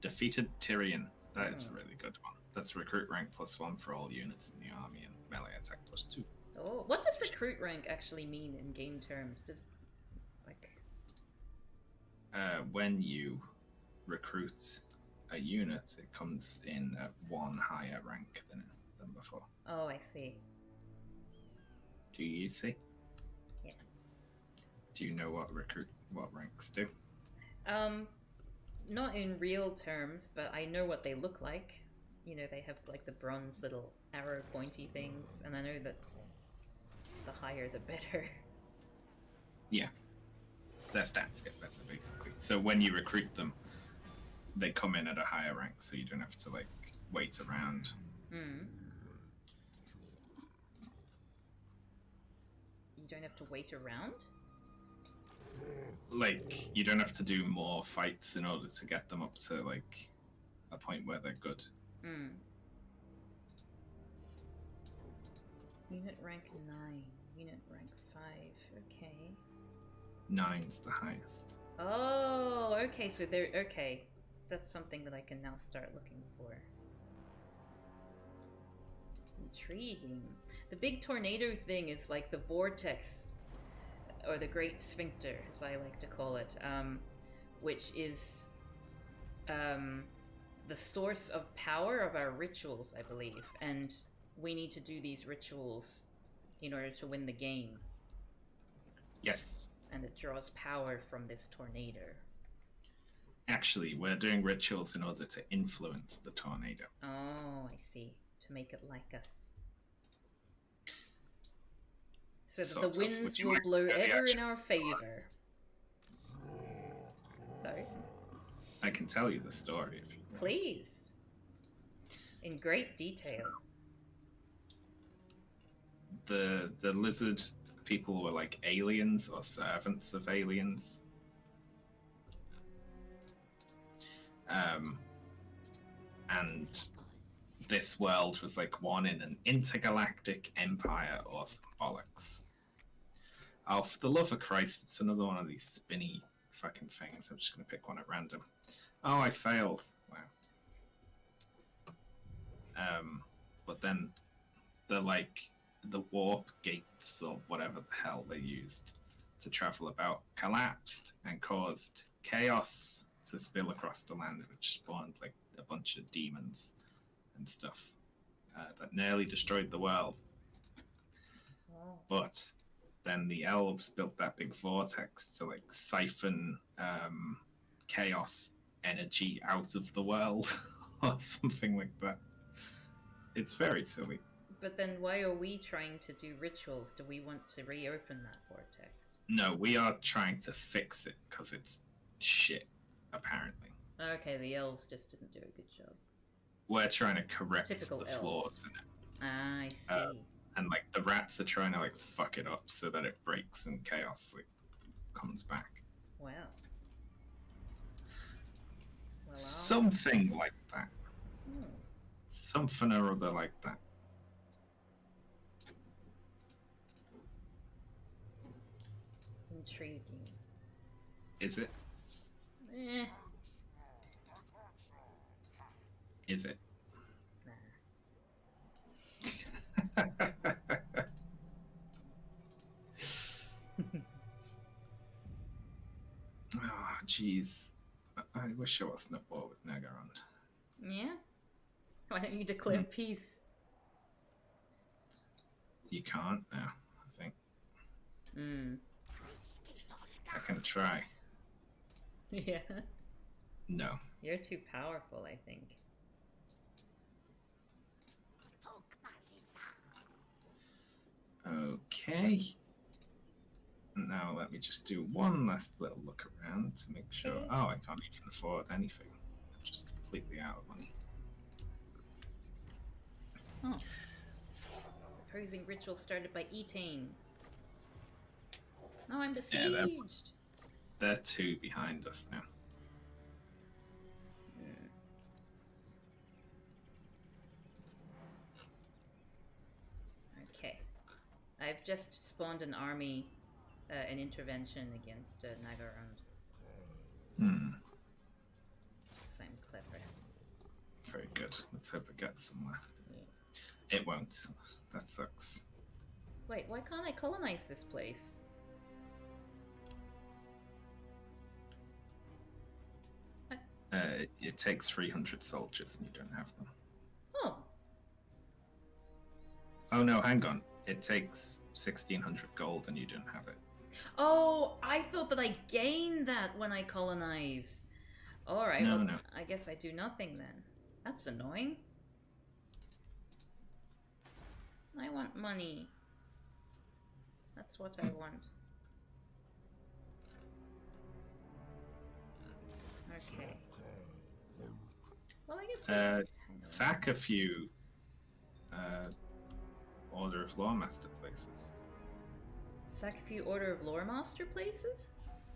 Defeated Tyrion. That is a really good one. That's recruit rank +1 for all units in the army and melee attack +2. Oh, what does recruit rank actually mean in game terms? Does like when you recruit a unit, it comes in at 1 higher rank than before. Oh, I see. Do you see? Yes. Do you know what ranks do? Not in real terms, but I know what they look like. You know, they have like the bronze little arrow pointy things, and I know that the higher the better. Yeah. Their stats get better, basically. So when you recruit them, they come in at a higher rank, so you don't have to, like, wait around. Hmm. You don't have to wait around? Like, you don't have to do more fights in order to get them up to, like, a point where they're good. Hmm. Unit rank 9. Unit rank 5. Okay. 9's the highest. Oh, okay, so they're... Okay. That's something that I can now start looking for. Intriguing. The big tornado thing is like the vortex, or the great sphincter, as I like to call it, which is the source of power of our rituals, I believe. And we need to do these rituals in order to win the game. Yes. And it draws power from this tornado. Actually, we're doing rituals in order to influence the tornado. Oh, I see. To make it like us. So that the winds will blow ever in our favor. Sorry? I can tell you the story if you want. Please. In great detail. The lizard people were like aliens or servants of aliens. And this world was like one in an intergalactic empire or symbolics. Oh, for the love of Christ, it's another one of these spinny fucking things. I'm just going to pick one at random. Oh, I failed. Wow. But then the warp gates or whatever the hell they used to travel about collapsed and caused chaos to spill across the land, which spawned like a bunch of demons and stuff that nearly destroyed the world. Oh. But then the elves built that big vortex to like siphon chaos energy out of the world or something like that. It's very silly. But then why are we trying to do rituals? Do we want to reopen that vortex? No, we are trying to fix it because it's shit, apparently. Okay, the elves just didn't do a good job. We're trying to correct Typical the elves. flaws in it. Ah, I see. And like the rats are trying to like fuck it up so that it breaks and chaos like comes back. Well, something like that. Hmm. Something or other like that. Intriguing. Is it? Eh. Is it? Nah. Oh, jeez. I wish I wasn't at war with Nagarond. Yeah? Why don't you declare peace? You can't now, I think. Hmm. I can try. Yeah. No. You're too powerful, I think. Okay. Now let me just do one last little look around to make sure. Okay. Oh, I can't even afford anything. I'm just completely out of money. Oh. Opposing ritual started by Etain. Oh, I'm besieged! Yeah, they're two behind us now. Okay. I I've just spawned an army, an intervention against Nagarund. Hmm. Because I'm clever. Very good. Let's hope it gets somewhere. Yeah. It won't. That sucks. Wait, why can't I colonize this place? What? It takes 300 soldiers and you don't have them. Oh. Oh no, hang on. It takes 1600 gold and you don't have it. Oh, I thought that I gained that when I colonize. Alright, No, well, no. I guess I do nothing then. That's annoying. I want money. That's what I want. Okay. Well, I guess we'll just hang Sack a few Order of Lawmaster places. Sack a few Order of Lore Master places?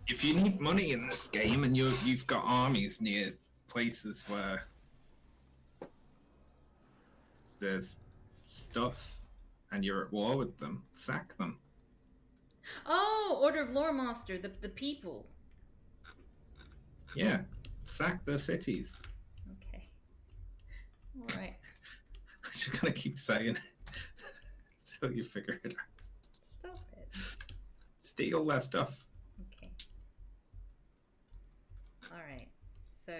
If you need money in this game and you've got armies near places where there's stuff and you're at war with them, sack them. Oh, Order of Lore Master, the people. Yeah, sack the cities. Okay. Alright. I'm just gonna keep saying it until you figure it out. Stop it. Steal their stuff. Okay. Alright. So...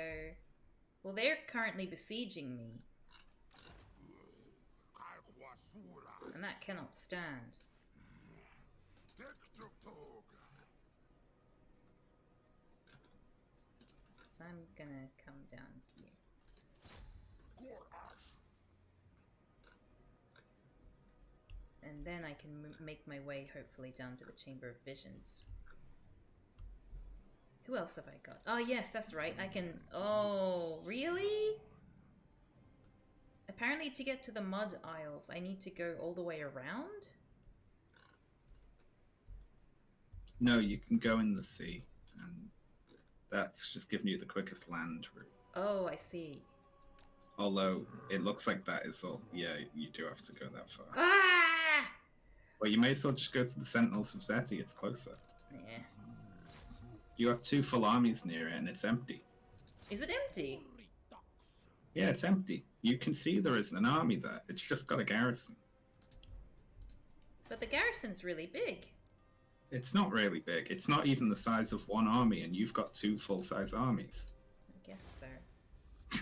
Well, they're currently besieging me. And that cannot stand. So I'm gonna come down here. And then I can make my way, hopefully, down to the Chamber of Visions. Who else have I got? Oh, yes, that's right. I can... Oh, really? Apparently, to get to the Mud Isles, I need to go all the way around? No, you can go in the sea, and that's just giving you the quickest land route. Oh, I see. Although, it looks like that is all... Yeah, you do have to go that far. Ah! Well, you may as well just go to the Sentinels of Zeti, it's closer. Yeah. You have 2 full armies near it, and it's empty. Is it empty? Yeah, it's empty. You can see there isn't an army there. It's just got a garrison. But the garrison's really big. It's not really big. It's not even the size of one army, and you've got 2 full-size armies. I guess so.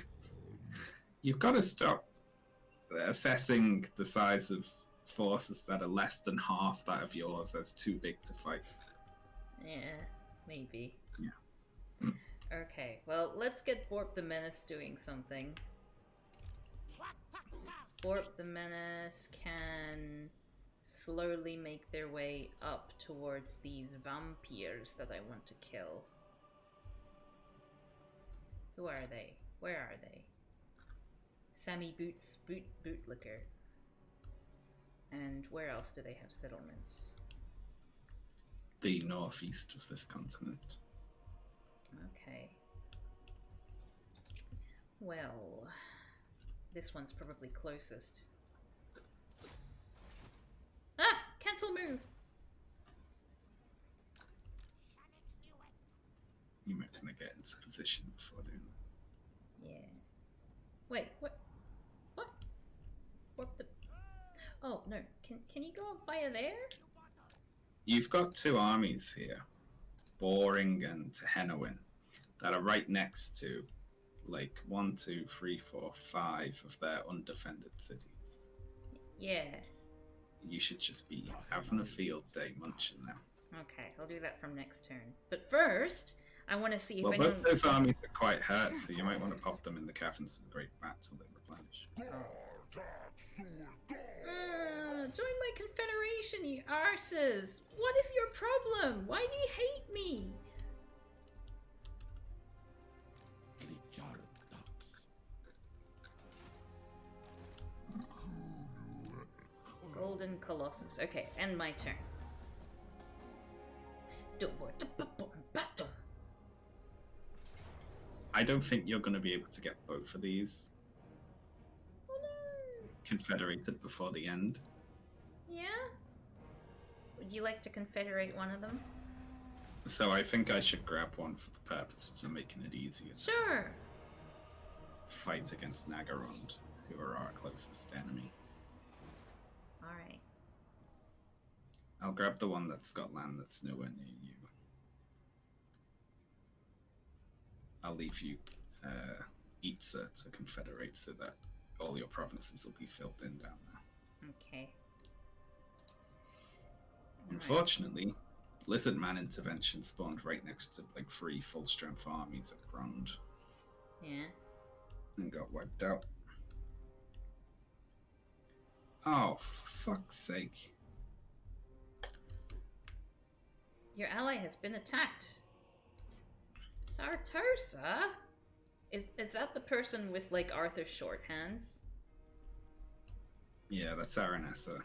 You've got to stop assessing the size of forces that are less than half that of yours as too big to fight. Yeah, maybe. Yeah. Okay, well, let's get Borp the Menace doing something. Borp the Menace can slowly make their way up towards these vampires that I want to kill. Who are they? Where are they? Sammy Boots, Bootlicker. And where else do they have settlements? The northeast of this continent. Okay. Well, this one's probably closest. Ah! Cancel move! You might want to get into position before doing that. Yeah. Wait, what? What? What the... Oh, no. Can you go on fire there? You've got 2 armies here, Boring and Tehenowin, that are right next to, like, 1, 2, 3, 4, 5 of their undefended cities. Yeah. You should just be having a field day munching them. Okay, I'll do that from next turn. But first, I want to see if Well, anyone... both those armies are quite hurt, so you might want to pop them in the caverns of the Great Bat till they replenish. Join my confederation, you arses! What is your problem? Why do you hate me? Golden Colossus. Okay, end my turn. I don't think you're going to be able to get both of these confederated before the end. Yeah? Would you like to confederate one of them? So I think I should grab one for the purposes of making it easier to Sure. fight against Nagarond, who are our closest enemy. Alright. I'll grab the one that's got land that's nowhere near you. I'll leave you Itza to confederate so that all your provinces will be filled in down there. Okay. Unfortunately, Lizard Man intervention spawned right next to like 3 full-strength armies at Grond. Yeah. And got wiped out. Oh, for fuck's sake. Your ally has been attacked. Sartosa? Is that the person with like Arthur's shorthands? Yeah, that's Aranessa.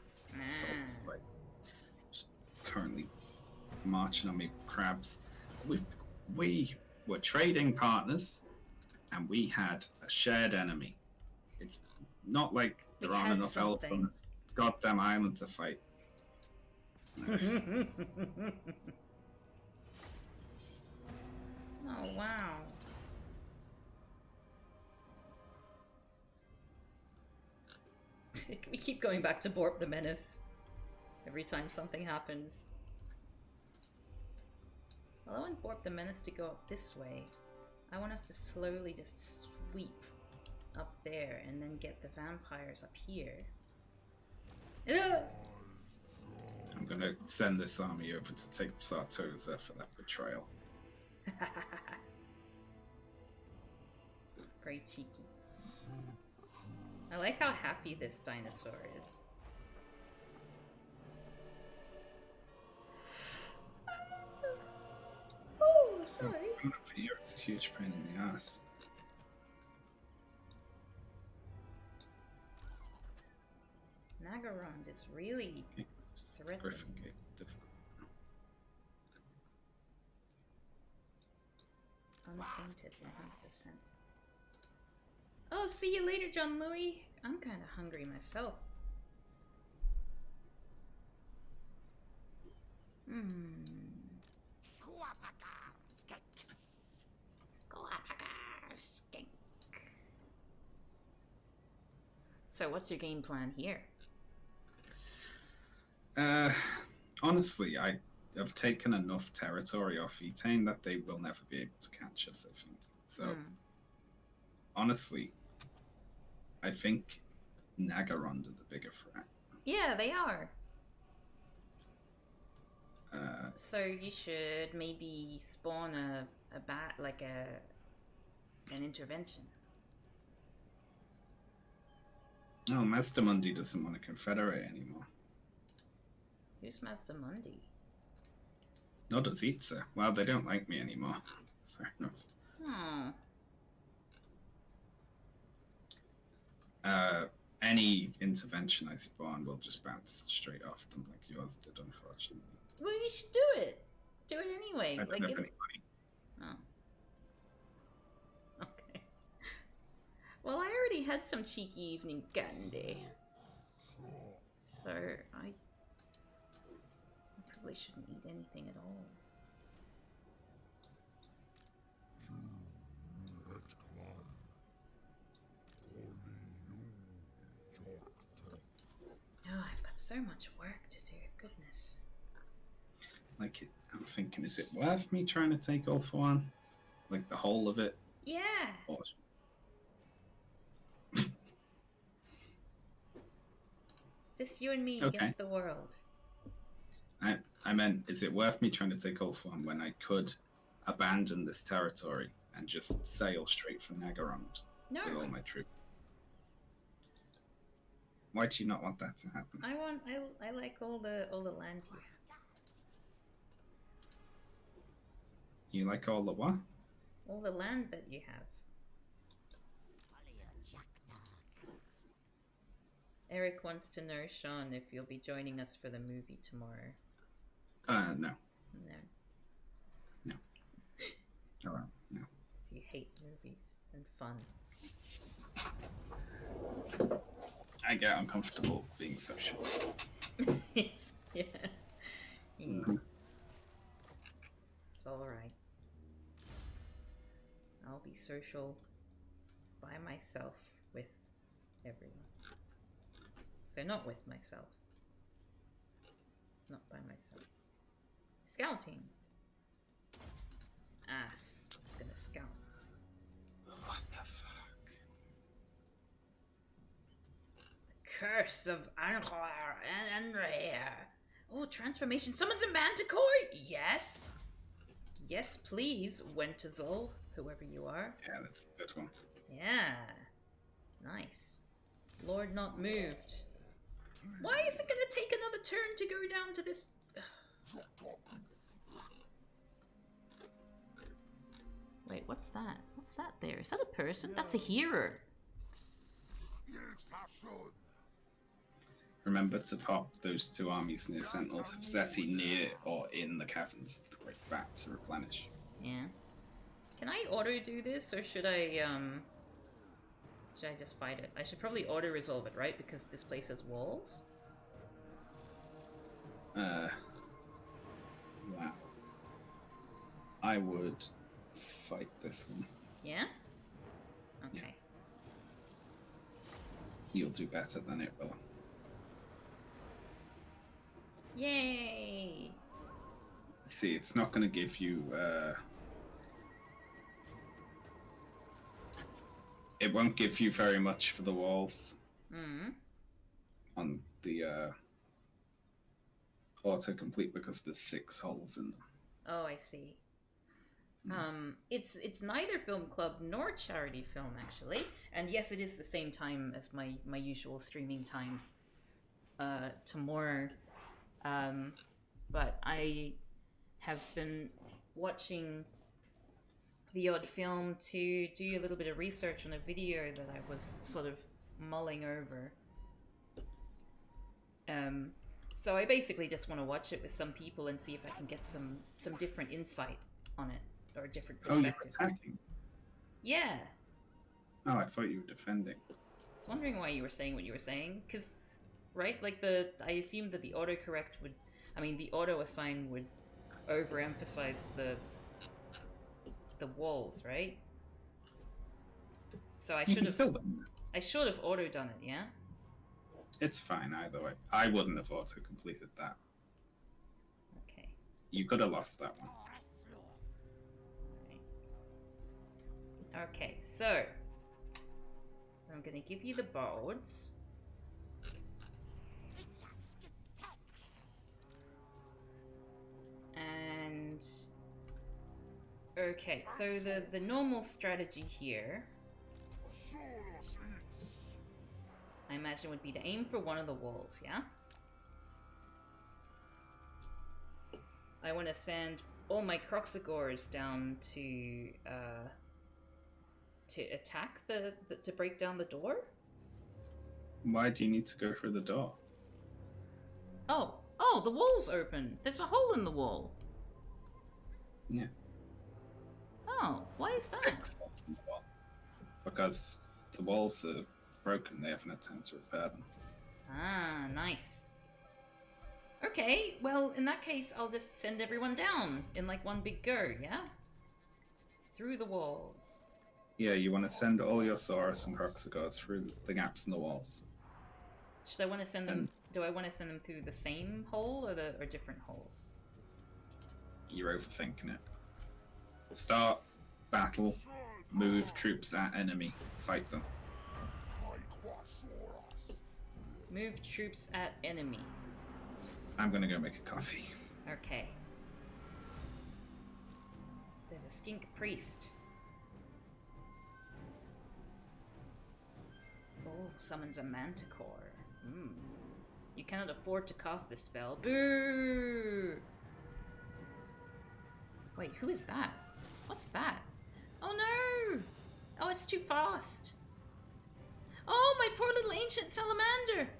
Assault Spike. Currently marching on me crabs. We were trading partners and we had a shared enemy. It's not like there aren't enough elves on this goddamn island to fight. Oh wow. We keep going back to Borp the Menace every time something happens. Well, I want Borp the Menace to go up this way. I want us to slowly just sweep up there and then get the vampires up here. I'm gonna send this army over to take Sartosa for that betrayal. Very cheeky. I like how happy this dinosaur is. Oh, sorry. Here, it's a huge pain in the ass. Nagarond is really threatening. Griffin Gate is difficult. Untainted, 100%. Oh, see you later, John Louis. I'm kind of hungry myself. So what's your game plan here? Honestly, I have taken enough territory off Etain that they will never be able to catch us, I think. So, honestly, I think Nagarond are the bigger threat. Yeah, they are. So you should maybe spawn an intervention. No, Master Mundi doesn't want to confederate anymore. Who's Master Mundi? Nor does Itza. Well, they don't like me anymore. Fair enough. Any intervention I spawn will just bounce straight off them like yours did, unfortunately. Well, you should do it. Do it anyway. I don't have any money. Oh. Okay. Well, I already had some cheeky evening candy. So, I probably shouldn't eat anything at all. Oh, I've got so much work to do. Goodness. Like, I'm thinking, is it worth me trying to take all for one? Like, the whole of it? Yeah. Or... Just you and me against the world. I meant, is it worth me trying to take all for one when I could abandon this territory and just sail straight for Nagarond with all my troops? Why do you not want that to happen? I like all the land you have. You like all the what? All the land that you have. Eric wants to know, Shaun, if you'll be joining us for the movie tomorrow. No. No. No. Oh, no. You hate movies and fun. I get uncomfortable being social. Yeah. be social by myself with everyone. So not with myself. Not by myself. Scouting. Ass. It's gonna scout. What the fuck? Curse of Anglar and Rare. Oh, transformation. Someone's a manticore? Yes. Yes, please, Wentazol, whoever you are. Yeah, that's a good one. Yeah. Nice. Lord not moved. Why is it gonna take another turn to go down to this? Wait, what's that? What's that there? Is that a person? That's a hearer. Remember to pop those 2 armies near Sentinels of Zeti near or in the caverns of the Great Vat to replenish. Yeah. Can I auto do this, or should I just fight it? I should probably auto resolve it, right? Because this place has walls. Wow. I would fight this one. Yeah? Okay. Yeah. You'll do better than it will. Yay! See, it's not going to give you... It won't give you very much for the walls. On the autocomplete because there's 6 holes in them. Oh, I see. It's neither film club nor charity film, actually. And yes, it is the same time as my usual streaming time tomorrow. But I have been watching the odd film to do a little bit of research on a video that I was sort of mulling over. So I basically just want to watch it with some people and see if I can get some different insight on it, or different perspectives. Oh, you're attacking? Yeah. Oh, I thought you were defending. I was wondering why you were saying what you were saying, because, right, like I assumed that the autocorrect would, the auto assign would overemphasize the walls, right? So I should have auto done it, yeah? It's fine either way. I wouldn't have auto completed that. Okay. You could have lost that one. Right. Okay, so I'm gonna give you the boards. And okay, so the normal strategy here, I imagine, would be to aim for one of the walls, yeah? I want to send all my Croxagores down to attack to break down the door? Why do you need to go through the door? Oh, the wall's open. There's a hole in the wall. Yeah. Oh, why is that? 6 holes in the wall. Because the walls are broken, they haven't had time to repair them. Ah, nice. Okay, well, in that case, I'll just send everyone down in like one big go, yeah? Through the walls. Yeah, you want to send all your Saurus and Croxagores through the gaps in the walls. Should I want to send them? Do I want to send them through the same hole or different holes? You're overthinking it. Start battle, move troops at enemy, fight them. Move troops at enemy. I'm gonna go make a coffee. Okay. There's a skink priest. Oh, summons a manticore. You cannot afford to cast this spell. Boo! Wait, who is that? What's that? Oh no! Oh, it's too fast. Oh, my poor little ancient salamander!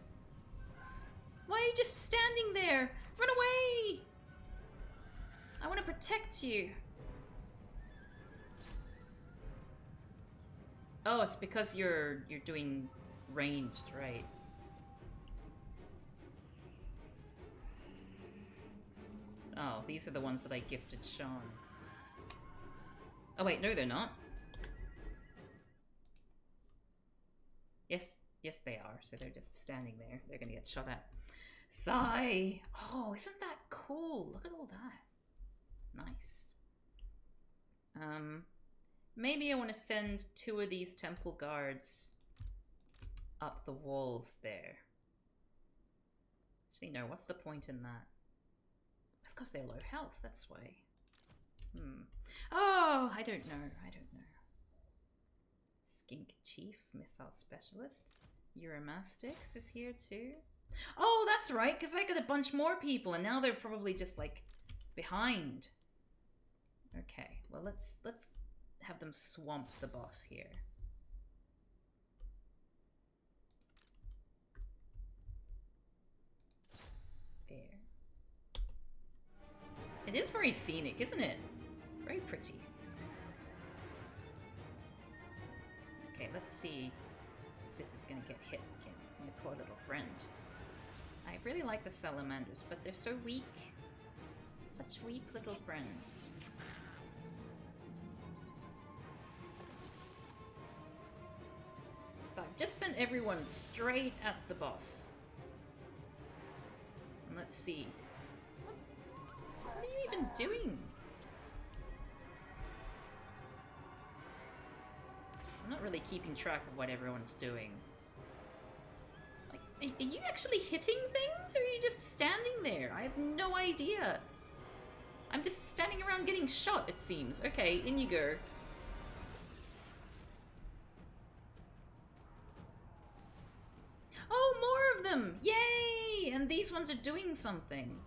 Why are you just standing there? Run away! I want to protect you. Oh, it's because you're doing ranged, right? Oh, these are the ones that I gifted Shaun. Oh wait, no they're not. Yes, yes they are. So they're just standing there. They're gonna get shot at. Sigh! Oh, isn't that cool? Look at all that. Nice. Maybe I want to send 2 of these temple guards up the walls there. Actually, no, what's the point in that? It's because they're low health, that's why. Oh, I don't know. Skink Chief, Missile Specialist. Euromastix is here too. Oh, that's right, because I got a bunch more people, and now they're probably just, like, behind. Okay, well, let's have them swamp the boss here. There. It is very scenic, isn't it? Very pretty. Okay, let's see if this is gonna get hit again. My poor little friend. I really like the salamanders, but they're so weak. Such weak little friends. So I've just sent everyone straight at the boss. And let's see. What are you even doing? I'm not really keeping track of what everyone's doing. Like, are you actually hitting things, or are you just standing there? I have no idea. I'm just standing around getting shot, it seems. Okay, in you go. Oh, more of them! Yay! And these ones are doing something.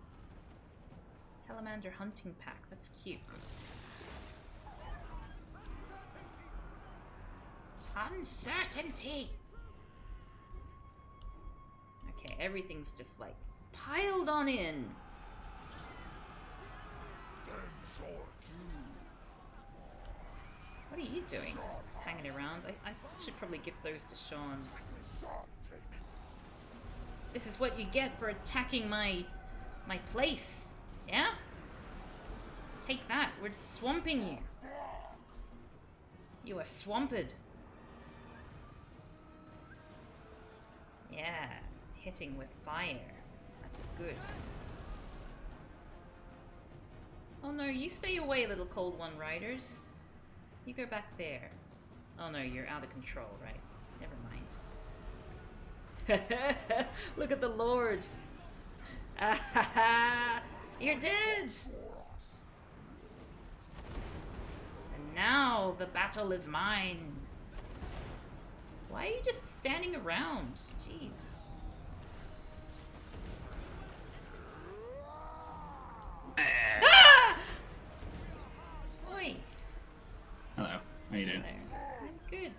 Salamander hunting pack, that's cute. Uncertainty! Okay, everything's just like piled on in. What are you doing? Just hanging around? I should probably give those to Shaun. This is what you get for attacking my place. Yeah? Take that. We're swamping you. You are swamped. Yeah. Hitting with fire. That's good. Oh no, you stay away, little cold one riders. You go back there. Oh no, you're out of control, right? Never mind. Look at the Lord. You're dead. And now the battle is mine. Why are you just standing around? Jeez. Ah! Oi. Hello. How you doing? I'm good.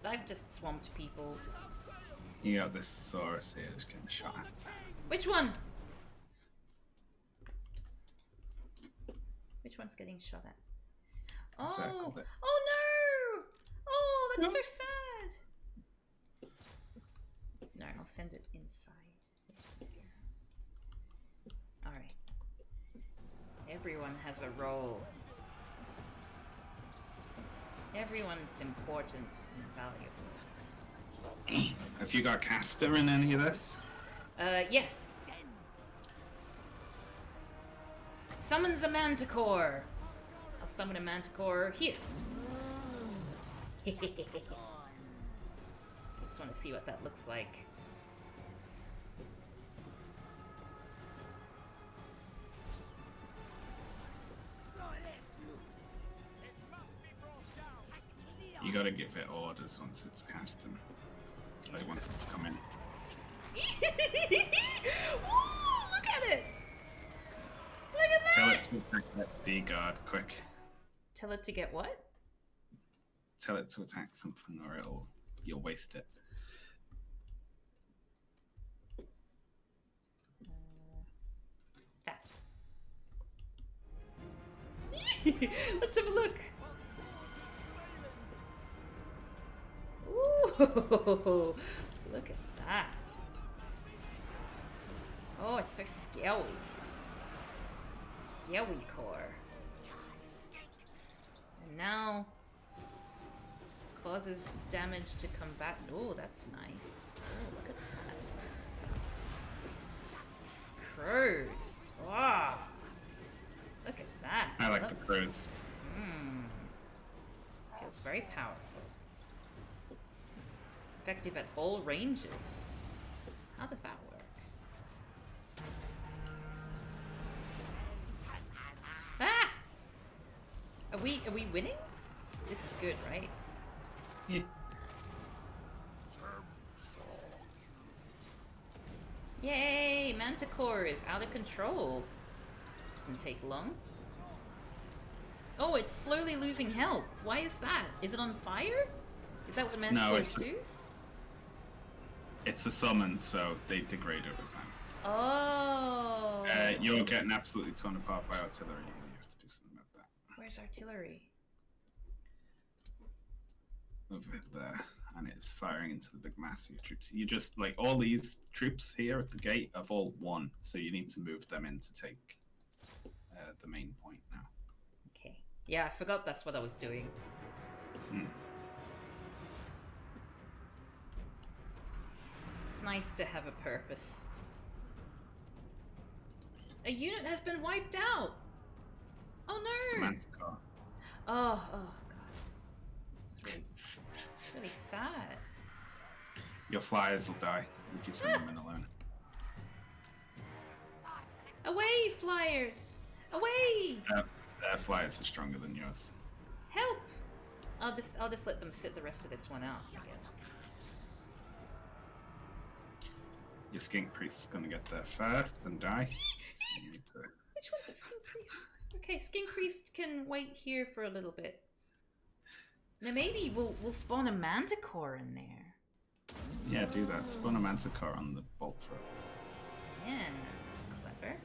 I've just swamped people. You got this Saurus here just getting shot at. Which one? Which one's getting shot at? Oh! Circled it. Oh no! Oh, that's No. so sad. No, I'll send it inside. Alright. Everyone has a role. Everyone's important and valuable. Have you got caster in any of this? Yes. Summons a manticore. I'll summon a manticore here. Just want to see what that looks like. You gotta give it orders once it's casting. Like once it's coming. Ooh, look at it! Look at that! Tell it to attack that sea guard, quick. Tell it to get what? Tell it to attack something or you'll waste it. That. Let's have a look. Ooh, look at that. Oh, it's so scary. Scary core. And now, Causes damage to combat. Oh, that's nice. Oh, look at that. Crows. Wow. Look at that. I like the crows. Feels very powerful. Effective at all ranges. How does that work? Ah! Are we winning? This is good, right? Yeah. Yay! Manticore is out of control. Didn't take long. Oh, it's slowly losing health. Why is that? Is it on fire? Is that what manticores do? It's a summon, so they degrade over time. Oh. You're getting absolutely torn apart by artillery, and you have to do something about that. Where's artillery? Over there, and it's firing into the big mass of your troops. You just, like, all these troops here at the gate have all won, so you need to move them in to take the main point now. Okay. Yeah, I forgot that's what I was doing. It's nice to have a purpose. A unit has been wiped out! Oh no! It's the Manticore. Oh god. It's really sad. Your flyers will die if you send them in alone. Away, flyers! Away! Their flyers are stronger than yours. Help! I'll just let them sit the rest of this one out, I guess. Your skink priest is gonna get there first and die. So you need to... Which one's the skink priest? Okay, skink priest can wait here for a little bit. Now maybe we'll spawn a manticore in there. Yeah, do that. Spawn a manticore on the bolt throw. Yeah, that's clever.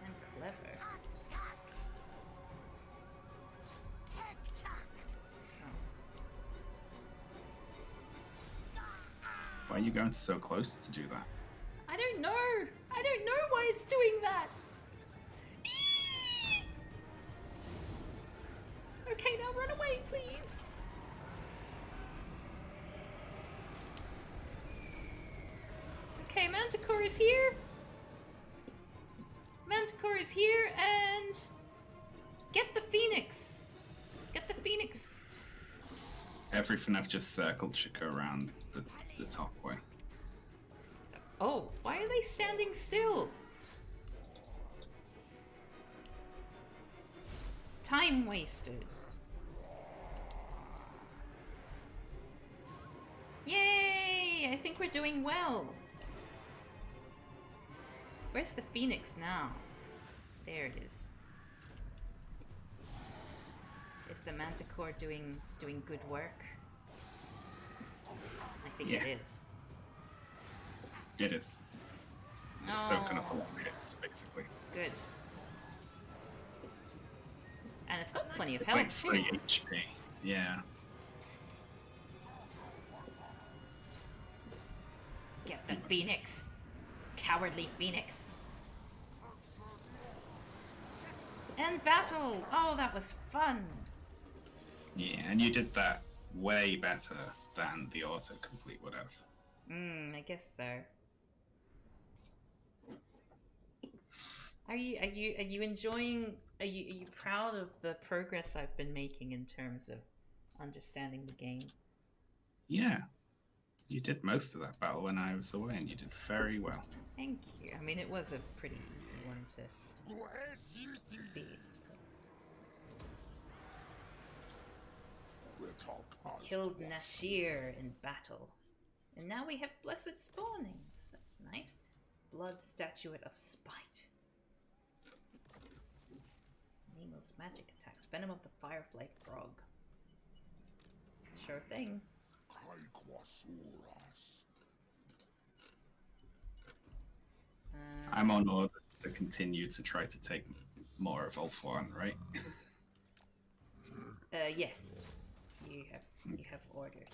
I'm clever. Why are you going so close to do that? I don't know! I don't know why it's doing that! Okay, now run away, please! Okay, Manticore is here. Manticore is here, and... Get the Phoenix! Get the Phoenix! Everything I've just circled should go around the top way. Oh, why are they standing still? Time wasters. Yay! I think we're doing well. Where's the Phoenix now? There it is. Is the Manticore doing good work? I think it is. It is. It's soaking up a lot of hits, basically. Good. And it's got plenty of It's health. like 3 HP. Yeah. Get the Phoenix. Cowardly Phoenix. And battle! Oh, that was fun! Yeah, and you did that way better than the autocomplete would have. I guess so. Are you enjoying? Are you proud of the progress I've been making in terms of understanding the game? Yeah. You did most of that battle when I was away, and you did very well. Thank you. I mean, it was a pretty easy one to beat. Killed Nashir in battle. And now we have Blessed Spawnings. That's nice. Blood Statuette of Spite. Nemo's magic attacks. Venom of the Firefly Frog. Sure thing. I'm on orders to continue to try to take more of Ulthuan, right? Yes. You have orders.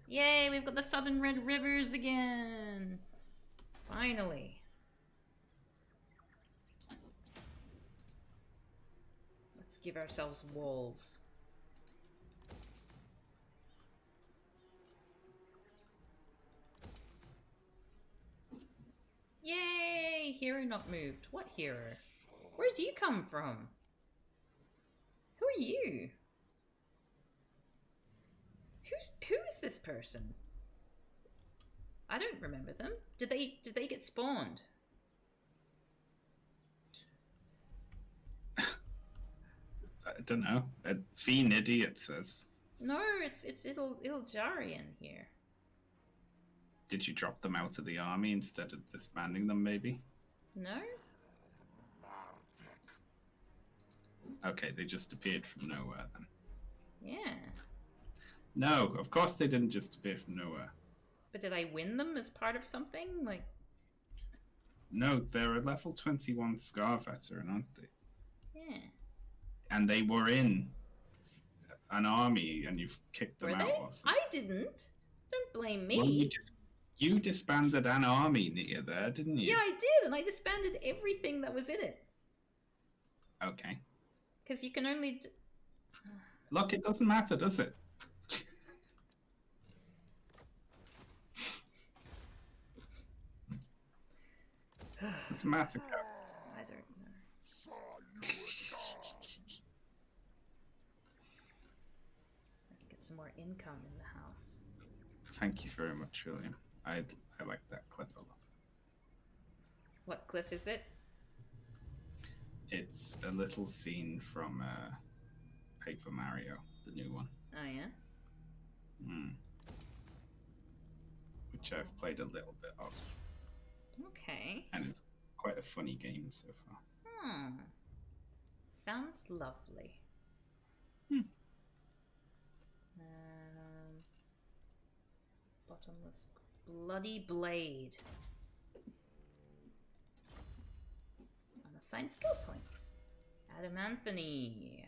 Yay, we've got the Southern Red Rivers again! Finally. Let's give ourselves walls. Yay! Hero not moved. What hero? Where do you come from? Who are you? Who is this person? I don't remember them. Did they get spawned? I don't know. Fiend idiot says. No, it's Iljarian here. Did you drop them out of the army instead of disbanding them, maybe? No? Okay, they just appeared from nowhere then. Yeah. No, of course they didn't just appear from nowhere. But did I win them as part of something? Like... No, they're a level 21 Scar veteran, aren't they? Yeah. And they were in an army and you've kicked them Were out they? or something. I didn't. Don't blame me. Well, you disbanded an army near there, didn't you? Yeah, I did, and I disbanded everything that was in it. Okay. Because you can only... Look, it doesn't matter, does it? Doesn't matter, Cap. I don't know. Let's get some more income in the house. Thank you very much, William. I like that clip a lot. What cliff is it? It's a little scene from Paper Mario, the new one. Oh, yeah? Which I've played a little bit of. Okay. And it's quite a funny game so far. Sounds lovely. Bottomless bloody blade. Unassigned skill points. Adamanthony.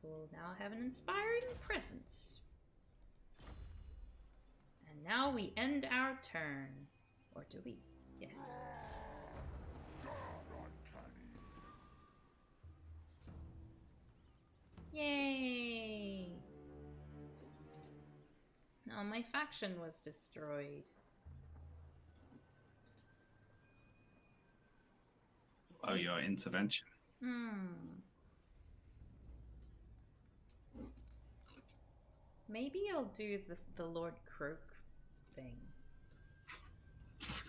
Will now have an inspiring presence. And now we end our turn. Or do we? Yes. Yay! No, my faction was destroyed. Oh, your intervention. Maybe I'll do the Lord Croak thing.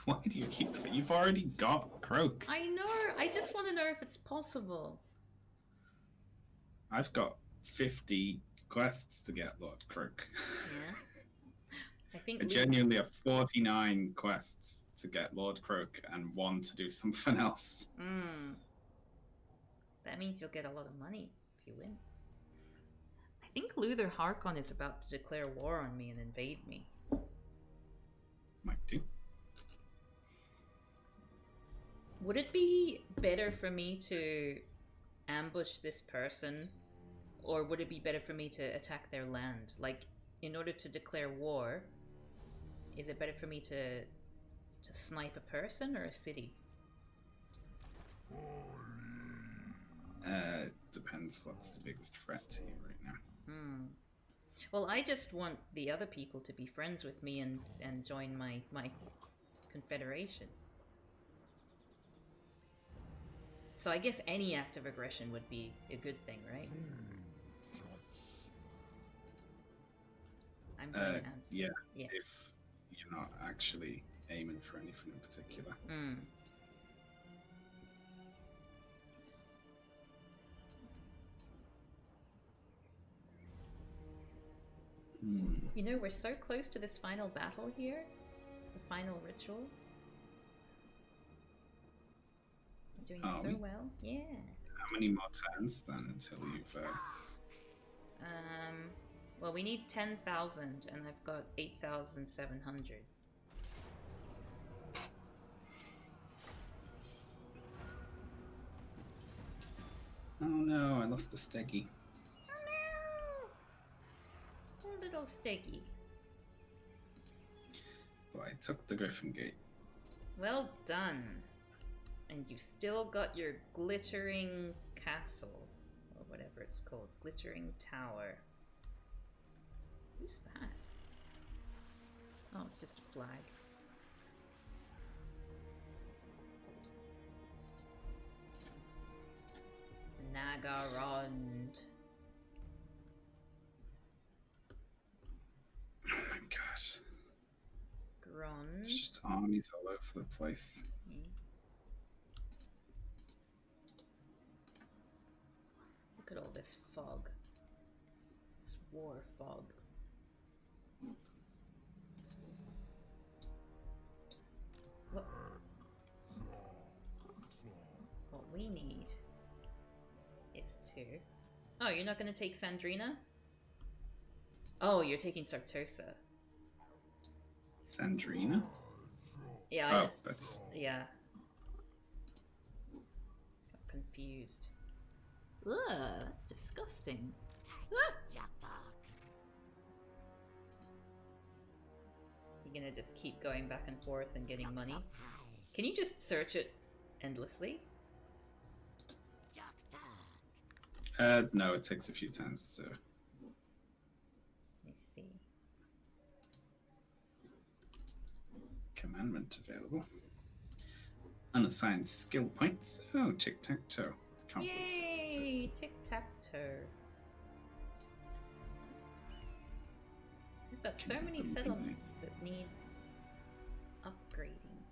Why do you keep... You've already got Croak. I know! I just want to know if it's possible. I've got 50 quests to get Lord Croak. Yeah. I think I genuinely have 49 quests to get Lord Croak and 1 to do something else. That means you'll get a lot of money if you win. I think Luther Harkon is about to declare war on me and invade me. Might do. Would it be better for me to ambush this person, or would it be better for me to attack their land? Like, in order to declare war, is it better for me to snipe a person or a city? Depends what's the biggest threat to you right now. Well, I just want the other people to be friends with me and join my confederation. So I guess any act of aggression would be a good thing, right? I'm going to answer. Yeah, yes. if you're not actually aiming for anything in particular. You know, we're so close to this final battle here. The final ritual. We're doing so well. Yeah. How many more turns then until you've... Well, we need 10,000 and I've got 8,700. Oh no, I lost a steggy. Oh no! Little steggy. But I took the Griffin Gate. Well done. And you still got your glittering Castle, or whatever it's called. Glittering Tower. Who's that? Oh, it's just a flag. Nagarond. Oh my god. Grond. It's just armies all over the place. Look at all this fog. This war fog. What we need is to... Oh, you're not going to take Sandrina? Oh, you're taking Sartosa. Sandrina? Yeah. Oh, that's... Yeah. Got confused. Ugh, that's disgusting. Ah! You're gonna just keep going back and forth and getting money? Can you just search it endlessly? No, it takes a few turns to... Let me see. Commandment available. Unassigned skill points. Oh, tic-tac-toe. Can't believe tic-tac-toe. Yay! Tic-tac-toe. We've got so many settlements that need upgrading.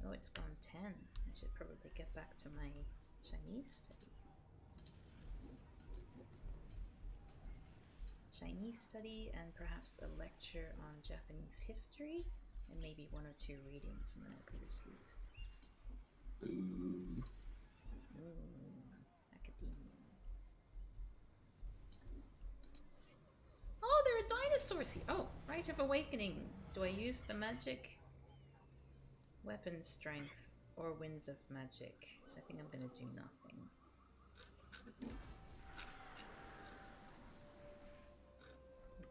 Oh, it's gone 10. I should probably get back to my Chinese study. Chinese study and perhaps a lecture on Japanese history and maybe 1 or 2 readings and then I'll go to sleep. Ooh. Academia. Oh, there are dinosaurs here! Oh, Rite of Awakening. Do I use the magic? Weapon strength or winds of magic? I think I'm gonna do nothing.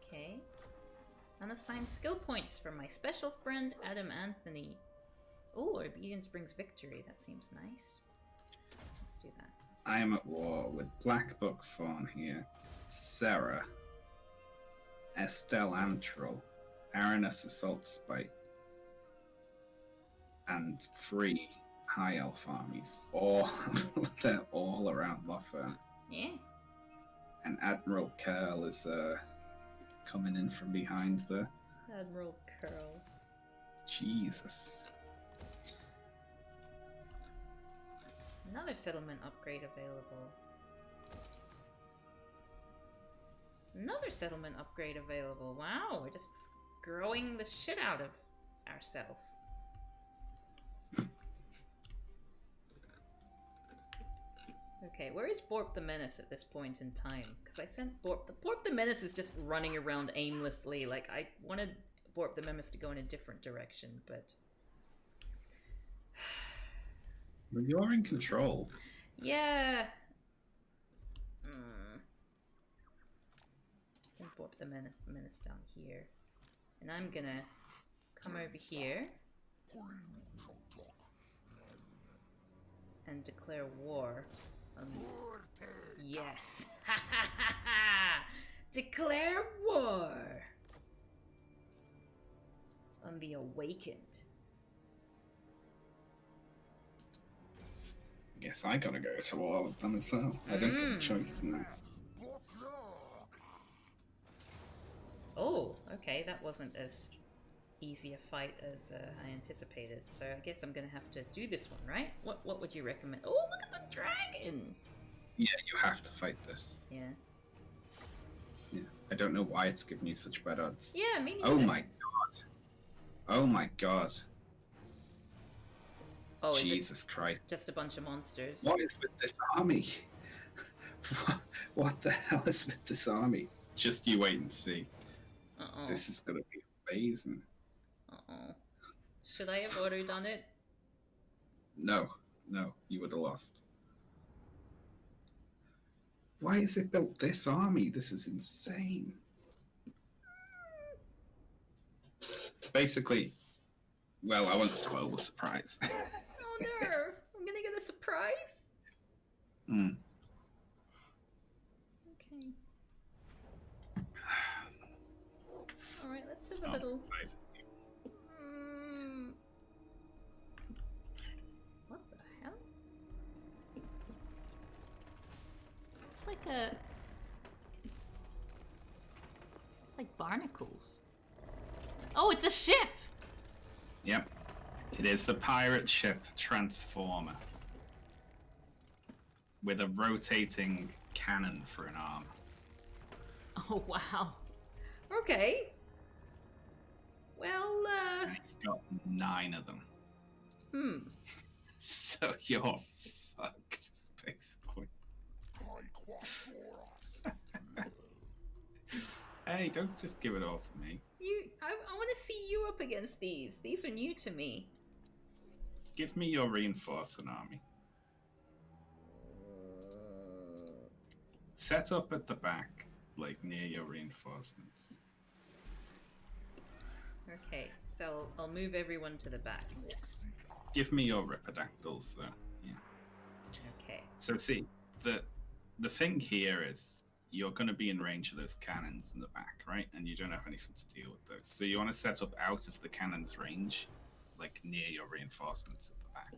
Okay. Unassigned skill points for my special friend Adam Anthony. Oh, obedience brings victory. That seems nice. Let's do that. I am at war with Black Book Fawn here, Sarah, Estelle Antral, Aranus Assault Spite, and 3 High Elf armies. All they're all around Lothern. Yeah. And Admiral Curl is coming in from behind there. Admiral Curl. Jesus. Another settlement upgrade available. Another settlement upgrade available. Wow, we're just growing the shit out of ourselves. Okay, where is Borp the Menace at this point in time? Because I sent Borp the Menace is just running around aimlessly. Like, I wanted Borp the Menace to go in a different direction, but... Well, you're in control. Yeah. Send Borp the Menace down here. And I'm gonna come over here. And declare war. Yes. Declare war on the Awakened. Guess I gotta go to war with them as well. I don't get a choice now. Oh, okay, that wasn't as easy a fight as I anticipated. So I guess I'm gonna have to do this one, right? What would you recommend? Oh, look at the dragon! Yeah, you have to fight this. Yeah. Yeah. I don't know why it's giving you such bad odds. Yeah, me neither. Oh my god. Oh my god. Oh, Jesus Christ. Just a bunch of monsters. What is with this army? What the hell is with this army? Just you wait and see. Uh-oh. This is gonna be amazing. Uh-oh. Should I have auto-done it? No, you would have lost. Why has it built this army? This is insane. Basically, well, I won't spoil the surprise. no! I'm gonna get a surprise? Mm. Okay. Alright, let's have a little... What the hell? It's like a... It's like barnacles. Oh, it's a ship! Yep. It is the pirate ship Transformer. With a rotating cannon for an arm. Oh, wow. Okay. Well, And he's got 9 of them. So you're fucked, basically. Hey, don't just give it all to me. I want to see you up against these. These are new to me. Give me your reinforcing army. Set up at the back, like near your reinforcements. Okay, so I'll move everyone to the back. Give me your Ripidactyls, though. Yeah. Okay. So see, the thing here is you're going to be in range of those cannons in the back, right? And you don't have anything to deal with those. So you want to set up out of the cannon's range, like near your reinforcements at the back.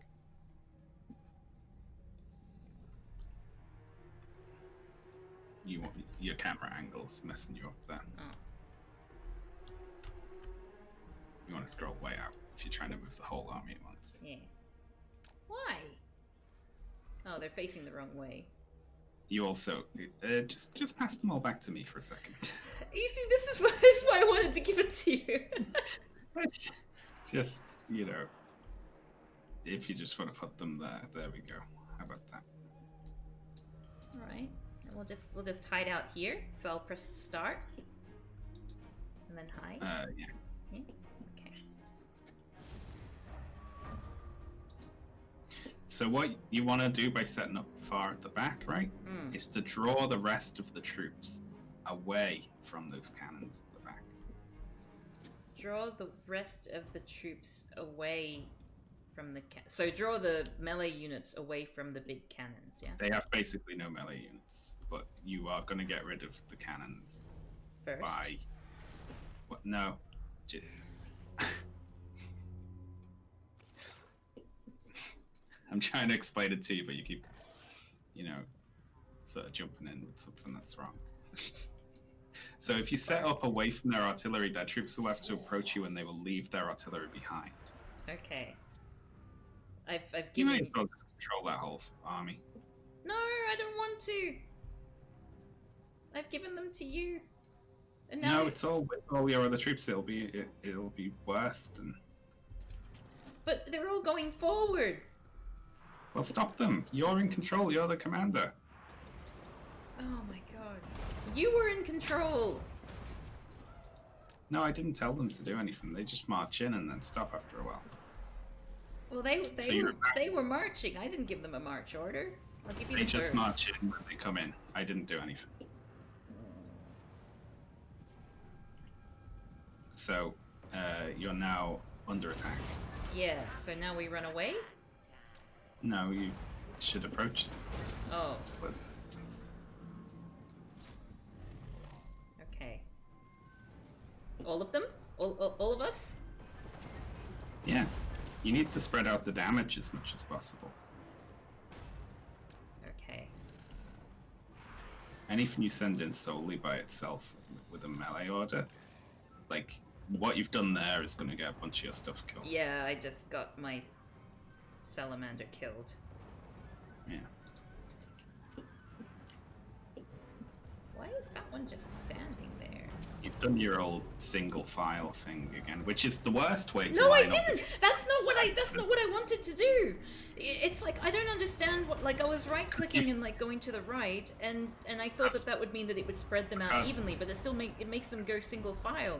You want your camera angles messing you up there. Oh. You want to scroll way out if you're trying to move the whole army at once. Yeah. Why? Oh, they're facing the wrong way. You also just pass them all back to me for a second. You see, this is why I wanted to give it to you. Just, you know, if you just want to put them there we go. How about that? All right. We'll just hide out here. So I'll press start, and then hide. Yeah. Yeah. Okay. So what you want to do by setting up far at the back, right, is to draw the rest of the troops away from those cannons at the back. Draw the rest of the troops away from the so draw the melee units away from the big cannons, yeah? They have basically no melee units, but you are going to get rid of the cannons First. by... What? No. I'm trying to explain it to you, but you keep, you know, sort of jumping in with something that's wrong. So if you set up away from their artillery, their troops will have to approach you and they will leave their artillery behind. Okay. I've You given... may as well just control that whole army. No, I don't want to. I've given them to you. And now No, it's all with all your other troops. It'll be worse. And but they're all going forward. well, stop them. You're in control. You're the commander. Oh my god. You were in control. No, I didn't tell them to do anything. They just march in and then stop after a while. Well, they were marching. I didn't give them a march order. I'll give you They the just birds. march in when they come in. I didn't do anything. So, you're now under attack. Yeah, so now we run away? No, you should approach them. Oh, It's close distance. okay. All of them? All of us? Yeah. You need to spread out the damage as much as possible. Okay. Anything you send in solely by itself with a melee order, like, what you've done there is going to get a bunch of your stuff killed. Yeah, I just got my salamander killed. Yeah. Why is that one just standing there? You've done your old single file thing again, which is the worst way to No, I line up. didn't. That's not what I wanted to do. It's like I don't understand what. Like I was right clicking and like going to the right, and I thought that would mean that it would spread them out evenly, but it makes them go single file.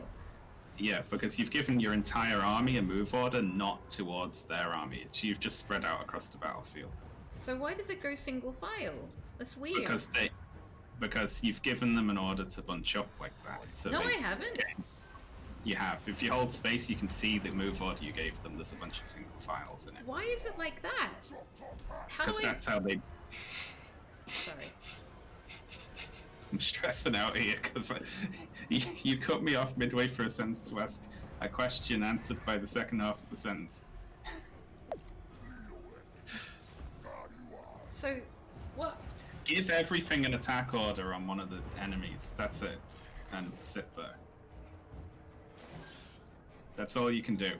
Yeah, because you've given your entire army a move order, not towards their army. You've just spread out across the battlefield. So why does it go single file? That's weird. Because you've given them an order to bunch up like that. So no, I haven't. You have. If you hold space, you can see the move order you gave them. There's a bunch of single files in it. Why is it like that? How do Because I... that's how they... Sorry. I'm stressing out here because you cut me off midway through a sentence to ask a question answered by the second half of the sentence. So, what? Give everything an attack order on one of the enemies. That's it. And sit there. That's all you can do.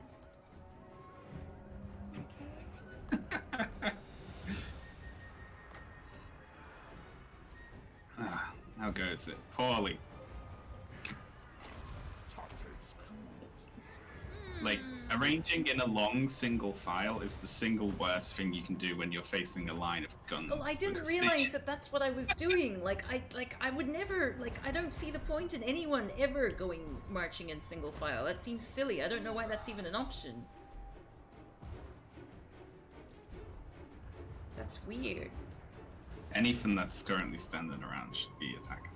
How goes it? Poorly. Like, arranging in a long single file is the single worst thing you can do when you're facing a line of guns. Oh, I didn't realize that that's what I was doing. I would never, I don't see the point in anyone ever marching in single file. That seems silly. I don't know why that's even an option. That's weird. Anything that's currently standing around should be attacking.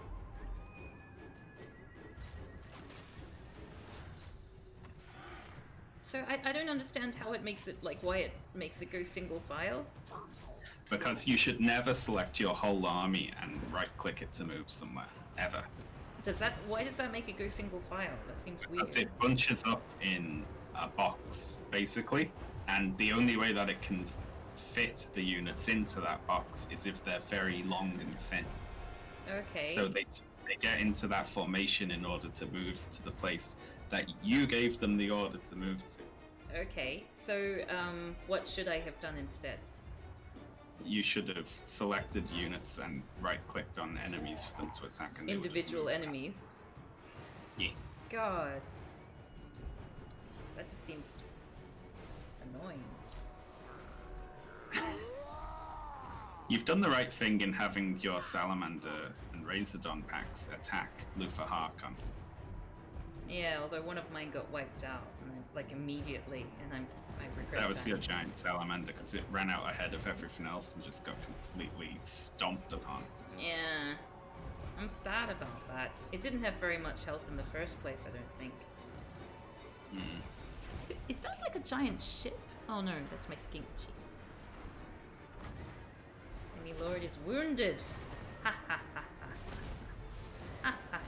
So I don't understand how it makes it, why it makes it go single file. Because you should never select your whole army and right-click it to move somewhere, ever. Why does that make it go single file? That seems weird. Because it bunches up in a box, basically, and the only way that it can fit the units into that box is if they're very long and thin. Okay. So they get into that formation in order to move to the place that you gave them the order to move to. Okay, so what should I have done instead? You should have selected units and right-clicked on enemies for them to attack. And Individual enemies? Yeah. God. That just seems annoying. You've done the right thing in having your Salamander and Razordon packs attack Luthor Harkon. Yeah, although one of mine got wiped out, immediately, and I regret That was your giant Salamander, because it ran out ahead of everything else and just got completely stomped upon. Yeah. I'm sad about that. It didn't have very much health in the first place, I don't think. Is that like a giant ship? Oh no, that's my skink chief. And my lord is wounded! Ha ha ha ha. Ha ha ha.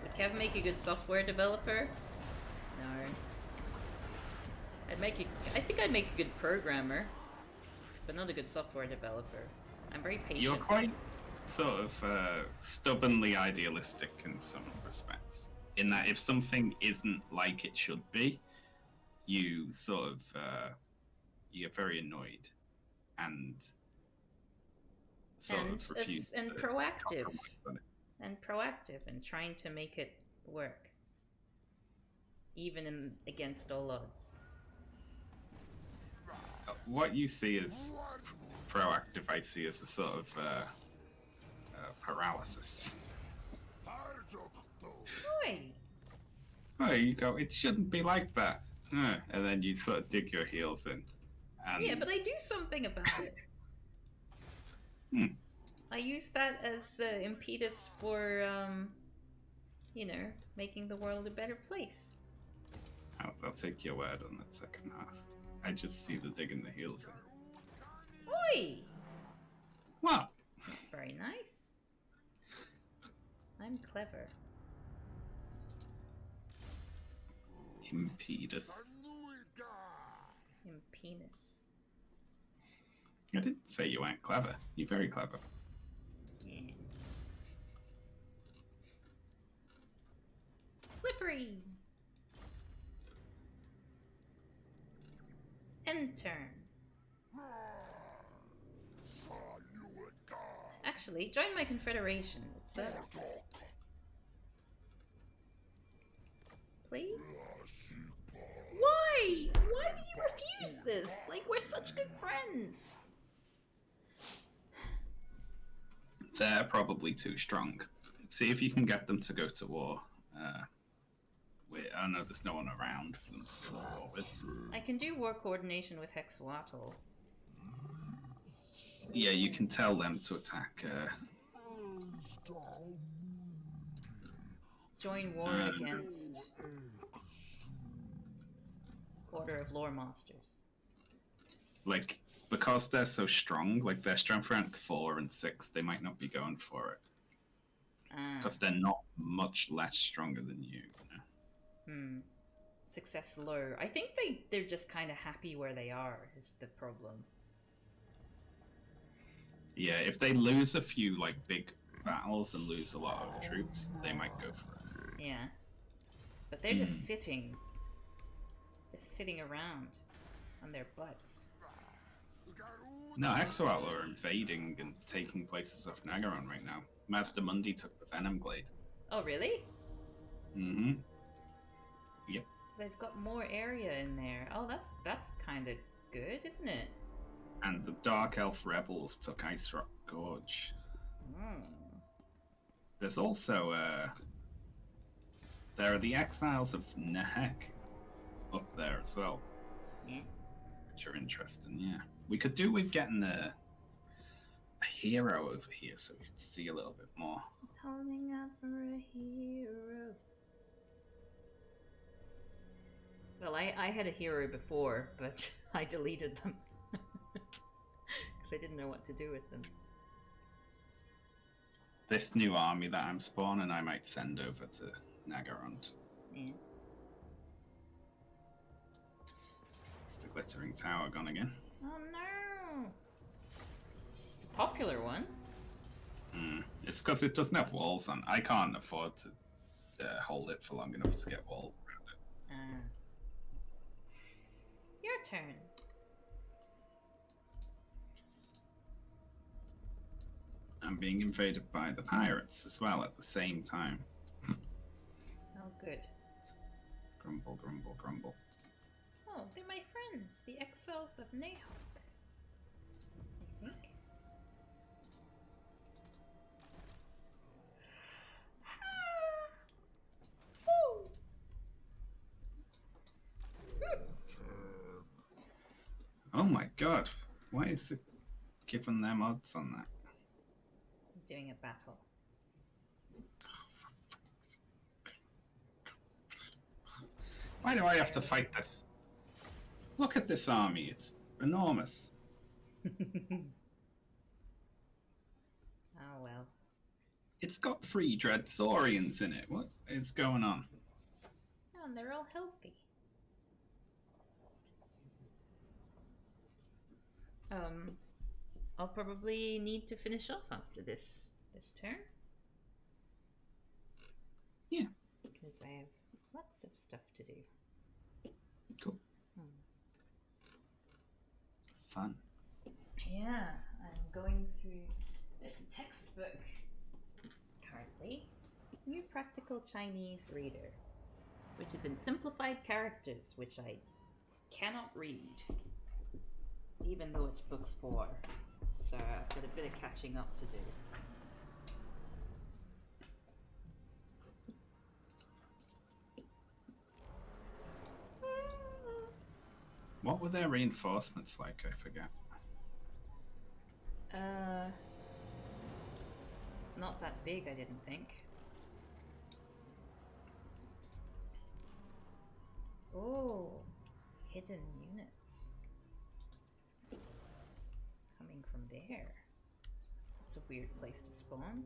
Would Kev make a good software developer? No. I think I'd make a good programmer, but not a good software developer. I'm very patient. You're quite sort of stubbornly idealistic in some respects. In that if something isn't like it should be, you sort of you're very annoyed and sort of refuse and to proactive compromise on it. and proactive and trying to make it work, even against all odds. What you see as proactive, I see as a sort of paralysis. Oi! Oh, you go, it shouldn't be like that. And then you sort of dig your heels in. And Yeah, but I do something about it. I use that as impetus for, making the world a better place. I'll take your word on that second half. I just see the digging the heels in. Oi! What? Very nice. I'm clever. Impetus. Impetus. I didn't say you weren't clever. You're very clever. Yeah. Slippery! End turn. Actually, join my confederation. Please? Why? Why do you refuse this? We're such good friends. They're probably too strong. See if you can get them to go to war. I know there's no one around for them to go to war with. I can do war coordination with Hexawatl. Yeah, you can tell them to attack. Join war against Order of Lore Monsters. Like, because they're so strong, like their strength rank 4 and 6, they might not be going for it. Because they're not much less stronger than you. Success low. I think they're just kind of happy where they are, is the problem. Yeah, if they lose a few, like, big battles and lose a lot of troops, they might go for it. Yeah. But they're just sitting around on their butts. No, Exo Outlaw are invading and taking places off Nagaron right now. Mazda Mundi took the Venom Glade. Oh, really? Mm-hmm. Yep. So they've got more area in there. Oh, that's kind of good, isn't it? And the Dark Elf Rebels took Ice Rock Gorge. There's also, there are the Exiles of Nehek up there as well. Yeah. Which are interesting, yeah. We could do with getting a hero over here so we could see a little bit more. Holding out for a hero. Well, I had a hero before, but I deleted them. Because I didn't know what to do with them. This new army that I'm spawning, I might send over to Nagarond. Yeah. It's the Glittering Tower gone again. Oh no! It's a popular one. It's because it doesn't have walls on. I can't afford to hold it for long enough to get walls around it. Your turn. I'm being invaded by the pirates as well at the same time. Oh, good. Grumble, grumble, grumble. Oh, they're my friends, the Exiles of Nehawk. I think. Oh my god, why is it giving them odds on that? I'm doing a battle. Why do I have to fight this? Look at this army, it's enormous. Oh well. It's got 3 Dreadsaurians in it. What is going on? Oh, and they're all healthy. I'll probably need to finish off after this turn. Yeah. Because I have lots of stuff to do. Cool. Fun. Yeah, I'm going through this textbook currently. New Practical Chinese Reader, which is in simplified characters, which I cannot read, even though it's book 4. So I've got a bit of catching up to do. What were their reinforcements like? I forget. Not that big, I didn't think. Oh, hidden units. Coming from there. That's a weird place to spawn.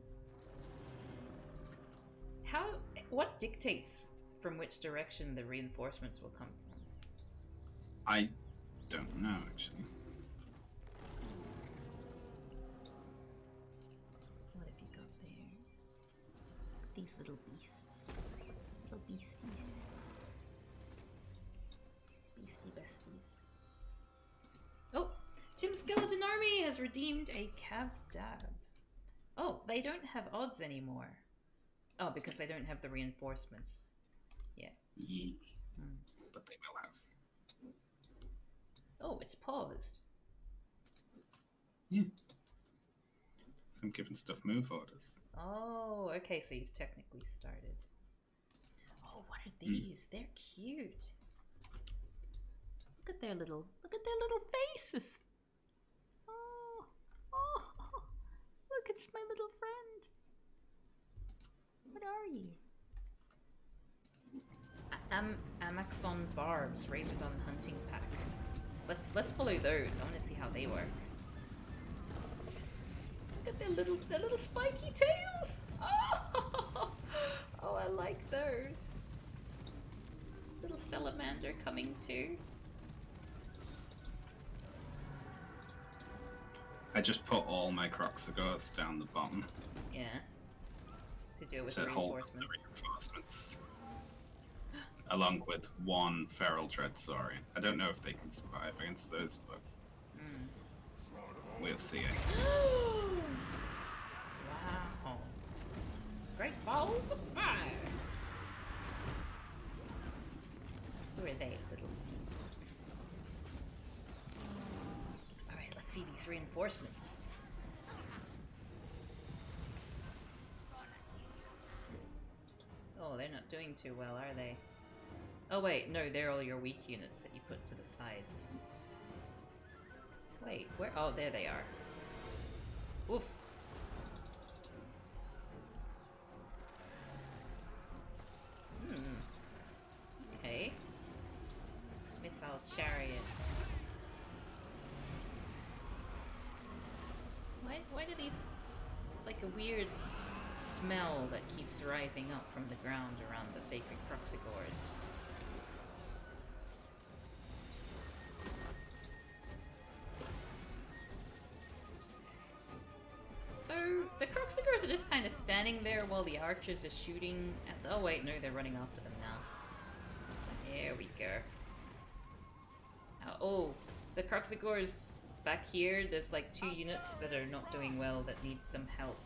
What dictates from which direction the reinforcements will come from? I don't know, actually. What have you got there? These little beasts. Little beasties. Beastie besties. Oh! Tim's Skeleton Army has redeemed a Cav Dab. Oh, they don't have odds anymore. Oh, because they don't have the reinforcements. Yeah. But they will have. Oh, it's paused. Yeah. So I'm giving stuff move orders. Oh, okay, so you've technically started. Oh, what are these? They're cute. Look at their little faces. Oh, look, it's my little friend. What are you? Amaxon barbs, Razordon hunting pack. Let's follow those. I want to see how they work. Look at their little spiky tails. Oh, oh, I like those. Little salamander coming too. I just put all my Croxagores down the bottom. Yeah. To do it with to the hold reinforcements. the reinforcements. Along with one feral dreadsaurian. I don't know if they can survive against those, but we'll see. Wow. Great balls of fire. Who are they, little sneaks? Alright, let's see these reinforcements. Oh, they're not doing too well, are they? Oh wait, no, they're all your weak units that you put to the side. Wait, where? Oh, there they are. Oof. Okay. Missile chariot. Why do these... It's like a weird smell that keeps rising up from the ground around the sacred Croxagores. So, the Croxagores are just kind of standing there while the archers are shooting at the... Oh wait, no, they're running after them now. There we go. Oh, the Croxagores back here, there's like 2 units that are not doing well that need some help.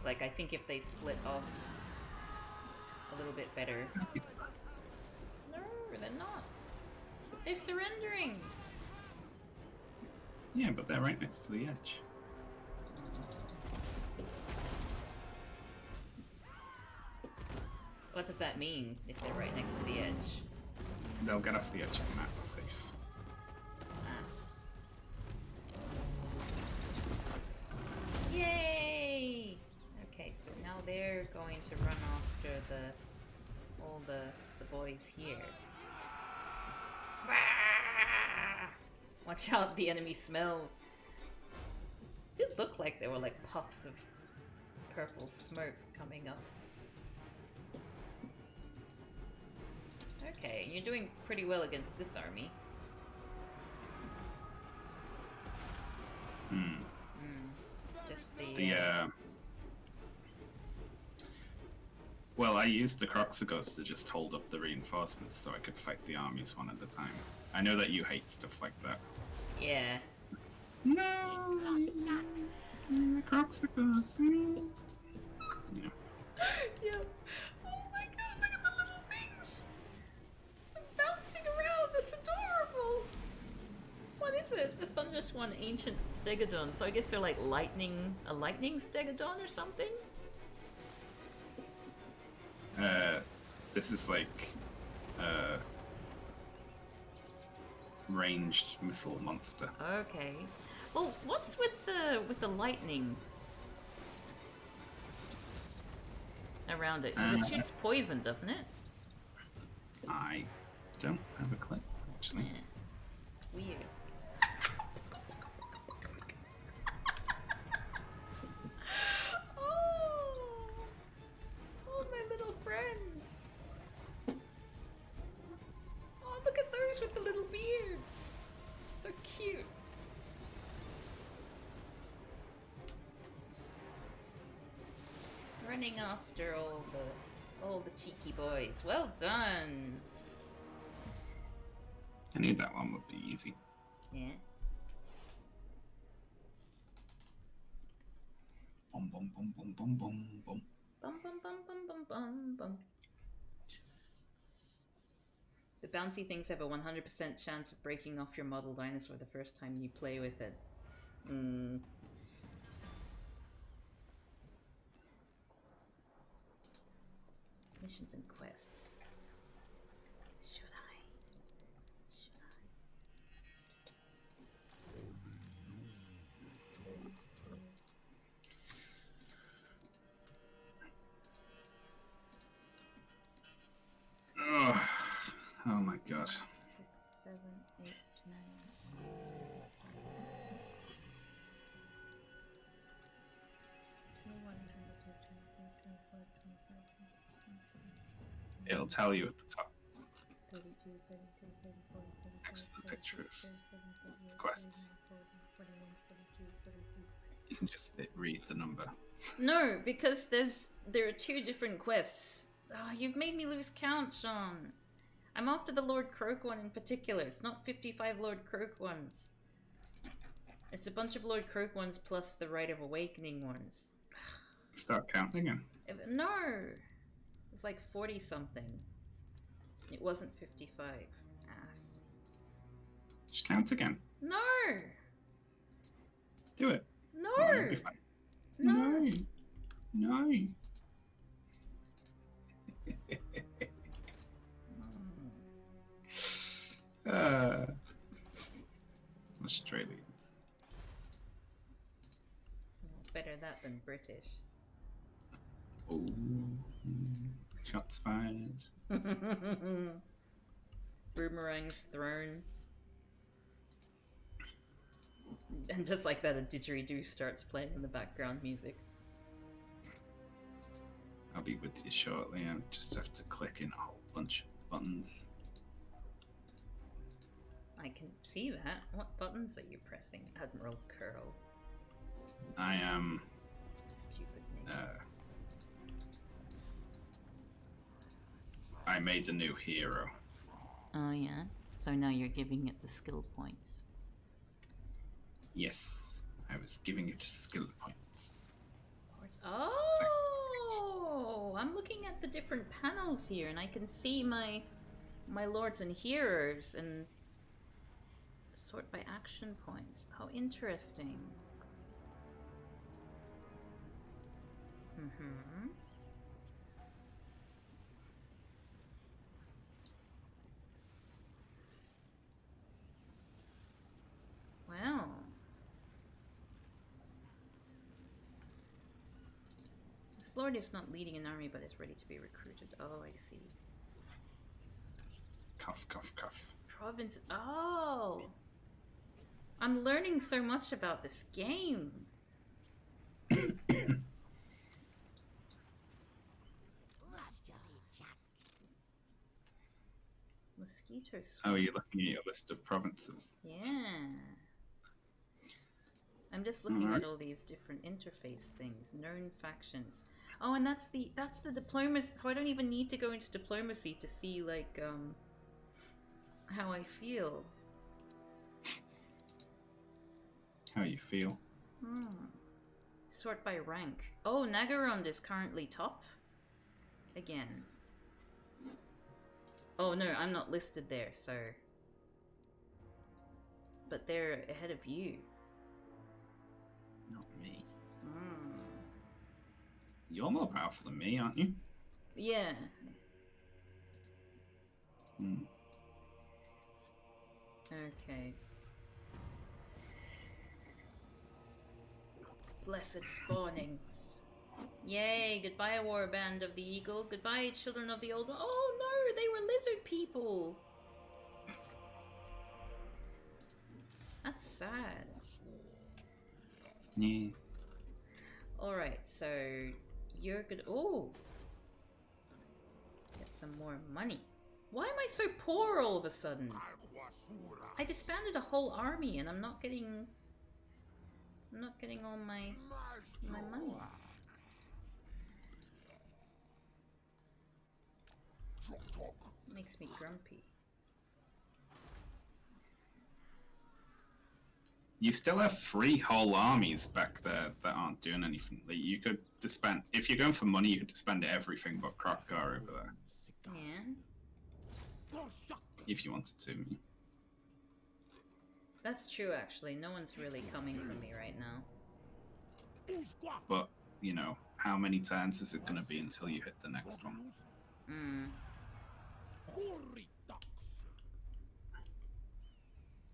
Like, I think if they split off a little bit better. No, they're not. They're surrendering. Yeah, but they're right next to the edge. What does that mean, if they're right next to the edge? They'll get off the edge of the map safe. Yay! Okay, so now they're going to run after all the boys here. Watch out, the enemy smells. It did look like there were like puffs of purple smoke coming up. Okay, you're doing pretty well against this army. It's just well, I used the Croxagos to just hold up the reinforcements so I could fight the armies one at a time. I know that you hate stuff like that. Yeah. No! The Croxagos. Yeah. Yeah. Oh my god, look at the little things! They're bouncing around, that's adorable! What is it? The Thunderous One Ancient Stegodon. So I guess they're like a lightning Stegodon or something? This is like ranged missile monster. Okay. Well, what's with the lightning around it? 'Cause it shoots poison, doesn't it? I don't have a clip, actually. Yeah. Weird. Oh, my little friend. Oh, look at those with the little beards. So cute. Running after all the cheeky boys. Well done. I knew that one would be easy. Yeah. Bum bum bum bum bum bum bum. Bum bum bum bum bum bum bum. The bouncy things have a 100% chance of breaking off your model dinosaur the first time you play with it. Missions and quests. Should I? god. 6, 7, 8, 9. It'll tell you at the top 32, 33, 34, 35, next to the picture 36, of 37, 38, quests. 39, 40, 41, 42, 43. You can just read the number. No, because there are 2 different quests. Oh, you've made me lose count, Shaun. I'm after the Lord Croak one in particular. It's not 55 Lord Croak ones. It's a bunch of Lord Croak ones plus the Rite of Awakening ones. Start counting again. No! It was like 40 something. It wasn't 55. Ass. Just count again. No! Do it. No! Oh, you'll be fine. No! No. Australians. Better that than British. Oh, shots fired. Boomerangs thrown. And just like that, a didgeridoo starts playing in the background music. I'll be with you shortly. I just have to click in a whole bunch of buttons. I can see that. What buttons are you pressing, Admiral Curl? I am. Stupid name. I made a new hero. Oh yeah? So now you're giving it the skill points. Yes, I was giving it skill points. Oh! I'm looking at the different panels here, and I can see my lords and heroes and sort by action points. How interesting. Mm-hmm. Well. This lord is not leading an army, but is ready to be recruited. Oh, I see. Cough, cough, cough. Province. Oh! I'm learning so much about this game. Mosquito swarm. Oh, you're looking at your list of provinces. Yeah. I'm just looking at all these different interface things. Known factions. Oh, and that's the diplomacy. So I don't even need to go into diplomacy to see like how I feel. How you feel? Sort by rank. Oh, Nagarond is currently top. Again. Oh no, I'm not listed there, so. But they're ahead of you. Not me. You're more powerful than me, aren't you? Yeah. Okay. Blessed spawnings. Yay, goodbye warband of the eagle. Goodbye children of the old one. Oh no, they were lizard people. That's sad. Yeah. Alright, so you're good. Oh! Get some more money. Why am I so poor all of a sudden? I disbanded a whole army and I'm not getting all my monies. Makes me grumpy. You still have 3 whole armies back there that aren't doing anything. Like, you could disband. If you're going for money, you could disband everything but Krokgar over there. Yeah. If you wanted to. That's true, actually. No one's really coming for me right now. But, you know, how many turns is it going to be until you hit the next one?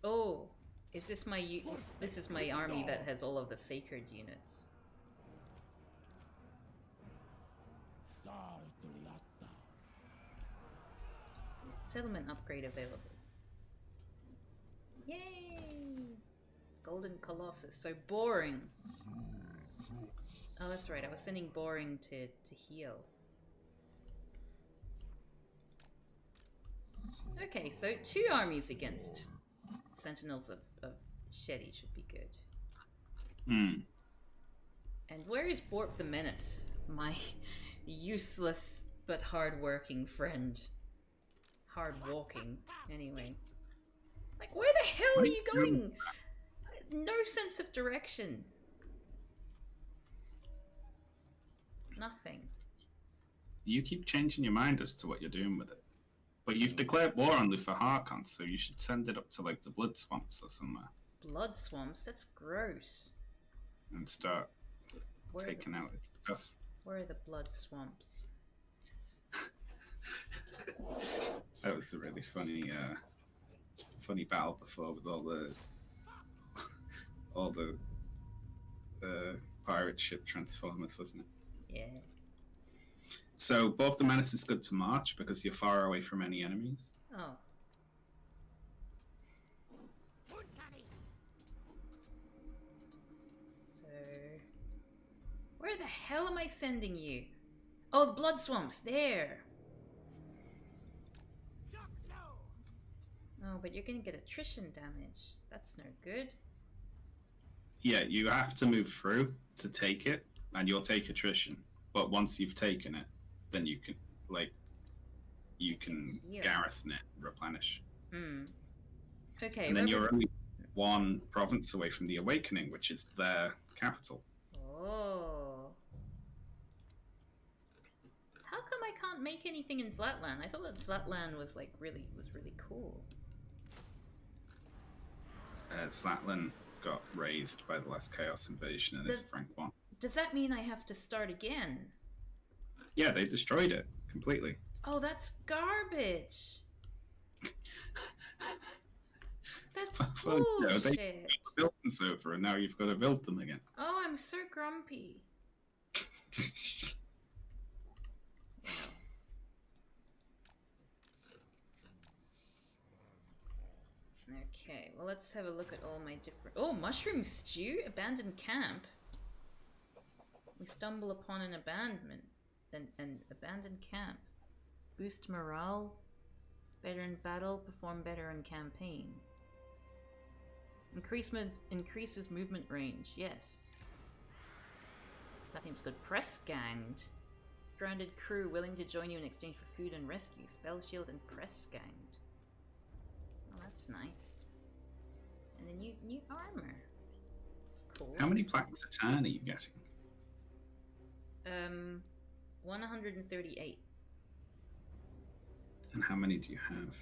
Oh, is this this is my army that has all of the sacred units. Settlement upgrade available. Yay! Golden Colossus. So boring. Oh, that's right. I was sending boring to heal. Okay, so 2 armies against Sentinels of Shetty should be good. Hmm. And where is Borp the Menace? My useless but hard-working friend. Hard-walking, anyway. Like, where the hell are you going? No sense of direction. Nothing. You keep changing your mind as to what you're doing with it. But you've declared war on Luther Harkon, so you should send it up to like the Blood Swamps or somewhere. Blood Swamps? That's gross. And start taking out its stuff. Where are the Blood Swamps? That was a really funny battle before with all the pirate ship transformers, wasn't it? Yeah. So both the Menace is good to march because you're far away from any enemies. Oh. So, where the hell am I sending you? Oh, the Blood Swamps, there. Oh, but you're gonna get attrition damage. That's no good. Yeah, you have to move through to take it, and you'll take attrition. But once you've taken it, then you can garrison it, replenish. Hmm. Okay. And then you're only 1 province away from the Awakening, which is their capital. Oh. How come I can't make anything in Zlatland? I thought that Zlatland was like really cool. Zlatland got raised by the last Chaos invasion, and it's Frank 1. Does that mean I have to start again? Yeah, they destroyed it completely. Oh, that's garbage. That's Well, bullshit. they built them over, and now you've got to build them again. Oh, I'm so grumpy. Okay, well, let's have a look at all my different... Oh, Mushroom Stew? Abandoned camp? We stumble upon an abandonment. An abandoned camp. Boost morale. Better in battle. Perform better in campaign. Increases movement range. Yes. That seems good. Press ganged. Stranded crew willing to join you in exchange for food and rescue. Spell shield and press ganged. Oh, that's nice. And then new armor. That's cool. How many plaques a turn are you getting? 138. And how many do you have?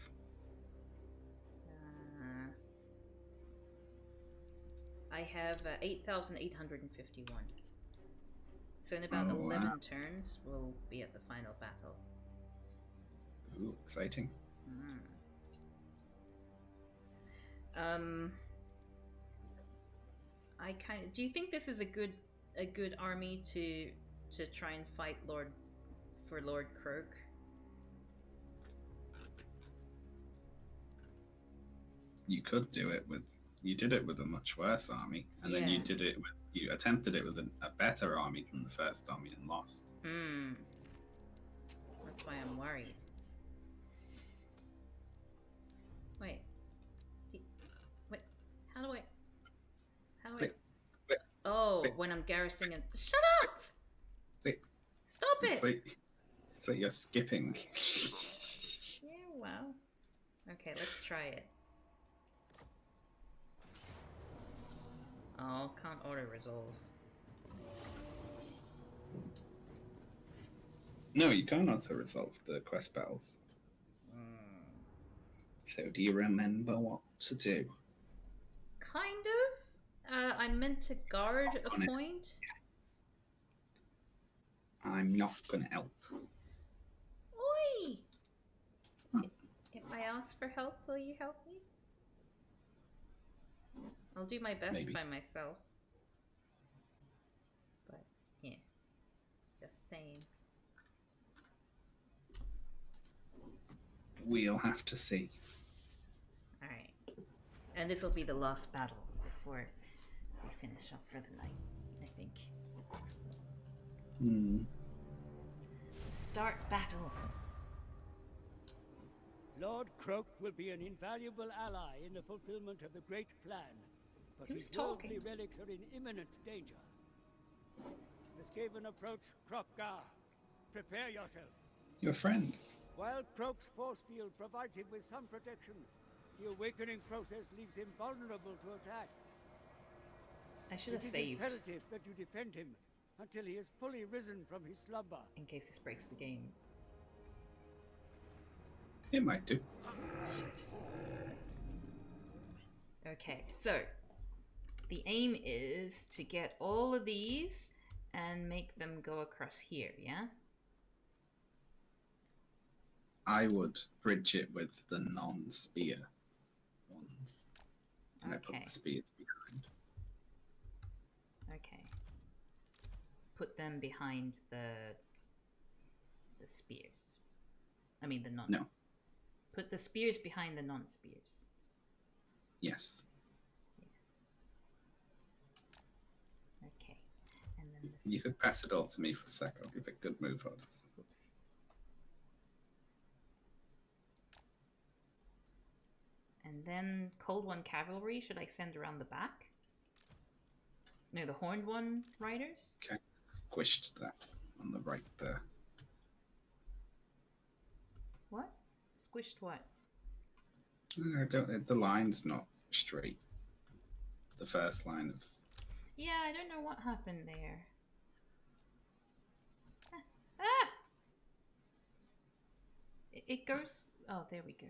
I have 8,851. So in about 11 turns, we'll be at the final battle. Ooh, exciting. I kind of. Do you think this is a good army to try and fight Lord Kroak? You could do it with. You did it with a much worse army, and then you did it with. You attempted it with a better army than the first army and lost. That's why I'm worried. Wait. Wait. How do I? Wait. Oh, Wait. when I'm garrisoning it. Shut up! Wait. Stop it! It's like you're skipping. Yeah, well. Okay, let's try it. Oh, can't auto-resolve. No, you can't auto-resolve the quest battles. So do you remember what to do? Kind of. I'm meant to guard a point. I'm not gonna help. Oi! If I ask for help, will you help me? I'll do my best by myself. But, yeah. Just saying. We'll have to see. Alright. And this will be the last battle before we finish up for the night, I think. Start battle. Lord Croak will be an invaluable ally in the fulfillment of the Great Plan, but Who's his worldly talking? relics are in imminent danger. The Skaven approach Krokgar. Prepare yourself. Your friend. While Croak's force field provides him with some protection, the awakening process leaves him vulnerable to attack. I should have It is saved imperative that you defend him until he is fully risen from his slumber. in case this breaks the game. It might do. Shit. Okay, so the aim is to get all of these and make them go across here, yeah? I would bridge it with the non-spear ones. And I put Okay. the spears behind. Okay. Put them behind the spears. I mean the non. No. Put the spears behind the non-spears. Yes. Yes. Okay. And then the You could pass it all to me for a sec. I'll give it good move orders. Oops. And then Cold One Cavalry, should I send around the back? No, the Horned One Riders? Okay. Squished that on the right there. What? Squished what? I don't. The line's not straight. The first line of. Yeah, I don't know what happened there. Ah! It goes... Oh, there we go.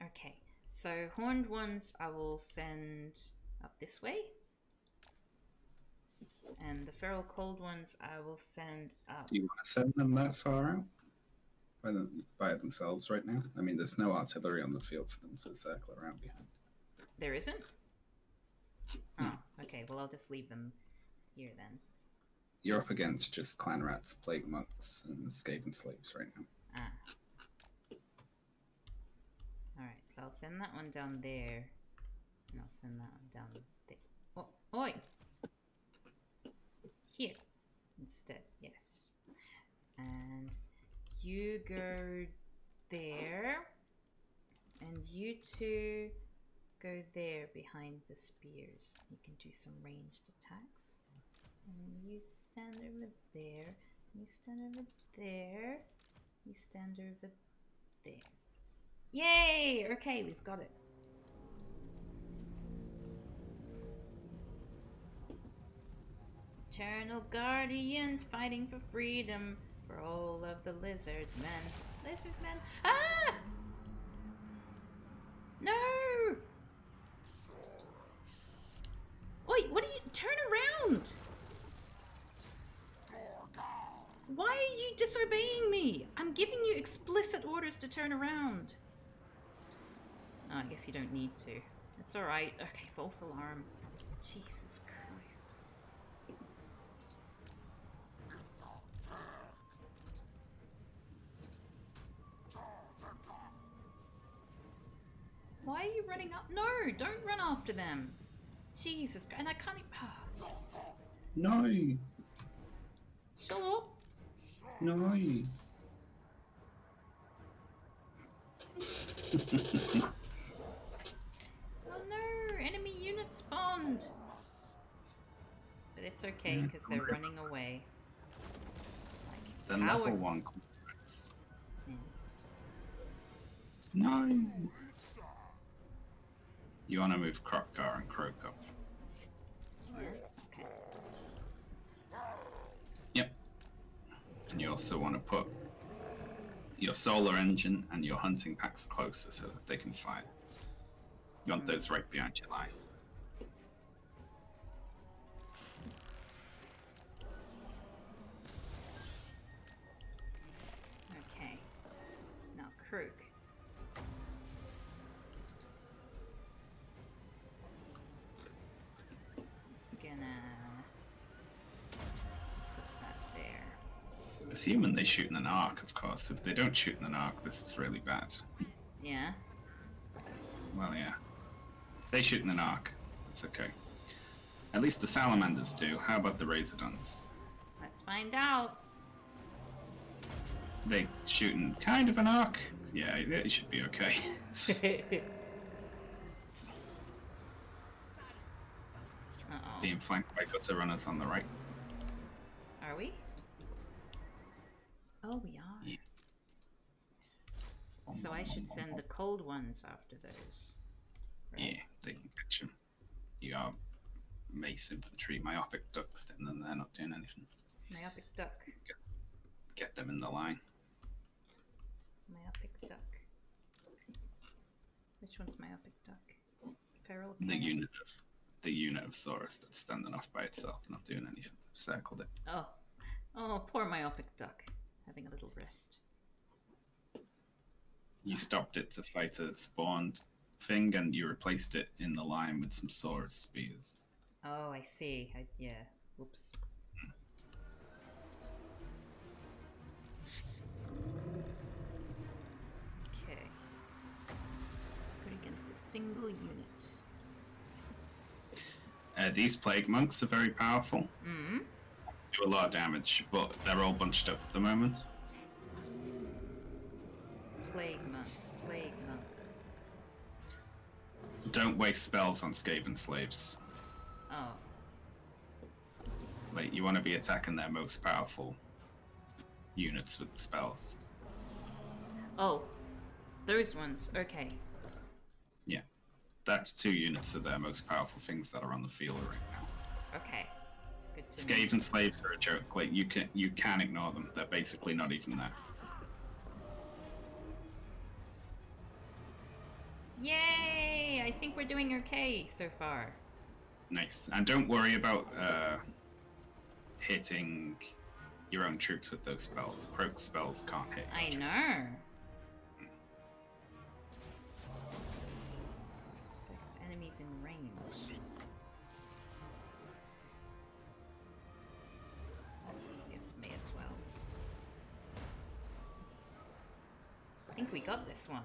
Okay, so Horned Ones I will send up this way. And the Feral Cold Ones I will send up... Do you want to send them that far out? By themselves right now? I mean, there's no artillery on the field for them to circle around behind. There isn't? Oh, okay, well I'll just leave them here then. You're up against just clan rats, plague monks, and Skaven slaves right now. Ah. Alright, so I'll send that one down there. And I'll send that one down there. Oh, oi! Here. Instead, yes. And you go there. And you two go there behind the spears. You can do some ranged attacks. And you stand over there. You stand over there. You stand over there. Yay! Okay, we've got it. Eternal Guardians fighting for freedom for all of the lizard men. Lizard men. Ah! No! Wait, what are you? Turn around! Why are you disobeying me? I'm giving you explicit orders to turn around. Oh, I guess you don't need to. It's alright. Okay, false alarm. Jesus Christ. Why are you running up? No, don't run after them. Jesus Christ. And I can't even... Oh, No! shut up. No! Oh no, enemy unit spawned. But it's okay because they're running away. The Like level cowards. 1 combatants. Yeah. No! You want to move Krokgar and Croak up. Yeah, okay. Yep. And you also want to put your solar engine and your hunting packs closer so that they can fire. You want those right behind your line. Okay. Now Krook. It's gonna put that there. assuming they shoot in an arc, of course. If they don't shoot in an arc, this is really bad. Yeah. Well, yeah. They shoot in an arc. It's okay. At least the salamanders do. How about the razordons? Let's find out. They shoot in kind of an arc. Yeah, it should be okay. Uh-oh. Being flanked by gutter runners on the right. Are we? Oh, we are. Yeah. So I should send the cold ones after those. Right? Yeah, they can catch them. You are mace infantry, myopic ducks, and then they're not doing anything. Myopic duck. Get them in the line. Myopic duck. Which one's myopic duck? Feral The cat. unit of Saurus that's standing off by itself, not doing anything. I've circled it. Oh. Oh, poor myopic duck. Having a little rest. You stopped it to fight a spawned thing, and you replaced it in the line with some Saurus spears. Oh, I see. Yeah. Whoops. Okay. Good against a single unit. These plague monks are very powerful. Mm-hmm. Do a lot of damage, but they're all bunched up at the moment. Plague months. Plague months. Don't waste spells on Skaven slaves. Oh. Like, you want to be attacking their most powerful units with the spells. Oh. Those ones. Okay. Yeah. That's 2 units of their most powerful things that are on the field right now. Okay. Good to know. Skaven slaves are a joke. Like, you can ignore them. They're basically not even there. Yay! I think we're doing okay so far. Nice. And don't worry about hitting your own troops with those spells. Croak spells can't hit I your troops. know. Affects enemies in range. Yes, may as well. I think we got this one.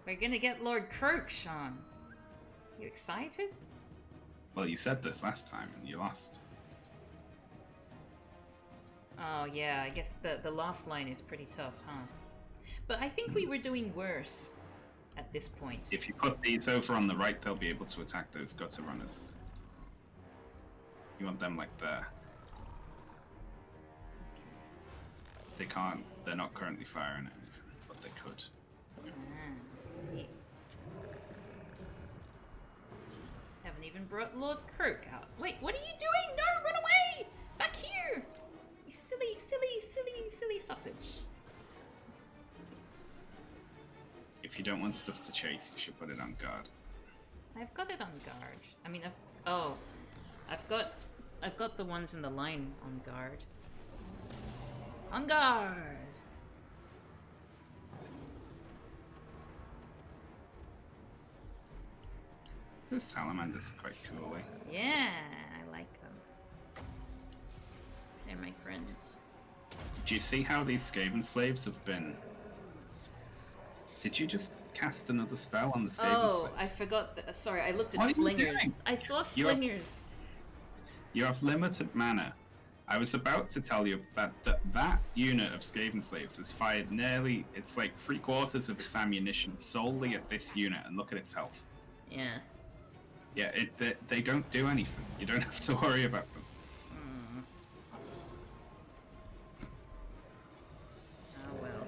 We're gonna get Lord Croak, Shaun. You excited? Well, you said this last time and you lost. Oh yeah, I guess the last line is pretty tough, huh? But I think we were doing worse at this point. If you put these over on the right, they'll be able to attack those gutter runners. You want them like there. They can't. They're not currently firing at anything, but they could. Let's see. Haven't even brought Lord Croak out. Wait, what are you doing? No, run away! Back here! You silly, silly, silly, silly sausage. If you don't want stuff to chase, you should put it on guard. I've got it on guard. I mean, I've got the ones in the line on guard. On guard! This salamander's quite cool, eh? Yeah, I like them. They're my friends. Do you see how these Skaven slaves have been... Did you just cast another spell on the Skaven slaves? Oh, I forgot. Sorry, I looked What are at you slingers. doing? I saw You have- slingers. You have limited mana. I was about to tell you that that unit of Skaven slaves has fired nearly... It's like 3/4 of its ammunition solely at this unit, and look at its health. Yeah. Yeah, they don't do anything. You don't have to worry about them. Oh well.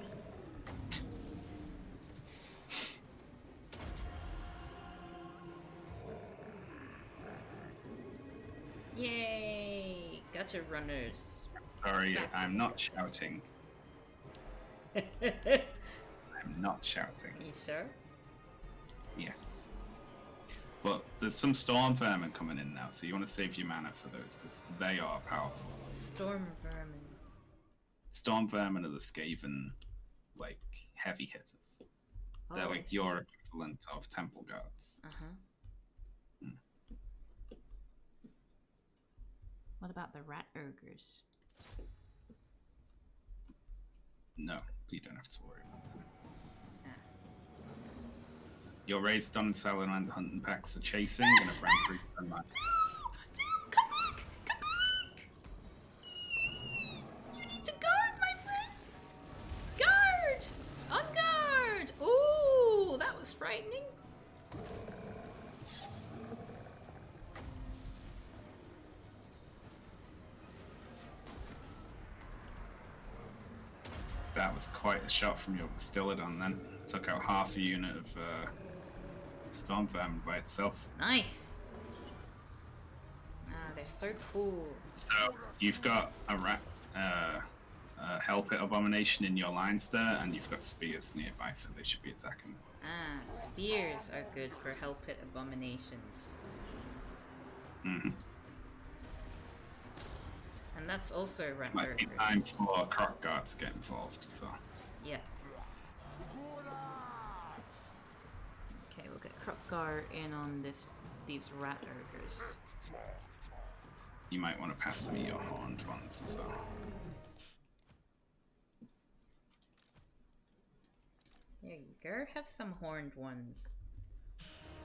Yay! Gotcha, runners. Sorry, I'm not shouting. I'm not shouting. You sure? Yes. But there's some storm vermin coming in now, so you want to save your mana for those, because they are powerful. Storm vermin. Storm vermin are the Skaven, like, heavy hitters. They're Oh, I like see. your equivalent of temple guards. Uh-huh. What about the rat ogres? No, you don't have to worry about that. Ah. Your raid's done selling and hunting packs are chasing and a friend group and that. Come back! Come back! You need to guard, my friends! Guard! On guard! Ooh, that was frightening. That was quite a shot from your Bastillodon then. Took out half a unit of Storm Vermin by itself. Nice! Ah, they're so cool. So you've got a Hell Pit Abomination in your lines there, and you've got spears nearby, so they should be attacking. Ah, spears are good for Hell Pit Abominations. Mm-hmm. And that's also rat Might be ogres. time for Crockguard to get involved, so. Yeah. Okay, we'll get Krupgar in on these rat ogres. You might want to pass me your horned ones as well. There you go. Have some horned ones.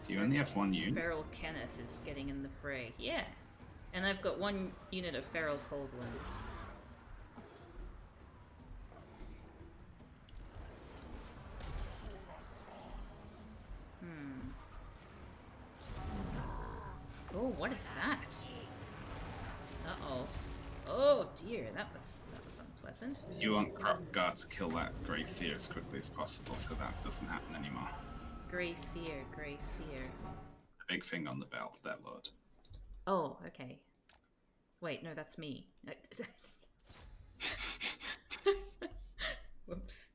Do you only have one unit? Feral Kenneth is getting in the fray. Yeah. And I've got one unit of feral cold ones. Oh, what is that? Uh-oh. Oh dear, that was unpleasant. You want Crockguard to kill that Grey Seer as quickly as possible so that doesn't happen anymore. Grey Seer, Grey Seer. The big thing on the bell, that lord. Oh, okay. Wait, no, that's me. Whoops.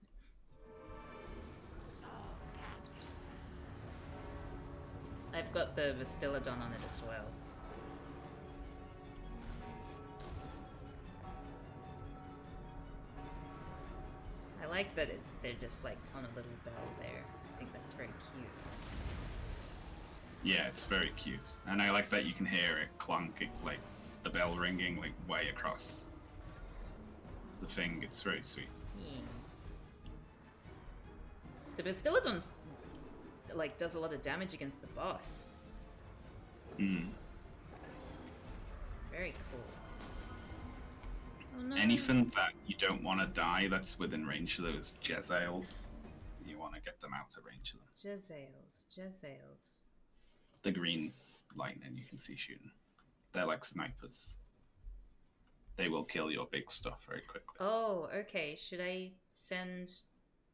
I've got the Bastillodon on it as well. I like that they're just like on a little bell there. I think that's very cute. Yeah, it's very cute. And I like that you can hear it clonking, like the bell ringing like way across the thing. It's very sweet. Yeah. The Bastillodon like does a lot of damage against the boss. Mm. Very cool. Oh, no. Anything that you don't want to die that's within range of those Jezzails, you want to get them out of range of them. Jezzails. The green lightning you can see shooting. They're like snipers. They will kill your big stuff very quickly. Oh, okay. Should I send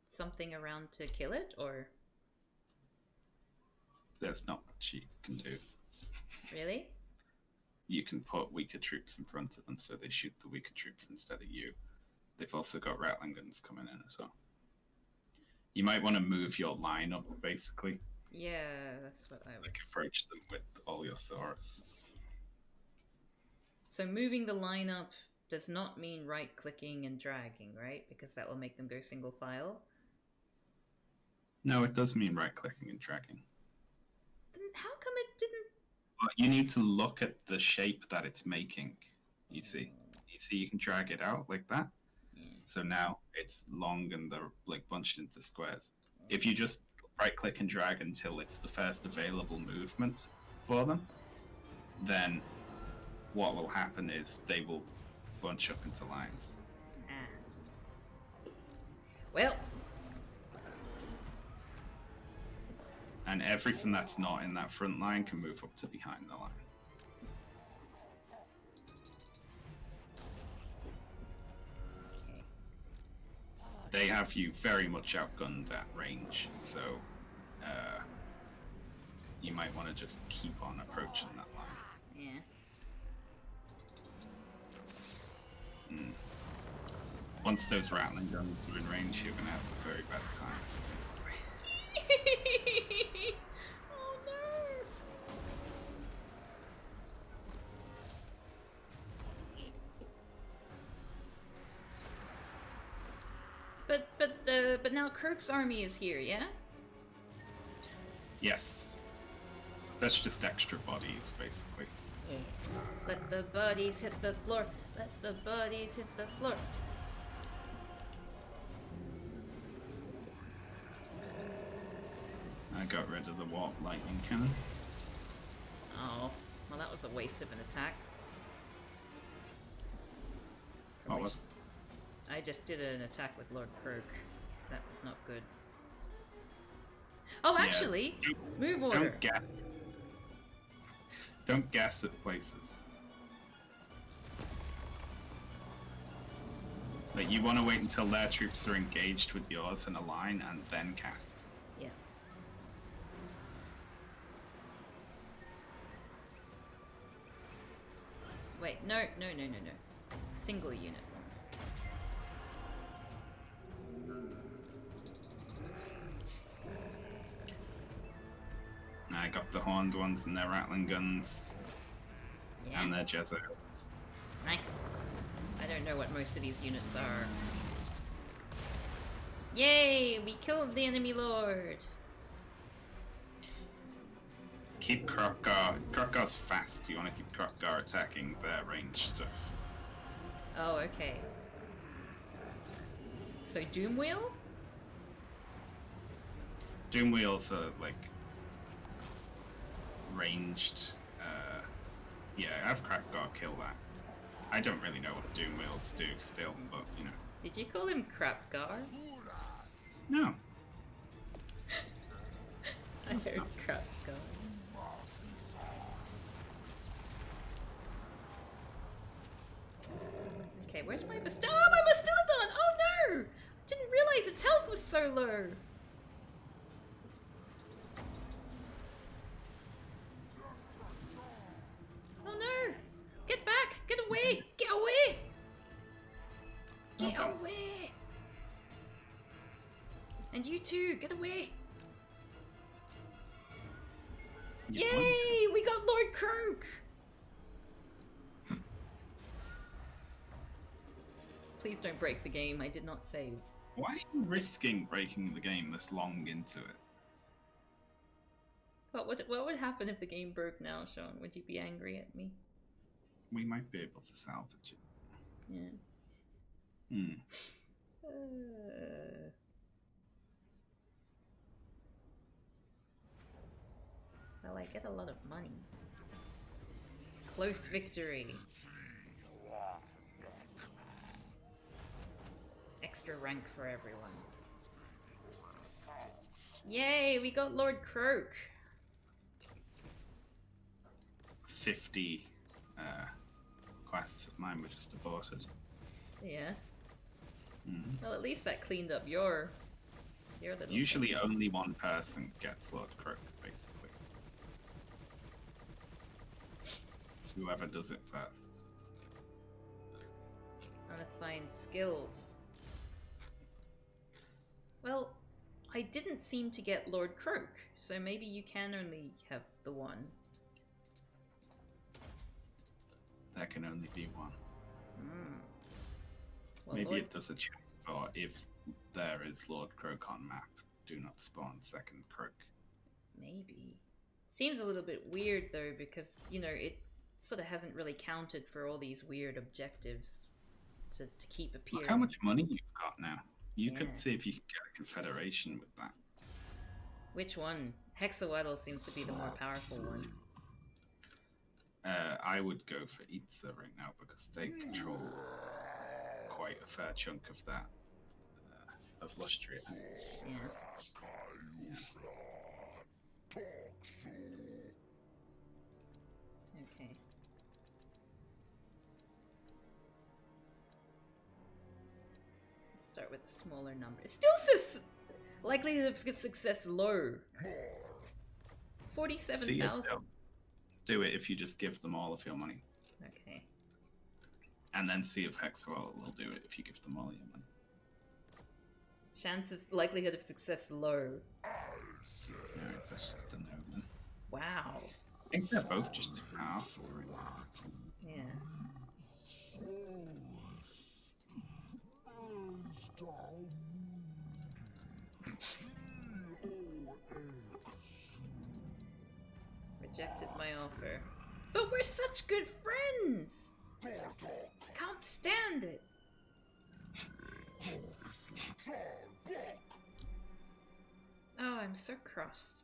something around to kill it, or? There's not much you can do. Really? You can put weaker troops in front of them so they shoot the weaker troops instead of you. They've also got Rattling guns coming in as well. You might want to move your line up, basically. Yeah, that's what I was... Like, approach them with all your swords. So moving the line up does not mean right-clicking and dragging, right? Because that will make them go single file. No, it does mean right-clicking and dragging. Then how come it didn't... But you need to look at the shape that it's making, you see. You see you can drag it out like that? Yeah. So now it's long and they're like bunched into squares. If you just right-click and drag until it's the first available movement for them, then what will happen is they will bunch up into lines. Ah. Well... And everything that's not in that front line can move up to behind the line. Okay. They have you very much outgunned at range, so you might want to just keep on approaching that line. Yeah. Once those Rattling guns are in range, you're going to have a very bad time. Oh no! But now Kirk's army is here, yeah? Yes. That's just extra bodies, basically. Yeah. Let the bodies hit the floor. Let the bodies hit the floor. I got rid of the warp lightning cannon. Oh, well that was a waste of an attack. What was? I just did an attack with Lord Kirk. That was not good. Oh, actually, Yeah. move order. Don't guess. Don't guess at places. Like, you want to wait until their troops are engaged with yours in a line and then cast. Yeah. Wait, no. Single unit one. I got the horned ones and their rattling guns Yeah. and their Jesuits. Nice. I don't know what most of these units are. Yay! We killed the enemy lord! Keep Krokgar. Krokgar's fast. You want to keep Krokgar attacking their ranged stuff. Oh, okay. So Doomwheel? Doomwheels are like ranged. Yeah, have Krokgar kill that. I don't really know what Doomwheels do still, but you know. Did you call him Krapgar? No. I heard Krapgar. Okay, where's my Bastille? Oh, my Bastillodon! Oh no! Didn't realize its health was so low. Oh no! Get back! Get away! Get away! Get away! And you too, get away! You Yay! We got Lord Croak! Please don't break the game, I did not save. Why are you risking breaking the game this long into it? What would happen if the game broke now, Shaun? Would you be angry at me? We might be able to salvage it. Yeah. Well, I get a lot of money. Close victory. Extra rank for everyone. Yay, we got Lord Croak. 50 quests of mine were just aborted. Yeah. Well, at least that cleaned up your little Usually thing. only one person gets Lord Croak, basically. It's whoever does it first. Unassigned skills. Well, I didn't seem to get Lord Croak, so maybe you can only have the one. There can only be one. Well, Maybe Lord... it does a check for if there is Lord Croak on map. Do not spawn second Croak. Maybe. Seems a little bit weird though, because, you know, it sort of hasn't really counted for all these weird objectives to keep appearing. Look how much money you've got now. You Yeah. could see if you could get a confederation with that. Which one? Hexawaddle seems to be the more powerful one. I would go for Itza right now because they control quite a fair chunk of that of Lustria. Yeah. Okay. Let's start with a smaller number. It still says likelihood of success low. 47,000. Do it if you just give them all of your money. Okay. And then see if Hexawell will do it if you give them all your money. Chances, likelihood of success low. Alright, that's just a no then. Wow. I think they're both just too powerful right now. Yeah. Rejected my offer. But we're such good friends! Can't stand it! Oh, I'm so cross.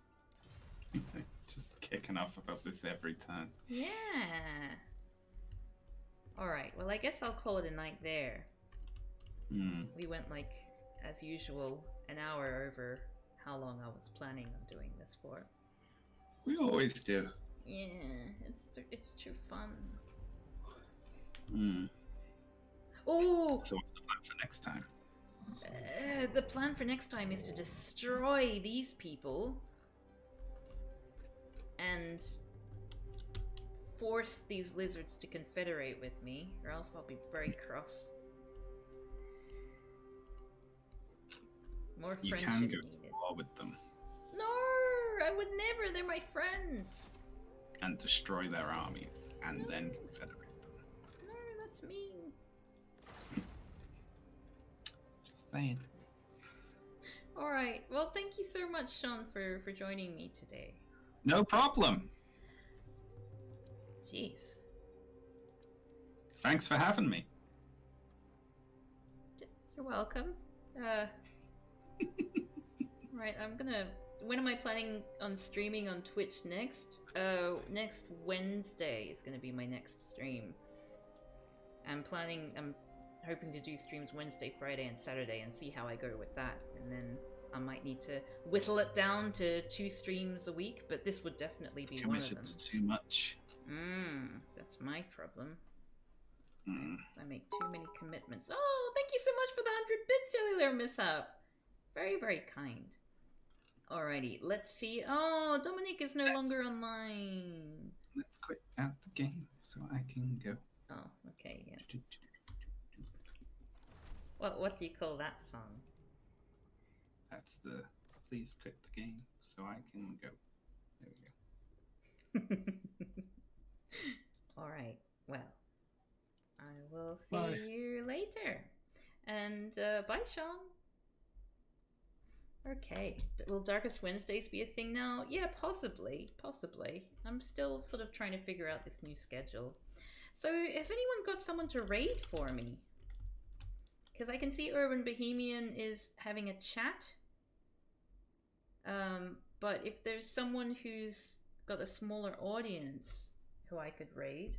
Just kicking off about this every time. Yeah. Alright, well I guess I'll call it a night there. We went like, as usual, an hour over how long I was planning on doing this for. We always do. Yeah, it's too fun. Oh! So what's the plan for next time? The plan for next time is to destroy these people and force these lizards to confederate with me, or else I'll be very cross. More You friendship can go needed. to war with them No, I would never. They're my friends. and destroy their armies and then confederate them. No, that's mean. Just saying. All right. Well, thank you so much, Shaun, for joining me today. No problem. Jeez. Thanks for having me. You're welcome. Right, I'm gonna... When am I planning on streaming on Twitch next? Next Wednesday is gonna be my next stream. I'm hoping to do streams Wednesday, Friday, and Saturday and see how I go with that. And then I might need to whittle it down to 2 streams a week, but this would definitely be one of them. Committed to too much. That's my problem. I make too many commitments. Oh, thank you so much for the 100-bit cellular mishap. Very, very kind. Alrighty, let's see. Oh, Dominic is no longer online. Let's quit out the game so I can go. Oh, okay, yeah. What do you call that song? That's the please quit the game so I can go. There we go. Alright, well. I will see Bye. you later. And bye, Shaun. Okay. Will Darkest Wednesdays be a thing now? Yeah, possibly. Possibly. I'm still sort of trying to figure out this new schedule. So, has anyone got someone to raid for me? Because I can see Urban Bohemian is having a chat. But if there's someone who's got a smaller audience who I could raid,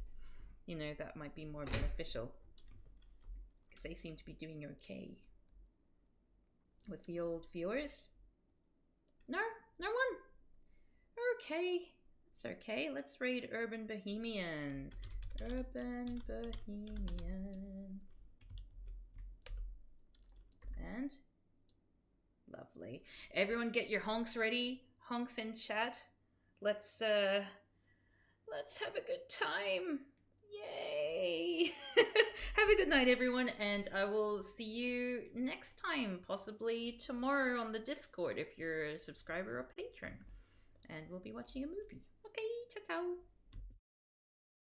you know, that might be more beneficial. Because they seem to be doing okay. With the old viewers? No? No one? Okay. It's okay. Let's raid Urban Bohemian. Urban Bohemian. And? Lovely. Everyone get your honks ready. Honks in chat. Let's have a good time. Yay! Have a good night, everyone, and I will see you next time, possibly tomorrow on the Discord if you're a subscriber or patron. And we'll be watching a movie. Okay, ciao ciao!